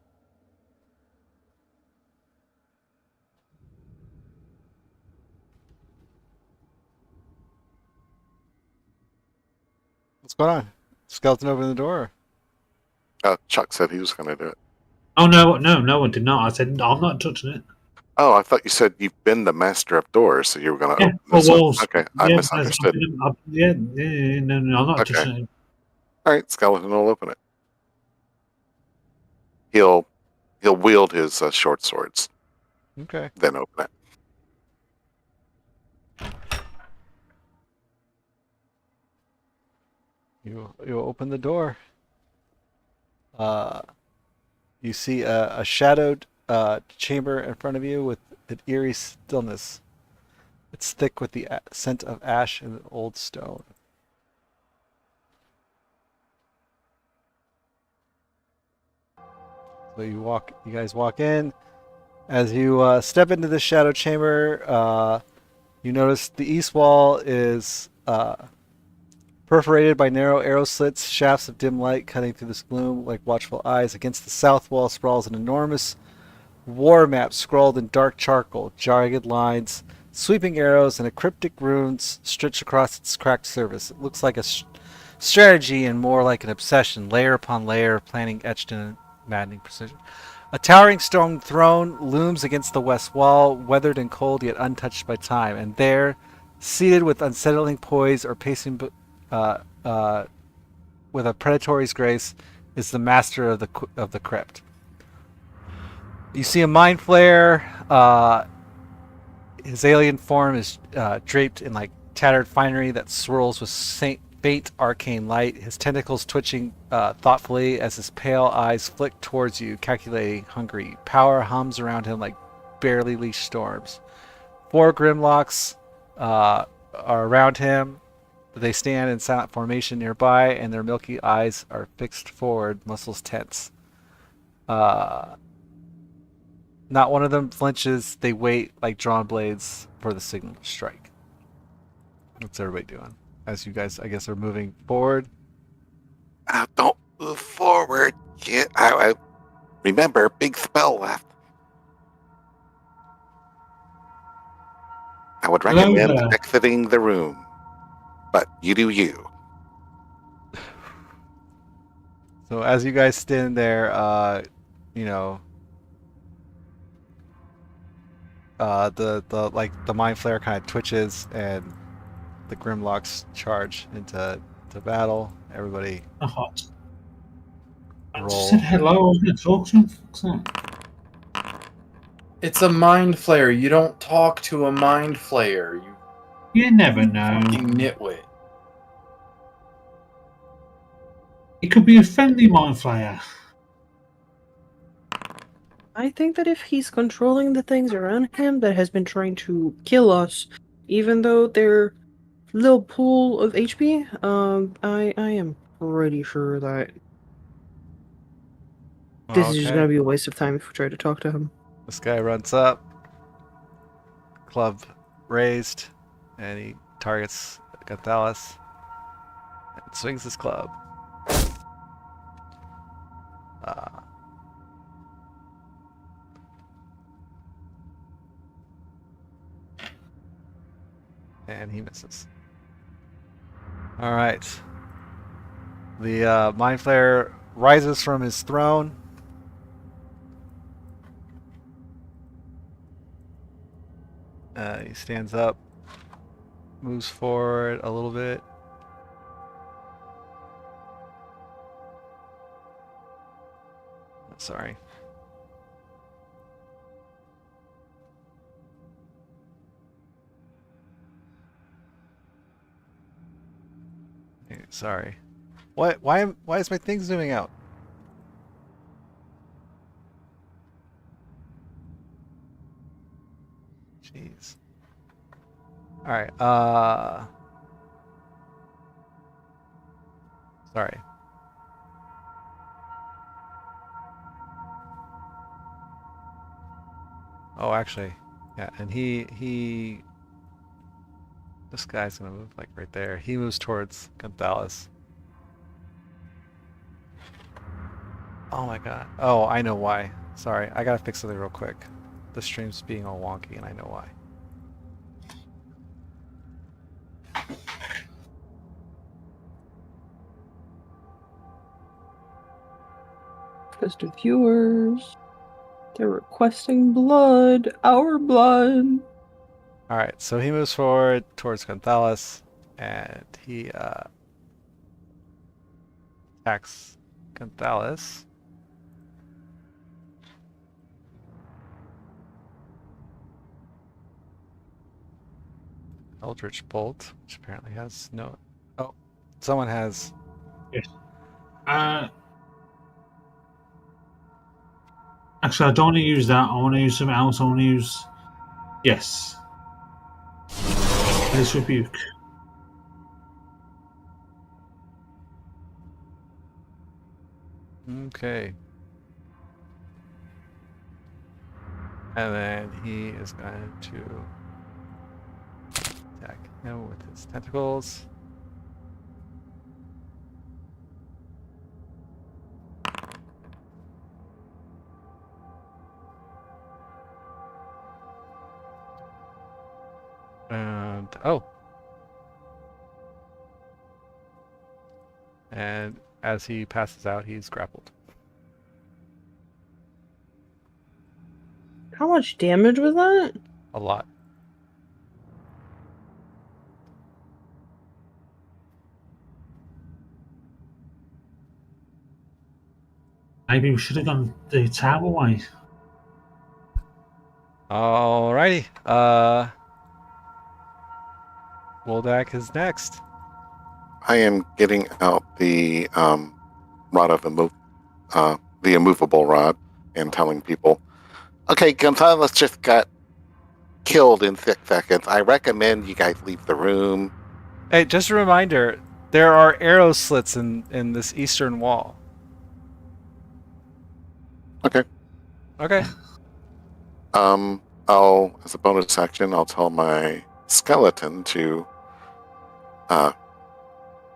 What's going on? Skeleton open the door? Chuck said he was going to do it. Oh no, I did not. I said I'm not touching it. Oh, I thought you said you've been the master of doors, so you were going to Yeah, open for this one. walls. Okay, I Yeah, misunderstood. Yeah, no, I'm not Okay. touching it. All right, skeleton will open it. He'll wield his short swords, Okay. then open it. You open the door. You see a shadowed chamber in front of you with an eerie stillness. It's thick with the scent of ash and old stone. So you guys walk in. As you step into the shadow chamber, you notice the east wall is perforated by narrow arrow slits, shafts of dim light cutting through this gloom like watchful eyes. Against the south wall sprawls an enormous war map scrawled in dark charcoal, jagged lines, sweeping arrows, and cryptic runes stretched across its cracked surface. It looks like a strategy and more like an obsession, layer upon layer, planning etched in maddening precision. A towering stone throne looms against the west wall, weathered and cold yet untouched by time, and there, seated with unsettling poise or pacing uh, uh, with a predatory's grace, is the master of the crypt. You see a mind flare. His alien form is draped in like tattered finery that swirls with faint arcane light. His tentacles twitching thoughtfully as his pale eyes flick towards you, calculating, hungry. Power hums around him like barely leashed storms. 4 Grimlocks are around him. They stand in silent formation nearby, and their milky eyes are fixed forward, muscles tense. Not one of them flinches. They wait like drawn blades for the signal to strike. What's everybody doing? As you guys, I guess, are moving forward. Don't move forward, kid. I remember, big spell left. I would Hello recommend there. exiting the room, but you do you. So as you guys stand there, you know, the mind flare kind of twitches, and the Grimlocks charge into battle. Everybody I just roll. said hello. I was going to talk to him. Fuck's sake. It's a mind flayer. You don't talk to a mind flayer. You You never know. fucking nitwit. It could be a friendly mind flayer. I think that if he's controlling the things around him that has been trying to kill us, even though they're little pool of HP, I am pretty sure that this is just Okay. gonna be a waste of time if we try to talk to him. This guy runs up, club raised, and he targets Gonzalez and swings his club. And he misses. All right. The Mind Flayer rises from his throne. He stands up, moves forward a little bit. Sorry. Sorry. What? Why is my thing zooming out? Jeez. All right. Sorry. Oh, actually, yeah. And this guy's gonna move like right there. He moves towards Gonzalez. Oh my god. Oh, I know why. Sorry, I gotta fix something real quick. The stream's being all wonky, and I know why. Because the viewers, they're requesting blood, our blood. All right, so he moves forward towards Gonzalez, and he attacks Gonzalez. Eldritch Bolt, which apparently has no. Oh, someone has. Yes. Actually, I don't want to use that. I want to use something else. I want to use. Yes. This rebuke. Okay. And then he is going to attack him with his tentacles. And oh. And as he passes out, he's grappled. How much damage was that? A lot. Maybe we should have gone the tower way. Alrighty. Woldak is next. I am getting out the rod of the immovable rod and telling people, okay, Gonzalez just got killed in 6 seconds. I recommend you guys leave the room. Hey, just a reminder, there are arrow slits in this eastern wall. Okay. Okay. I'll, as a bonus action, I'll tell my skeleton to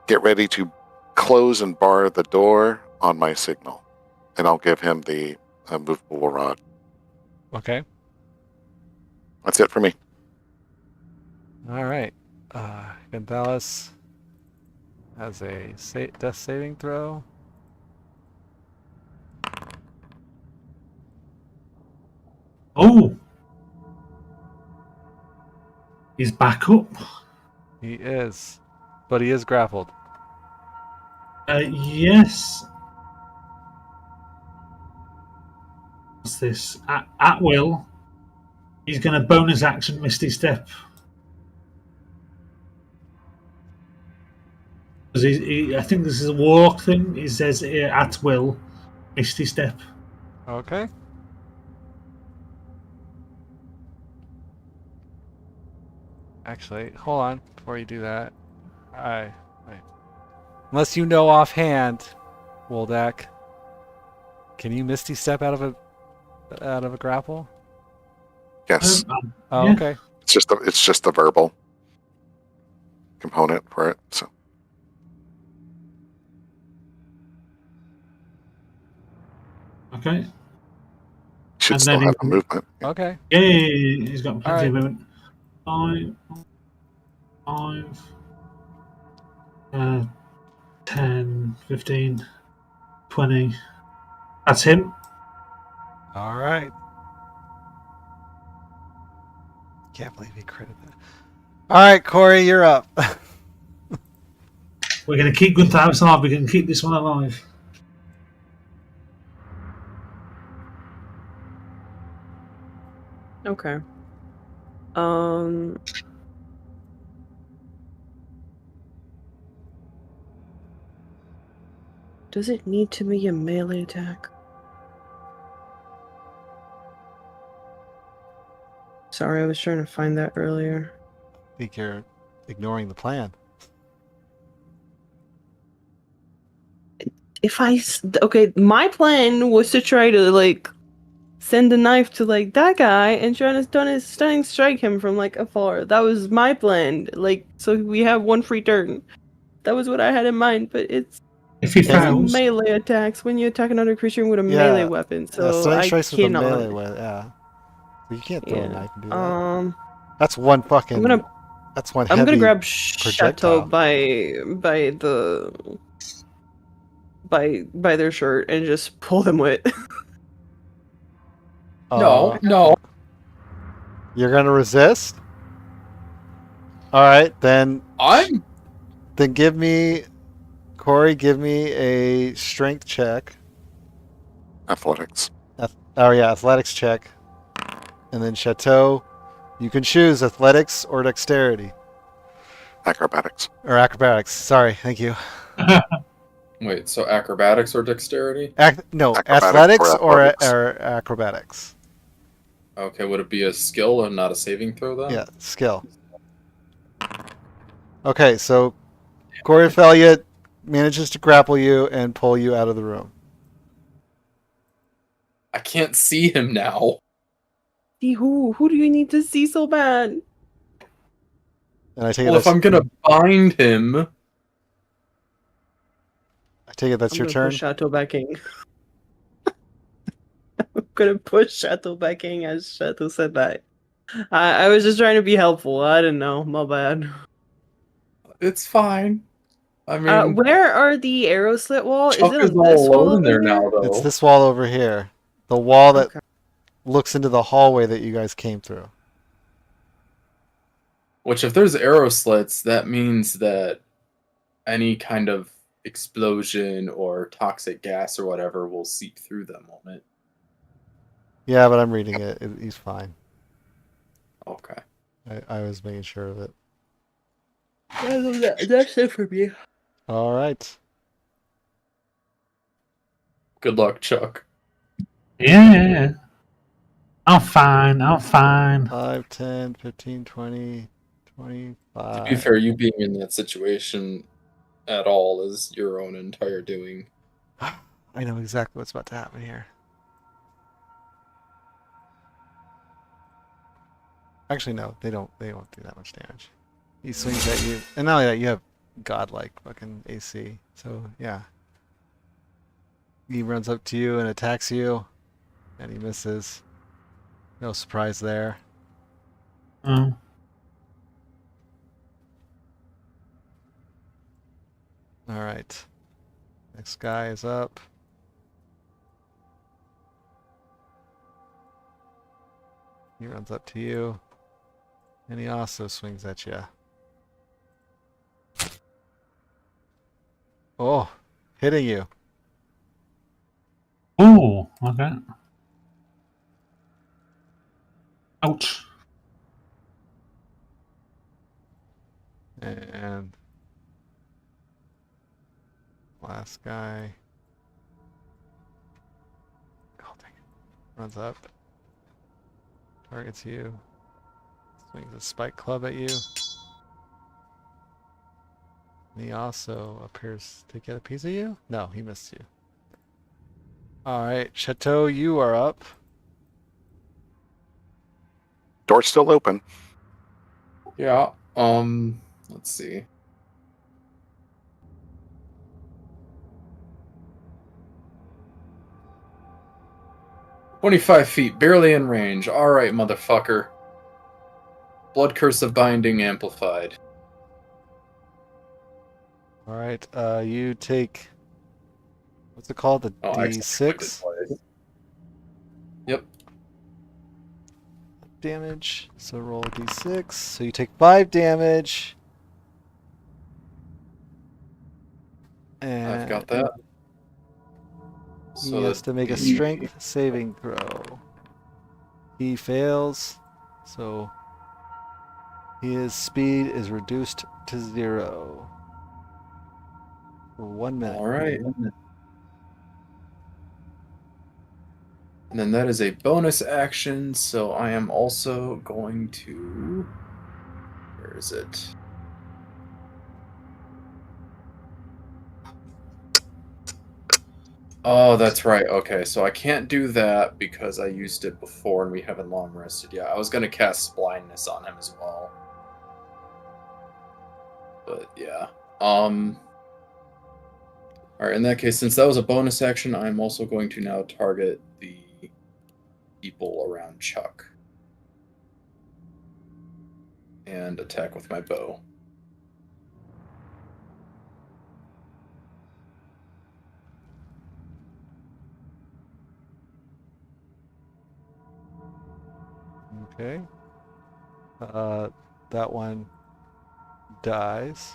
get ready to close and bar the door on my signal. And I'll give him the movable rod. Okay. That's it for me. All right. Gonzalez has a death saving throw. Oh! He's back up. He is, but he is grappled. Yes. What's this? At will. He's going to bonus action Misty Step. Because I think this is a walk thing. It says at will, Misty Step. Okay. Actually, hold on before you do that. Unless you know offhand, Woldak, can you Misty Step out of a grapple? Yes. Oh, yeah. okay. It's just a verbal component for it. So Okay. should And still then have a movement. Okay. Yeah, he's got plenty of movement. 10, 15, 20. That's him. All right. Can't believe he critted that. All right, Corey, you're up. We're going to keep Gunther alive. We're going to keep this one alive. Okay. Does it need to be a melee attack? Sorry, I was trying to find that earlier. I think you're ignoring the plan. Okay, my plan was to try to like send a knife to like that guy and try to stunning strike him from like afar. That was my plan. Like, so we have one free turn. That was what I had in mind, but it's If he fails, melee attacks when you attack another creature with a melee weapon. So stunning I strikes with a cannot. melee weapon. Yeah. You can't throw a knife and do that. Um, That's one fucking. That's one heavy. I'm gonna grab projectile. Chateau by their shirt and just pull them with. No. You're gonna resist? Alright, then give me Corey, give me a strength check. Athletics. Athletics check. And then Chateau, you can choose athletics or dexterity. Acrobatics. Or acrobatics. Sorry, thank you. Wait, so acrobatics or dexterity? Athletics or acrobatics. Okay, would it be a skill and not a saving throw then? Yeah, skill. Okay, so Corey Felliot manages to grapple you and pull you out of the room. I can't see him now. See who? Who do you need to see so bad? And I take Well, if I'm gonna bind him, I take it that's your turn. Push Chateau back in. I'm gonna push Chateau back in as Chateau said that. I was just trying to be helpful. I didn't know. My bad. it's fine. I mean, where are the arrow slit wall? Chuck is it is on all this wall alone in over there here? now, though. It's this wall over here. The wall that Okay. looks into the hallway that you guys came through. Which, if there's arrow slits, that means that any kind of explosion or toxic gas or whatever will seep through them, won't it? Yeah, but I'm reading it. He's fine. Okay. I was making sure of it. That's it for me. All right. Good luck, Chuck. Yeah. I'm fine. I'm fine. 5, 10, 15, 20, To 25. be fair, you being in that situation at all is your own entire doing. I know exactly what's about to happen here. Actually, no, they don't. They won't do that much damage. He swings at you, and not only that, you have godlike fucking AC. So yeah, he runs up to you and attacks you, and he misses. No surprise there. Oh. All right, next guy is up. He runs up to you, and he also swings at you. Oh, hitting you. Ooh, okay. Ouch. And last guy. Oh, dang it. Runs up. Targets you. Swings a spike club at you. And he also appears to get a piece of you? No, he missed you. Alright, Chateau, you are up. Door's still open. Yeah. Let's see. "25 feet, barely in range. Alright, motherfucker. Blood curse of binding amplified. Alright, you take... What's it called? The Oh, I accidentally clicked it D6 twice. Yep. damage. So roll a D6. So you take 5 damage. And I've got that. he So has to make a the- strength saving throw. He fails, so his speed is reduced to 0 for 1 minute. Alright. And then that is a bonus action, so I am also going to... Where is it? Oh, that's right. Okay, so I can't do that because I used it before and we haven't long rested yet. I was going to cast blindness on him as well. But yeah. Alright, in that case, since that was a bonus action, I'm also going to now target the people around Chuck. And attack with my bow. Okay. That one dies.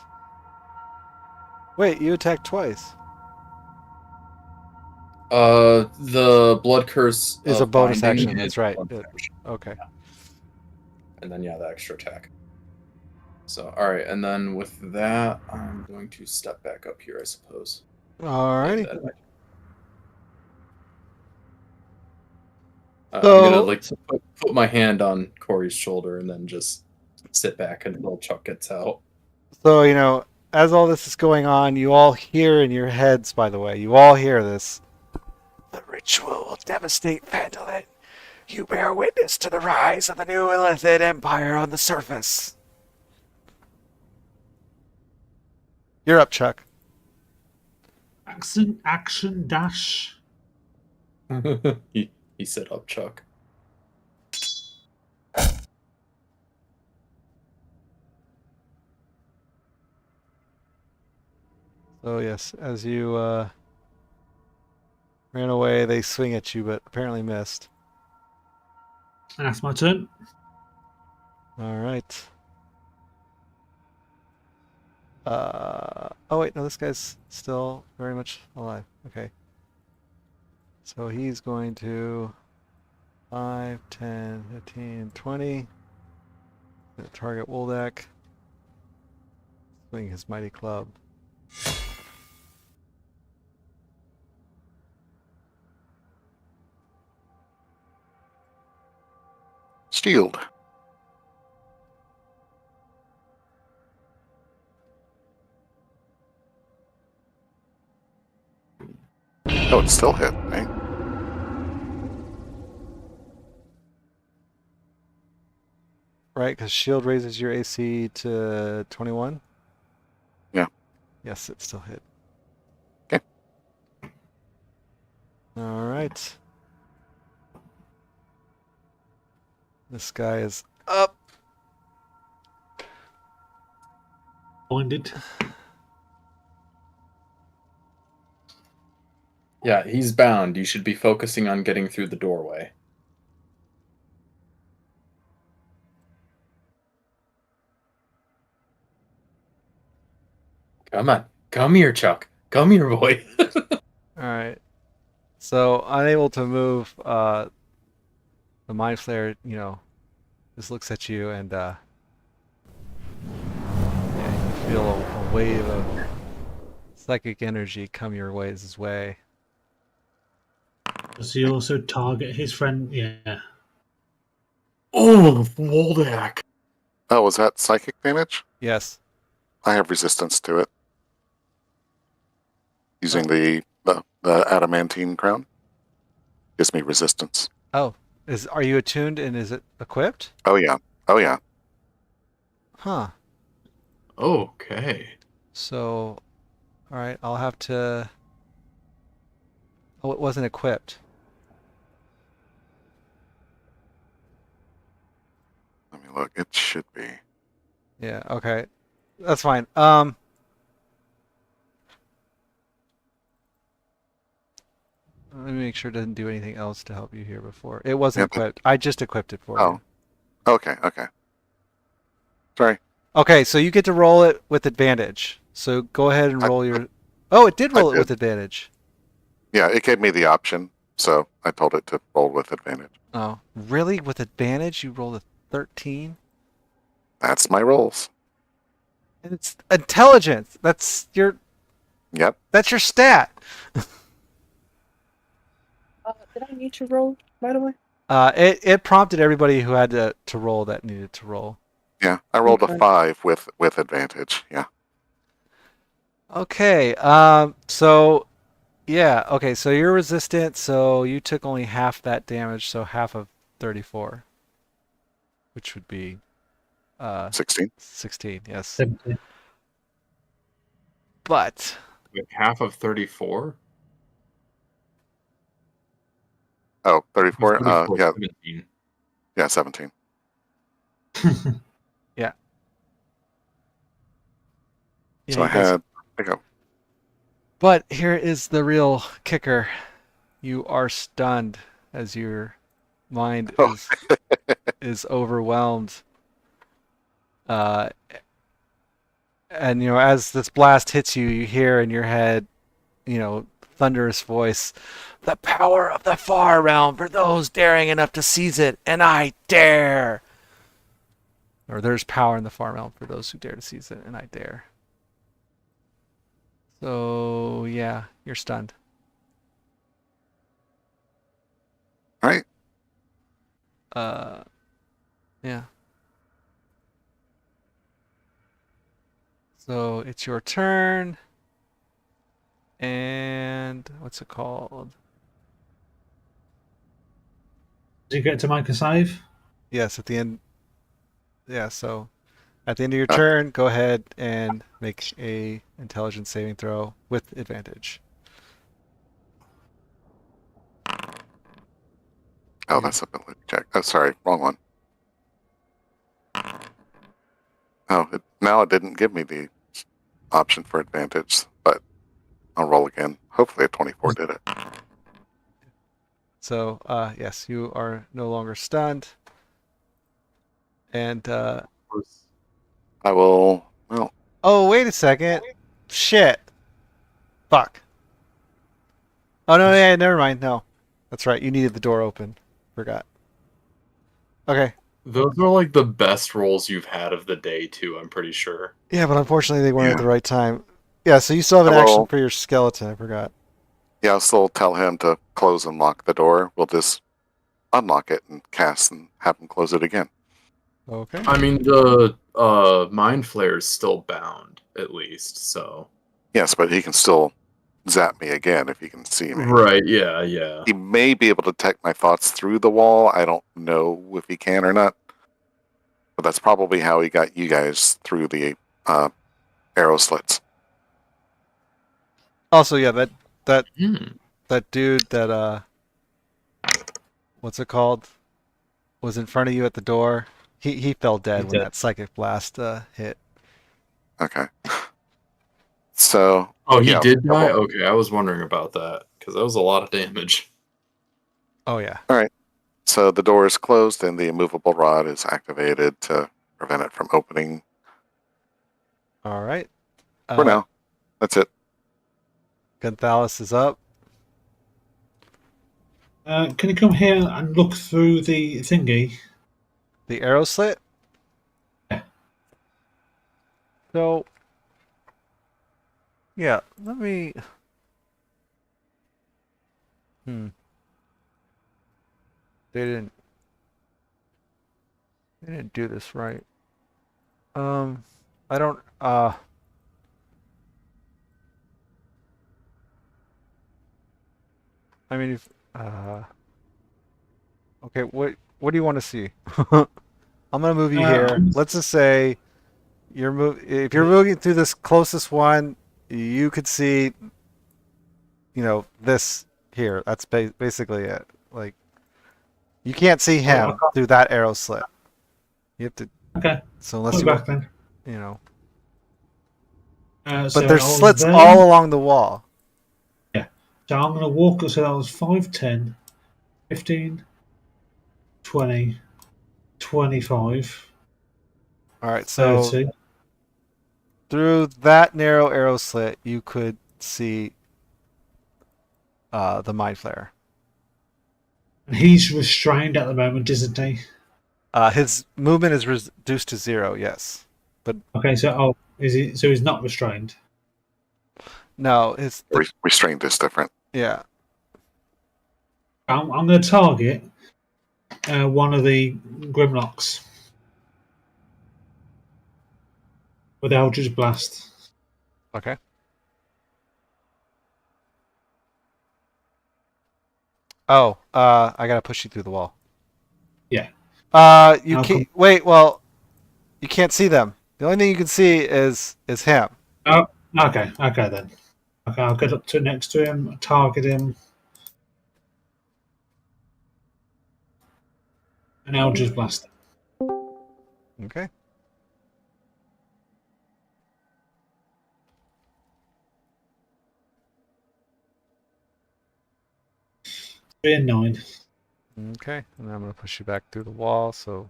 Wait, you attacked twice. The blood curse Is of a bonus binding action, is that's right. bonus Good. action. Okay. And then, yeah, the extra attack. So, alright, and then with that, I'm going to step back up here, I suppose. Alrighty. And then I'm So- gonna like put my hand on Corey's shoulder and then just sit back until Chuck gets out. So, you know, as all this is going on, you all hear in your heads, by the way, you all hear this. The ritual will devastate Phandalin. You bear witness to the rise of the new Illithid Empire on the surface. You're up, Chuck. Action dash. he set up Chuck. So yes, as you ran away, they swing at you, but apparently missed. That's my turn. All right. Oh wait, no, this guy's still very much alive. Okay. So he's going to 5, 10, 15, 20. Gonna target Woldak. Swing his mighty club. Shield. Oh, it's still hit, right? Right, because shield raises your AC to 21? Yeah. Yes, it still hit. Okay. All right. This guy is up. Blinded. Yeah, he's bound. You should be focusing on getting through the doorway. Come on. Come here, Chuck. Come here, boy. All right. So unable to move, the mind flayer, just looks at you and yeah, you feel a wave of psychic energy come your his way. Does he also target his friend? Yeah. Oh, Woldak. Oh, was that psychic damage? Yes. I have resistance to it. Using the adamantine crown. Gives me resistance. Oh, are you attuned and is it equipped? Oh yeah. Oh yeah. Huh. Okay. So, all right, I'll have to. Oh, it wasn't equipped. Let me look. It should be. Yeah, okay. That's fine. Let me make sure it doesn't do anything else to help you here before. It wasn't Yep. equipped. I just equipped it for Oh. Okay, okay. Sorry. you. Okay, so you get to roll it with advantage. So go ahead and roll your. Oh, it did roll it with advantage. Yeah, it gave me the option, so I told it to roll with advantage. Oh, really? With advantage, you rolled a 13? That's my rolls. And it's intelligence. That's your stat. Did I need to roll, by the way? It prompted everybody who had to roll that needed to roll. Yeah, I rolled Okay. a 5 with advantage. Yeah. Okay. So yeah. Okay. So you're resistant. So you took only half that damage. So half of 34, which would be 16. 16. Yes. 17. But Like half of 34? Oh, 34? 34, Yeah, 17. yeah, 17. yeah. So I you guys- had, I go, But here is the real kicker. You are stunned as your mind Oh. is overwhelmed. And as this blast hits you, you hear in your head, thunderous voice, "The power of the far realm for those daring enough to seize it, and I dare." Or there's power in the far realm for those who dare to seize it, and I dare. So yeah, you're stunned. all right. Yeah. So it's your turn. And what's it called? Does he get to make a save? Yes, at the end. Yeah, so at the end of your turn, go ahead and make a intelligence saving throw with advantage. Oh, that's ability check. Oh, sorry, wrong one. Oh, now it didn't give me the option for advantage, but I'll roll again. Hopefully a 24 did it. So, yes, you are no longer stunned. And, I will. Well, oh, wait a second. Shit. Fuck. Oh, no, yeah, never mind. No. That's right. You needed the door open. Forgot. Okay. Those are like the best rolls you've had of the day, too, I'm pretty sure. Yeah, but unfortunately they weren't at Yeah. the right time. Yeah, so you still have an I action will- for your skeleton. I forgot. yeah, I'll still tell him to close and lock the door. We'll just unlock it and cast and have him close it again. Okay. I mean, the mind flare is still bound, at least, so. Yes, but he can still zap me again if he can see me. Right, yeah. He may be able to detect my thoughts through the wall. I don't know if he can or not. But that's probably how he got you guys through the arrow slits. Also, yeah, that Hmm. that dude that what's it called? Was in front of you at the door. He fell dead He when did. that psychic blast hit. Okay. So. Oh, he yeah, did die? well, Okay, I was wondering about that, because that was a lot of damage. Oh yeah. So the door is closed and the immovable rod is activated to prevent it from opening. All right. For now. That's it. Gonthallus is up. Can you come here and look through the thingy? The arrow slit. Yeah. So, yeah, let me. They didn't. They didn't do this right. I don't. I mean, if. Okay. What do you want to see? I'm gonna move you here. Let's just say if you're moving through this closest one, you could see, this here. That's basically it. Like, you can't see him through that arrow slit. You have to. Okay, So unless go you, back then. But So there's I was slits there. all along the wall. So I'm going to walk. So that was 5, 10, 15, 20, 25, All right. So 30. through that narrow arrow slit, you could see the mind flare. And he's restrained at the moment, isn't he? His movement is reduced to 0. Yes, but Okay, so is he? So he's not restrained. no, Restrained is different. yeah. I'm going to target one of the Grimlocks with Eldritch Blast. Okay. Oh, I gotta push you through the wall. Yeah. You I'll can't wait. Well, you can't see them. The only thing you can see is him. Oh, okay then. Okay, I'll get up to next to him, target him, and Eldritch Blast. Okay. Three and 9. Okay, and I'm gonna push you back through the wall. So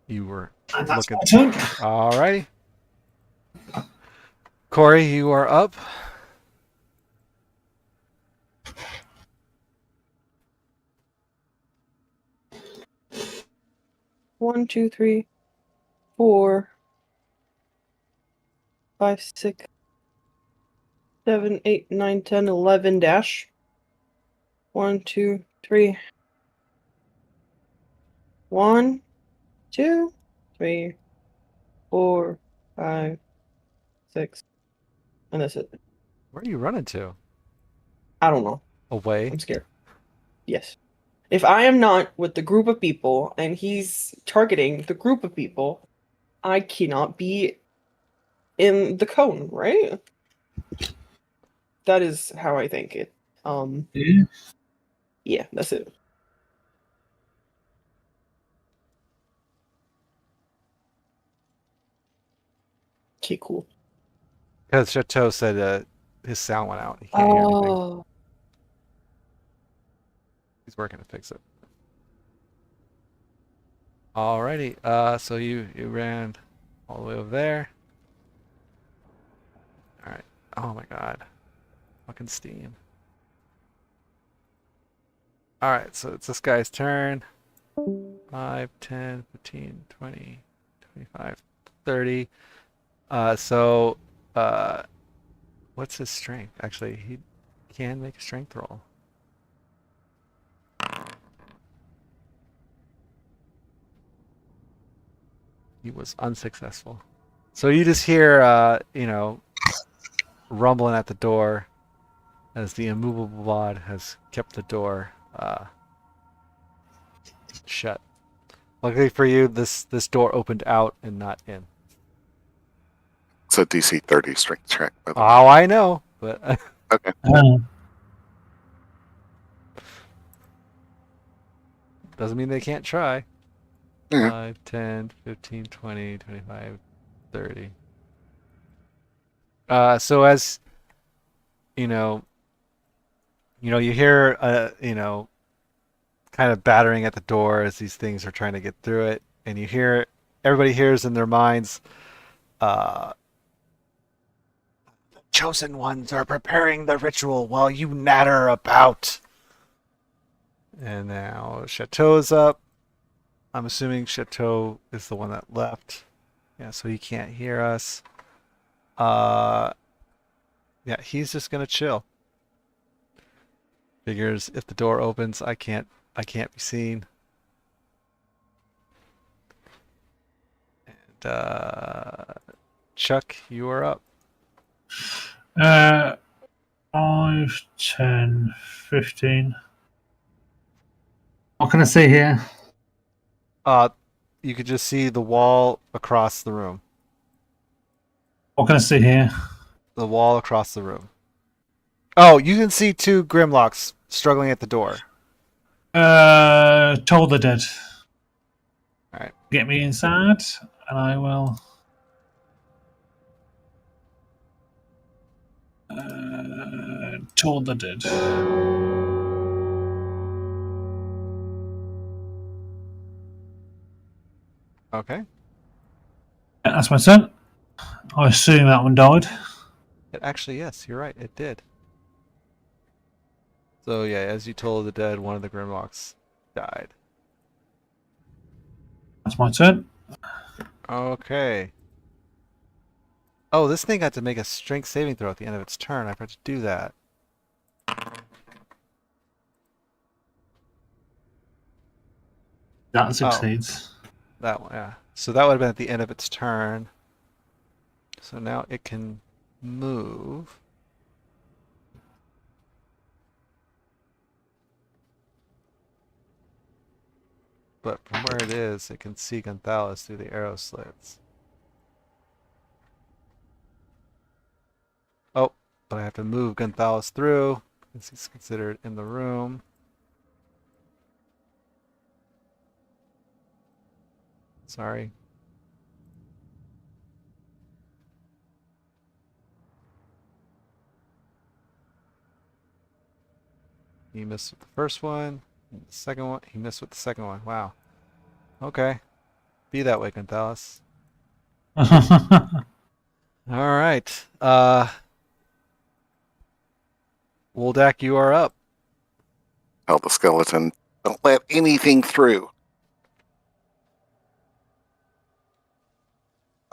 you were And that's looking. my turn. Alrighty. Corey, you are up. One, two, three, 4, 5, 6, 7, 8, 9, 10, 11 dash. 1, 2, 3. 1, 2, 3, 4, 5, 6. And that's it. Where are you running to? I don't know. Away. I'm scared. Yes. If I am not with the group of people and he's targeting the group of people, I cannot be in the cone, right? That is how I think it. Yeah. Yeah, that's it. Okay, cool. Because Chateau said his sound went out. He can't hear anything. Oh. He's working to fix it. Alrighty. So you ran all the way over there. All right. Oh my God. Fucking Steam. All right. So it's this guy's turn. 5, 10, 15, 20, 25, 30. So what's his strength? Actually, he can make a strength roll. He was unsuccessful. So you just hear, rumbling at the door as the immovable bod has kept the door shut. Luckily for you, this door opened out and not in. It's a DC 30 strength check. By the way. Oh, I know, but Okay. doesn't mean they can't try. Yeah. 5, 10, 15, 20, 25, 30. So as you hear kind of battering at the door as these things are trying to get through it, and everybody hears in their minds, the chosen ones are preparing the ritual while you natter about. And now Chateau's up. I'm assuming Chateau is the one that left. Yeah, so he can't hear us. Yeah, he's just gonna chill. Figures if the door opens, I can't be seen. And Chuck, you are up. 5, 10, 15. What can I see here? You could just see the wall across the room. What can I see here? The wall across the room. Oh, you can see 2 Grimlocks struggling at the door. Toll the Dead. Alright. Get me inside, and I will. Toll the Dead. Okay. Yeah, that's my turn. I assume that one died. Actually, yes, you're right. It did. So yeah, as you told the dead, one of the Grimlocks died. That's my turn. Okay. Oh, this thing got to make a strength saving throw at the end of its turn. I forgot to do that. That succeeds. That one, yeah. So that would have been at the end of its turn. So now it can move. But from where it is, it can see Gonthalis through the arrow slits. Oh, but I have to move Gonthalis through, since he's considered in the room. Sorry. He missed with the first one. The second one, he missed with the second one. Wow. Okay. Be that way, Gonthalis. All right. Woldak, you are up. Tell the skeleton, don't let anything through.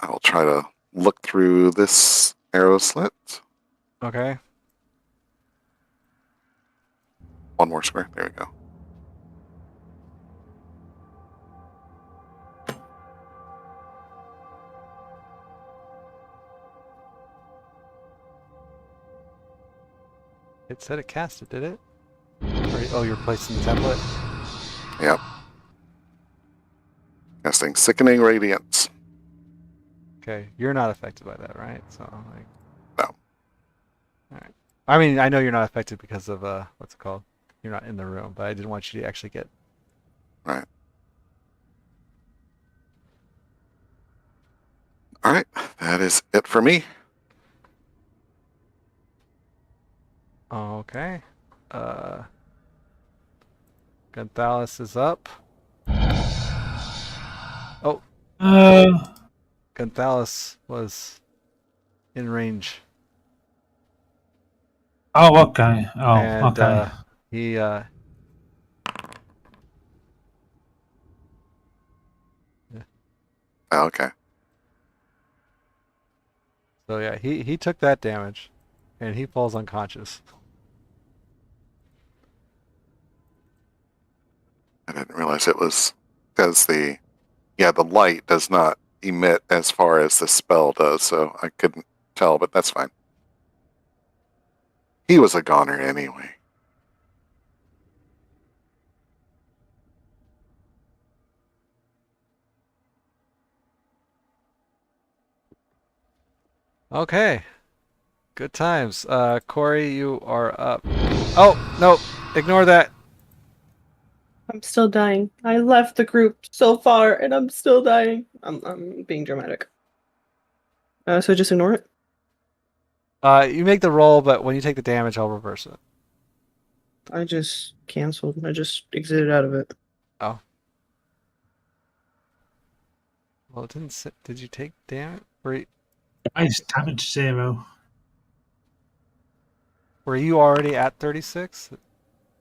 I'll try to look through this arrow slit. Okay. One more square. There we go. It said it cast it, did it? Oh, you're placing the template? Yep. Casting Sickening Radiance. Okay. You're not affected by that, right? So, like... No. Alright. I mean, I know you're not affected because of, what's it called? You're not in the room, but I didn't want you to actually get... Right. Alright, that is it for me. Okay. Gonthales is up. Oh, Gonthales was in range. Oh, okay. Oh, And okay. he Oh, okay. so yeah, he took that damage and he falls unconscious. I didn't realize it was because the light does not emit as far as the spell does, so I couldn't tell, but that's fine. He was a goner anyway. Okay. Good times. Corey, you are up. Oh, no. Ignore that. I'm still dying. I left the group so far, and I'm still dying. I'm being dramatic. So just ignore it. You make the roll, but when you take the damage, I'll reverse it. I just canceled. I just exited out of it. Oh. Well, it didn't say. Did you take damage? Base damage 0. Were you already at 36?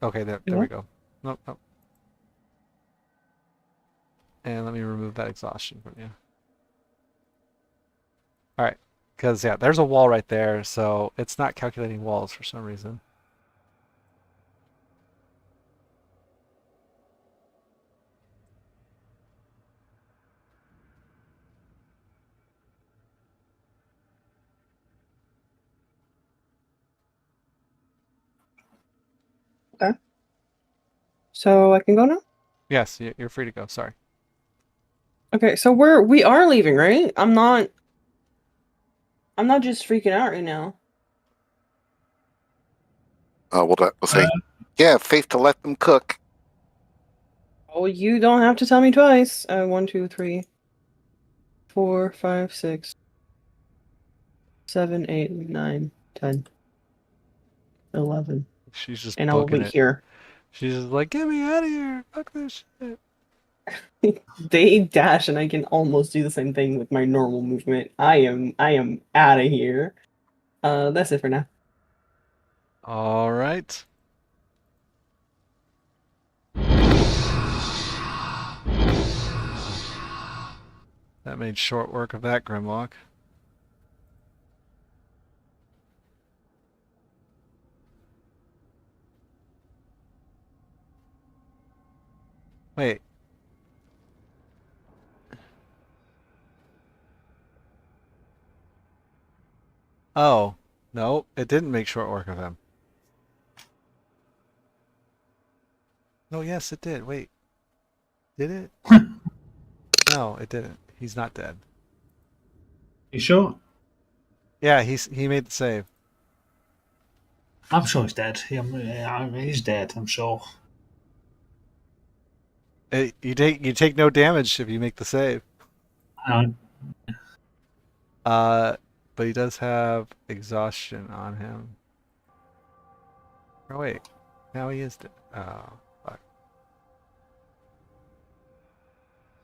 Okay, there we Yeah. go. Nope, nope. And let me remove that exhaustion from you. Alright, because yeah, there's a wall right there, so it's not calculating walls for some reason. Okay. So I can go now? Yes, you're free to go. Sorry. Okay, so we are leaving, right? I'm not just freaking out right now. We'll say, yeah, faith to let them cook. Oh, you don't have to tell me twice. 1, 2, 3, 4, 5, 6, 7, 8, 9, 10, 11. She's just And I will booking wait it. here. She's just like, get me out of here. Fuck this shit. They dash, and I can almost do the same thing with my normal movement. I am out of here. That's it for now. All right. That made short work of that Grimlock. Wait. Oh, no, it didn't make short work of him. No, yes, it did. Wait. Did it? No, it didn't. He's not dead. You sure? Yeah, he made the save. I'm sure he's dead. He's dead, I'm sure. You take no damage if you make the save. Um, But he does have exhaustion on him. Oh wait, now he is dead. Oh fuck.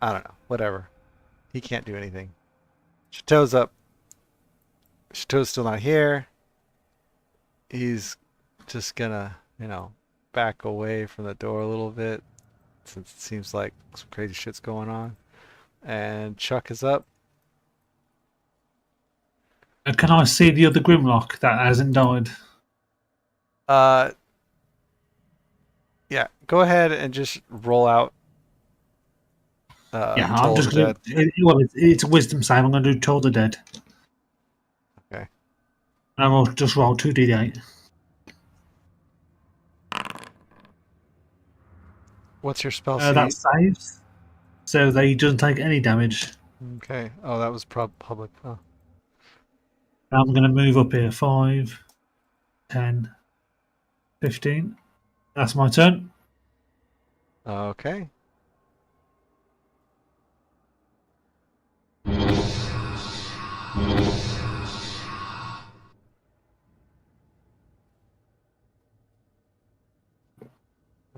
I don't know. Whatever. He can't do anything. Chateau's up. Chateau's still not here. He's just gonna, back away from the door a little bit, since it seems like some crazy shit's going on. And Chuck is up. can I see the other Grimlock that hasn't died? Yeah, go ahead and just roll out. Yeah, I'm Toll just the going Dead. to. It's a wisdom save. I'm going to do Toll the Dead. Okay. And I'll just roll 2d8. What's your spell? That saves. So that he doesn't take any damage. Okay. Oh, that was public. Oh. I'm going to move up here 5, 10, 15. That's my turn. Okay.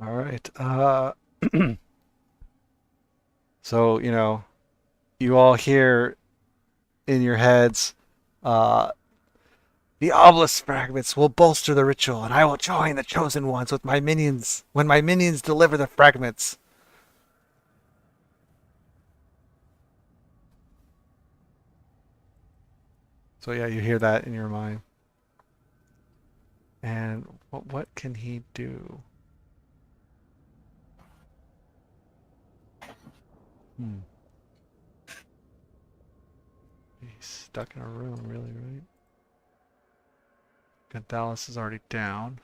All right. So, you all hear in your heads, uh, the obelisk fragments will bolster the ritual, and I will join the chosen ones with my minions when my minions deliver the fragments. So yeah, you hear that in your mind. And what can he do? Hmm. He's stuck in a room, really, right? Gonzalez is already down.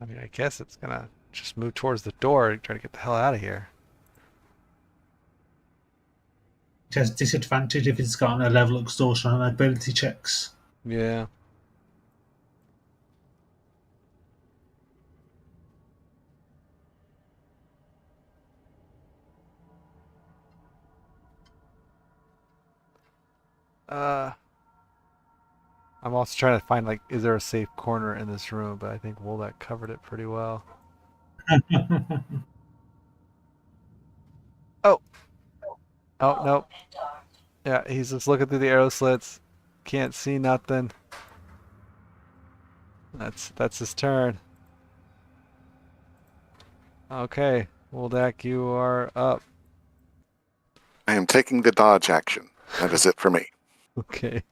I mean, I guess it's gonna just move towards the door and try to get the hell out of here. It has disadvantage if it's got a level exhaustion on ability checks. Yeah. I'm also trying to find, like, is there a safe corner in this room? But I think Woldak covered it pretty well. Oh! Oh, nope. Yeah, he's just looking through the arrow slits. Can't see nothing. That's his turn. Okay, Woldak, you are up. I am taking the dodge action. That is it for me. Okay.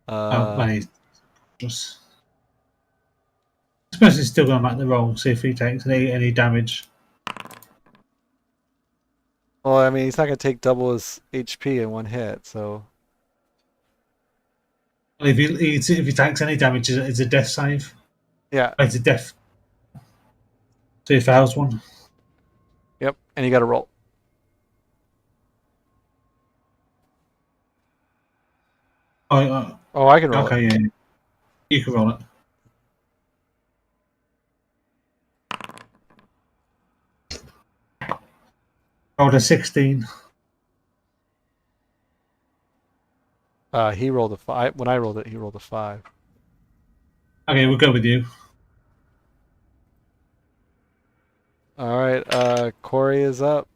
When he's just. I suppose he's still going to make the roll, see if he takes any damage. Well, I mean, he's not gonna take double his HP in one hit, so Well, if he takes any damage, it's a death save. yeah. It's a death. So he fails one. Yep, and you got to roll. Oh, I can roll okay, it. yeah. You can roll it. Rolled a 16. He rolled a 5. When I rolled it, he rolled a 5. Okay, we'll go with you. All right, Corey is up.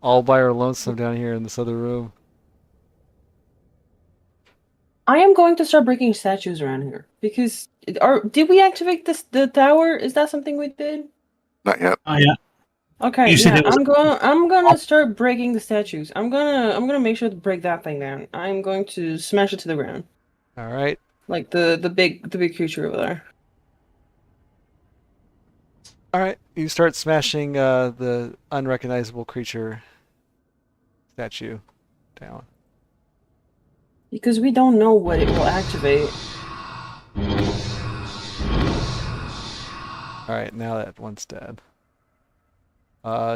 All by her lonesome down here in this other room. I am going to start breaking statues around here because did we activate the tower? Is that something we did? Not yet. Oh yeah. Okay, You said yeah, it was. I'm gonna start breaking the statues. I'm gonna make sure to break that thing down. I'm going to smash it to the ground. All right. Like the big creature over there. All right. You start smashing the unrecognizable creature statue down. Because we don't know what it will activate. All right, now that one's dead.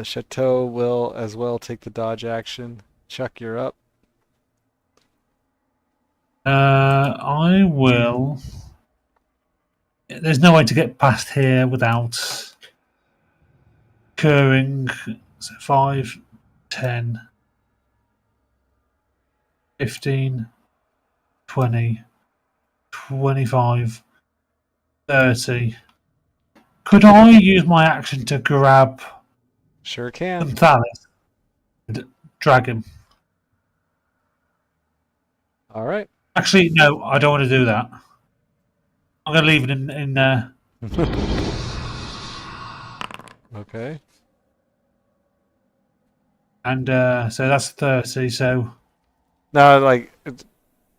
Chateau will as well take the dodge action. Chuck, you're up. I will. There's no way to get past here without occurring. So 5, 10, 15, 20, 25, 30. Could I use my action to grab Sure can. Gonzalez and drag him? All right. Actually, no, I don't want to do that. I'm going to leave it in there. Okay. And so that's 30. So No, like,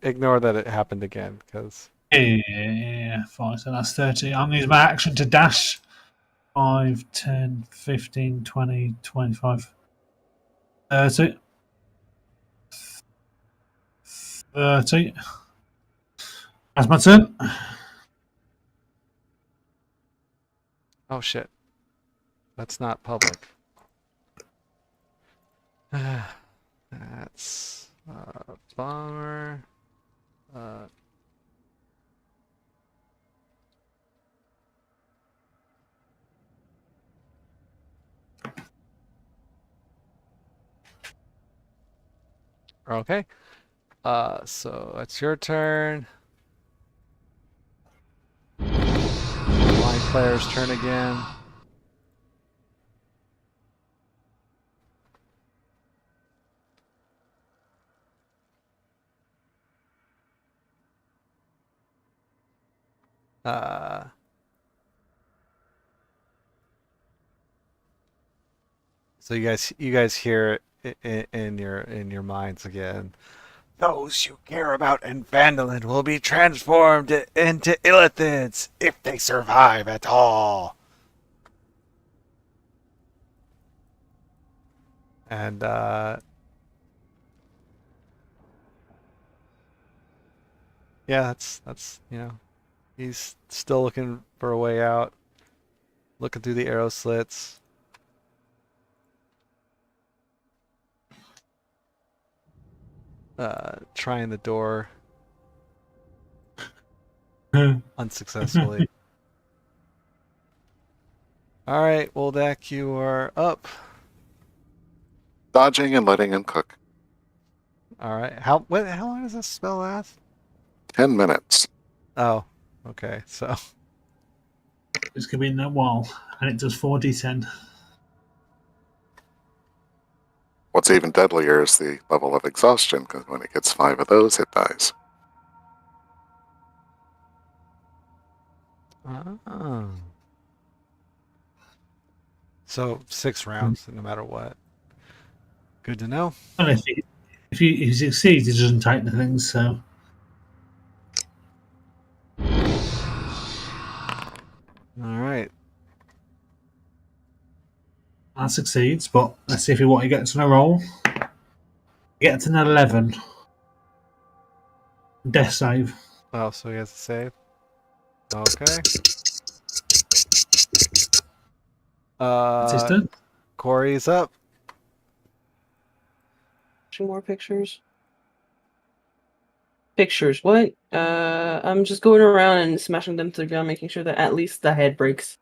ignore that it happened again, because yeah, fine. So that's 30. I'm going to use my action to dash. 5, 10, 15, 20, 25, 30. 30. That's my turn. oh shit, that's not public. That's Bomber. Uh, okay. So it's your turn. Blind player's turn again. So you guys hear it in your minds again. Those you care about in Vandalin will be transformed into illithids if they survive at all. And yeah, that's he's still looking for a way out, looking through the arrow slits. Trying the door unsuccessfully. All right, Woldak, you are up. Dodging and letting him cook. All right, how long does this spell last? 10 minutes. Oh, okay, so It's going to be in that while, and it does 4d10. What's even deadlier is the level of exhaustion, because when it gets 5 of those, it dies. oh. So 6 rounds, no matter what. Good to know. And if he succeeds, he doesn't take the things, so. All right. That succeeds, but let's see if what he gets on a roll. He gets an 11. Death save. Oh, so he has to save. Okay. That's his turn. Corey's up. Two more pictures. Pictures. What? I'm just going around and smashing them to the ground, making sure that at least the head breaks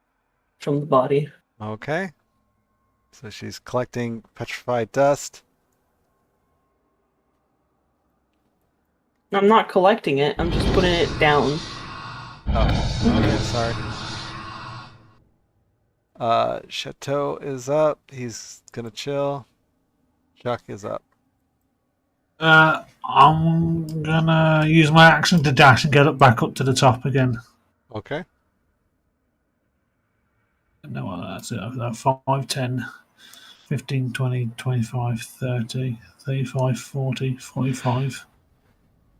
from the body. Okay. So she's collecting petrified dust. I'm not collecting it. I'm just putting it down. Oh, okay, sorry. Chateau is up. He's gonna chill. Chuck is up. I'm gonna use my action to dash and get up back up to the top again. Okay. No, that's it. I've got 5, 10, 15, 20, 25, 30, 35, 40, 45,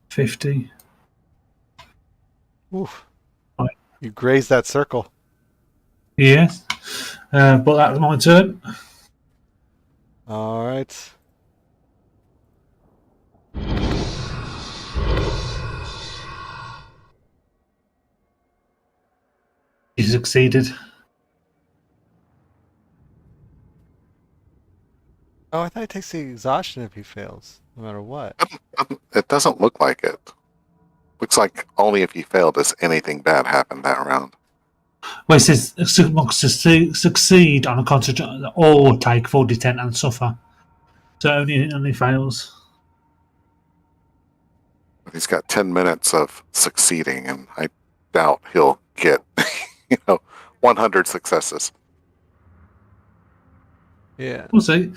50. Oof. Right. You grazed that circle. Yes. But that's my turn. All right. He succeeded. Oh, I thought it takes the exhaustion if he fails, no matter what. It doesn't look like it. Looks like only if you fail does anything bad happen that round. Well, it says succeed on a concentration or take 4d10 and suffer. So only fails. He's got 10 minutes of succeeding, and I doubt he'll get, 100 successes. Yeah. We'll see.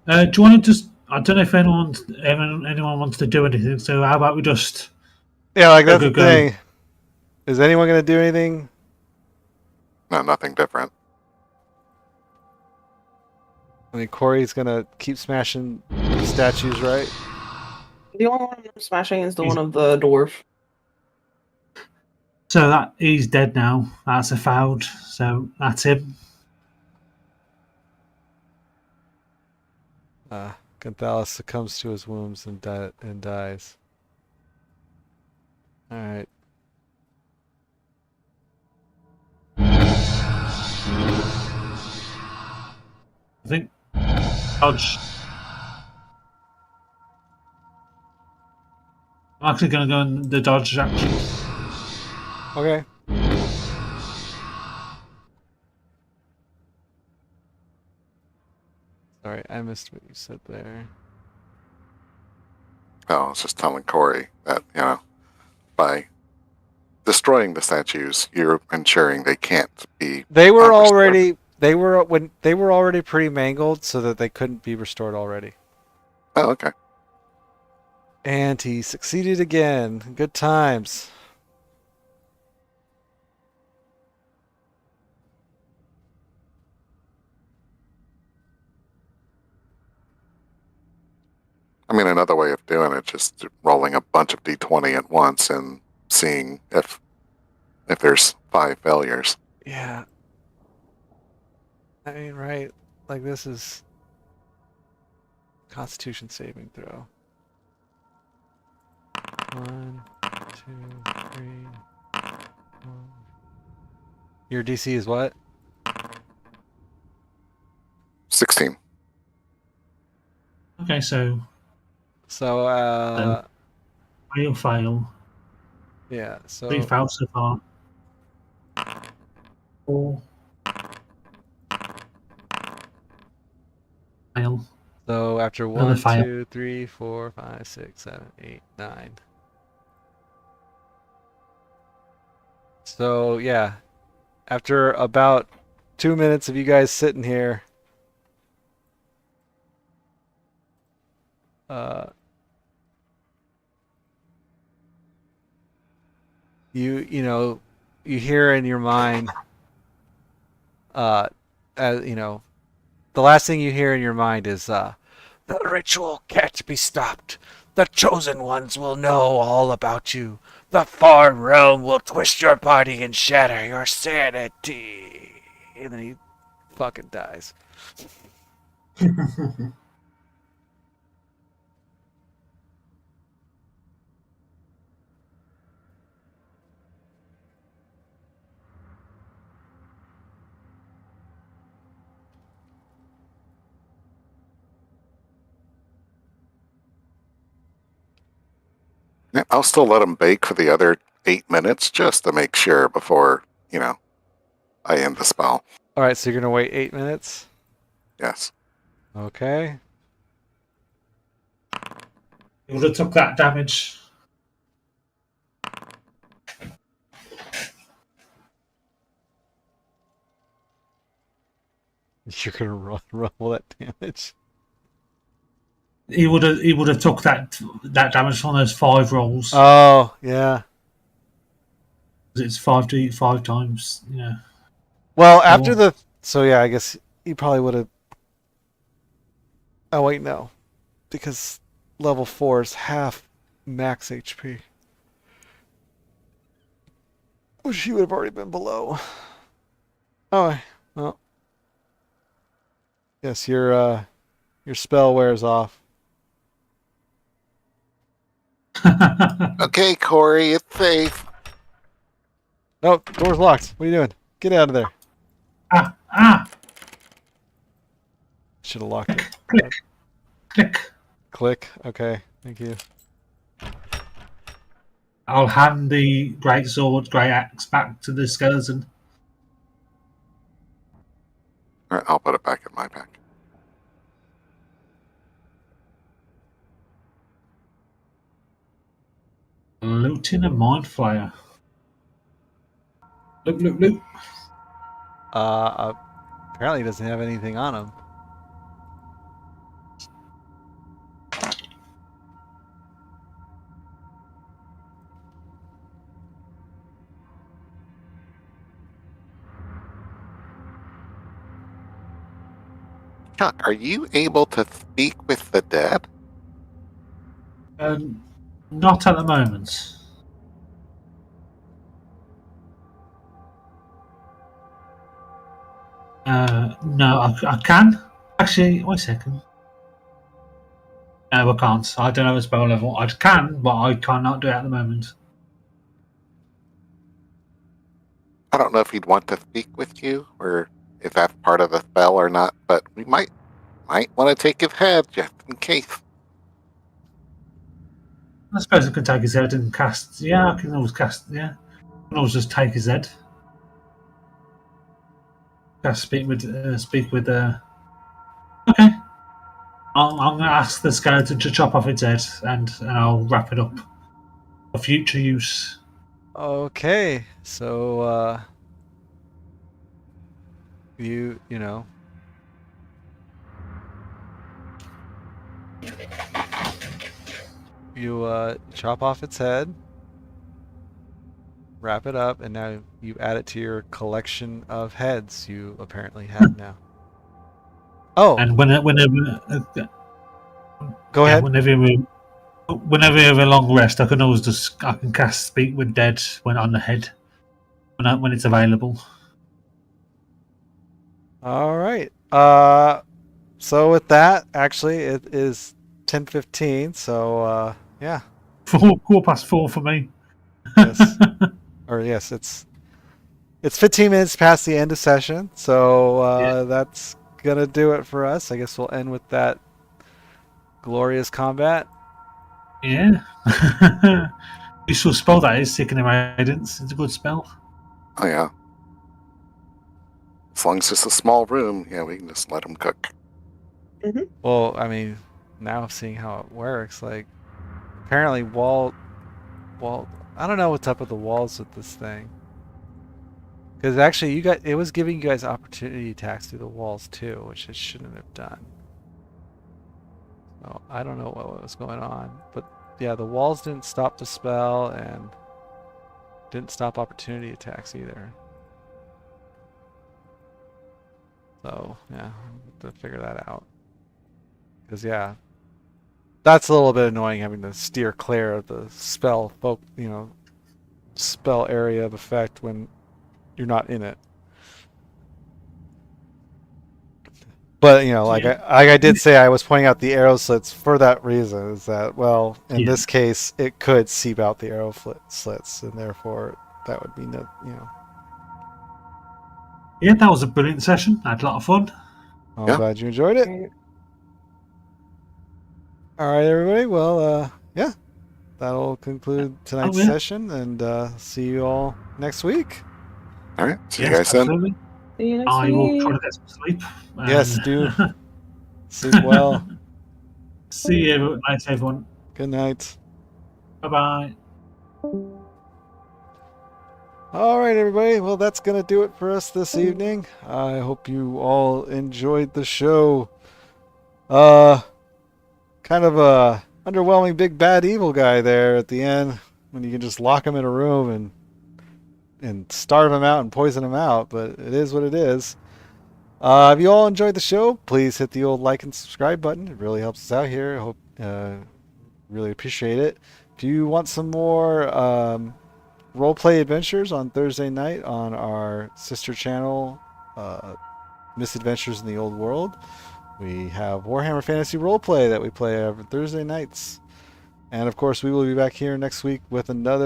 Do you want to just? I don't know if anyone wants to do anything. So how about we just? Yeah, like that's the go. thing. Is anyone gonna do anything? No, nothing different. I mean, Corey's gonna keep smashing statues, right? The only one I'm smashing is the one of the dwarf. So that he's dead now. That's a fouled. So that's him. Gonthales succumbs to his wounds and dies. All right. I think Dodge. I'm actually going to go in the dodge action. Okay. Sorry, I missed what you said there. No, I was just telling Corey that, by destroying the statues, you're ensuring they can't be. They were restored. already pretty mangled, so that they couldn't be restored already. Oh, okay. And he succeeded again. Good times. I mean, another way of doing it, just rolling a bunch of d20 at once and seeing if there's 5 failures. Yeah. I mean, right? Like, this is Constitution saving throw. 1, 2, 3, 1. Your DC is what? 16. Okay, so So, fail. yeah. 3 So, failed so far. 4. Fail. so after Another 1, fail. 2, 3, 4, 5, 6, 7, 8, 9. So, yeah. After about 2 minutes of you guys sitting here, you hear in your mind, the last thing you hear in your mind is, the ritual can't be stopped. The chosen ones will know all about you. The far realm will twist your body and shatter your sanity. And then he fucking dies. Yeah, I'll still let them bake for the other 8 minutes just to make sure before, I end the spell. All right, so you're gonna wait 8 minutes. Yes. Okay. You would have took that damage. You're gonna roll that damage. He would have took that damage from those 5 rolls. Oh yeah. It's 5 times. Yeah. Well, after I guess he probably would have. Oh wait, no, because level 4 is half max HP, which he would have already been below. Oh well. Yes, your spell wears off. Okay, Corey, it's safe. No, door's locked. What are you doing? Get out of there. Ah! Should have locked it. Click. Click. Okay, thank you. I'll hand the great axe back to the skeleton. All right, I'll put it back in my pack. Looting a mind flayer. Loot. Apparently he doesn't have anything on him. Chuck, are you able to speak with the dead? Not at the moment. No, I can. Actually, wait a second. No, I can't. I don't have a spell level. I can, but I cannot do it at the moment. I don't know if he'd want to speak with you or if that's part of the spell or not, but we might want to take his head just in case. I suppose I can take his head and cast. Yeah, I can always cast. Yeah, I can always just take his head. Cast speak with. Okay. I'm going to ask the skeleton to chop off its head, and I'll wrap it up for future use. Okay, so you know, you chop off its head, wrap it up, and now you add it to your collection of heads you apparently have now. Oh, And whenever go ahead. whenever you have a long rest, I can cast speak with dead when on the head when it's available. All right. So with that, actually, it is 10:15. So yeah, 4:04 for me. yes, or yes, it's 15 minutes past the end of session. So that's gonna do it for us. I guess we'll end with that glorious combat. Yeah. Useful spell that is, Sickening Radiance. It's a good spell. Oh yeah. As long as it's a small room, yeah, we can just let them cook. Well, I mean, now seeing how it works, like apparently wall. I don't know what's up with the walls with this thing. Because actually, it was giving you guys opportunity attacks through the walls too, which it shouldn't have done. So I don't know what was going on, but yeah, the walls didn't stop the spell and didn't stop opportunity attacks either. So yeah, I have to figure that out. Because yeah, that's a little bit annoying having to steer clear of the spell area of effect when you're not in it. But like I did say, I was pointing out the arrow slits for that reason. Is that, well, in this case, it could seep out the arrow slits, and therefore that would mean that Yeah, that was a brilliant session. I had a lot of fun. I'm glad you enjoyed it. All right, everybody. Well, yeah, that'll conclude tonight's session, and see you all next week. All right, see you guys then. See you next I will week. try to get some sleep. Yes, do sleep well. See you later, everyone. Good night. Bye-bye. All right, everybody. Well, that's going to do it for us this evening. I hope you all enjoyed the show. Kind of a underwhelming big bad evil guy there at the end, when you can just lock him in a room and starve him out and poison him out, but it is what it is. If you all enjoyed the show, please hit the old like and subscribe button. It really helps us out here. I hope really appreciate it. If you want some more roleplay adventures on Thursday night on our sister channel, Misadventures in the Old World, we have Warhammer Fantasy Roleplay that we play every Thursday nights. And of course, we will be back here next week with another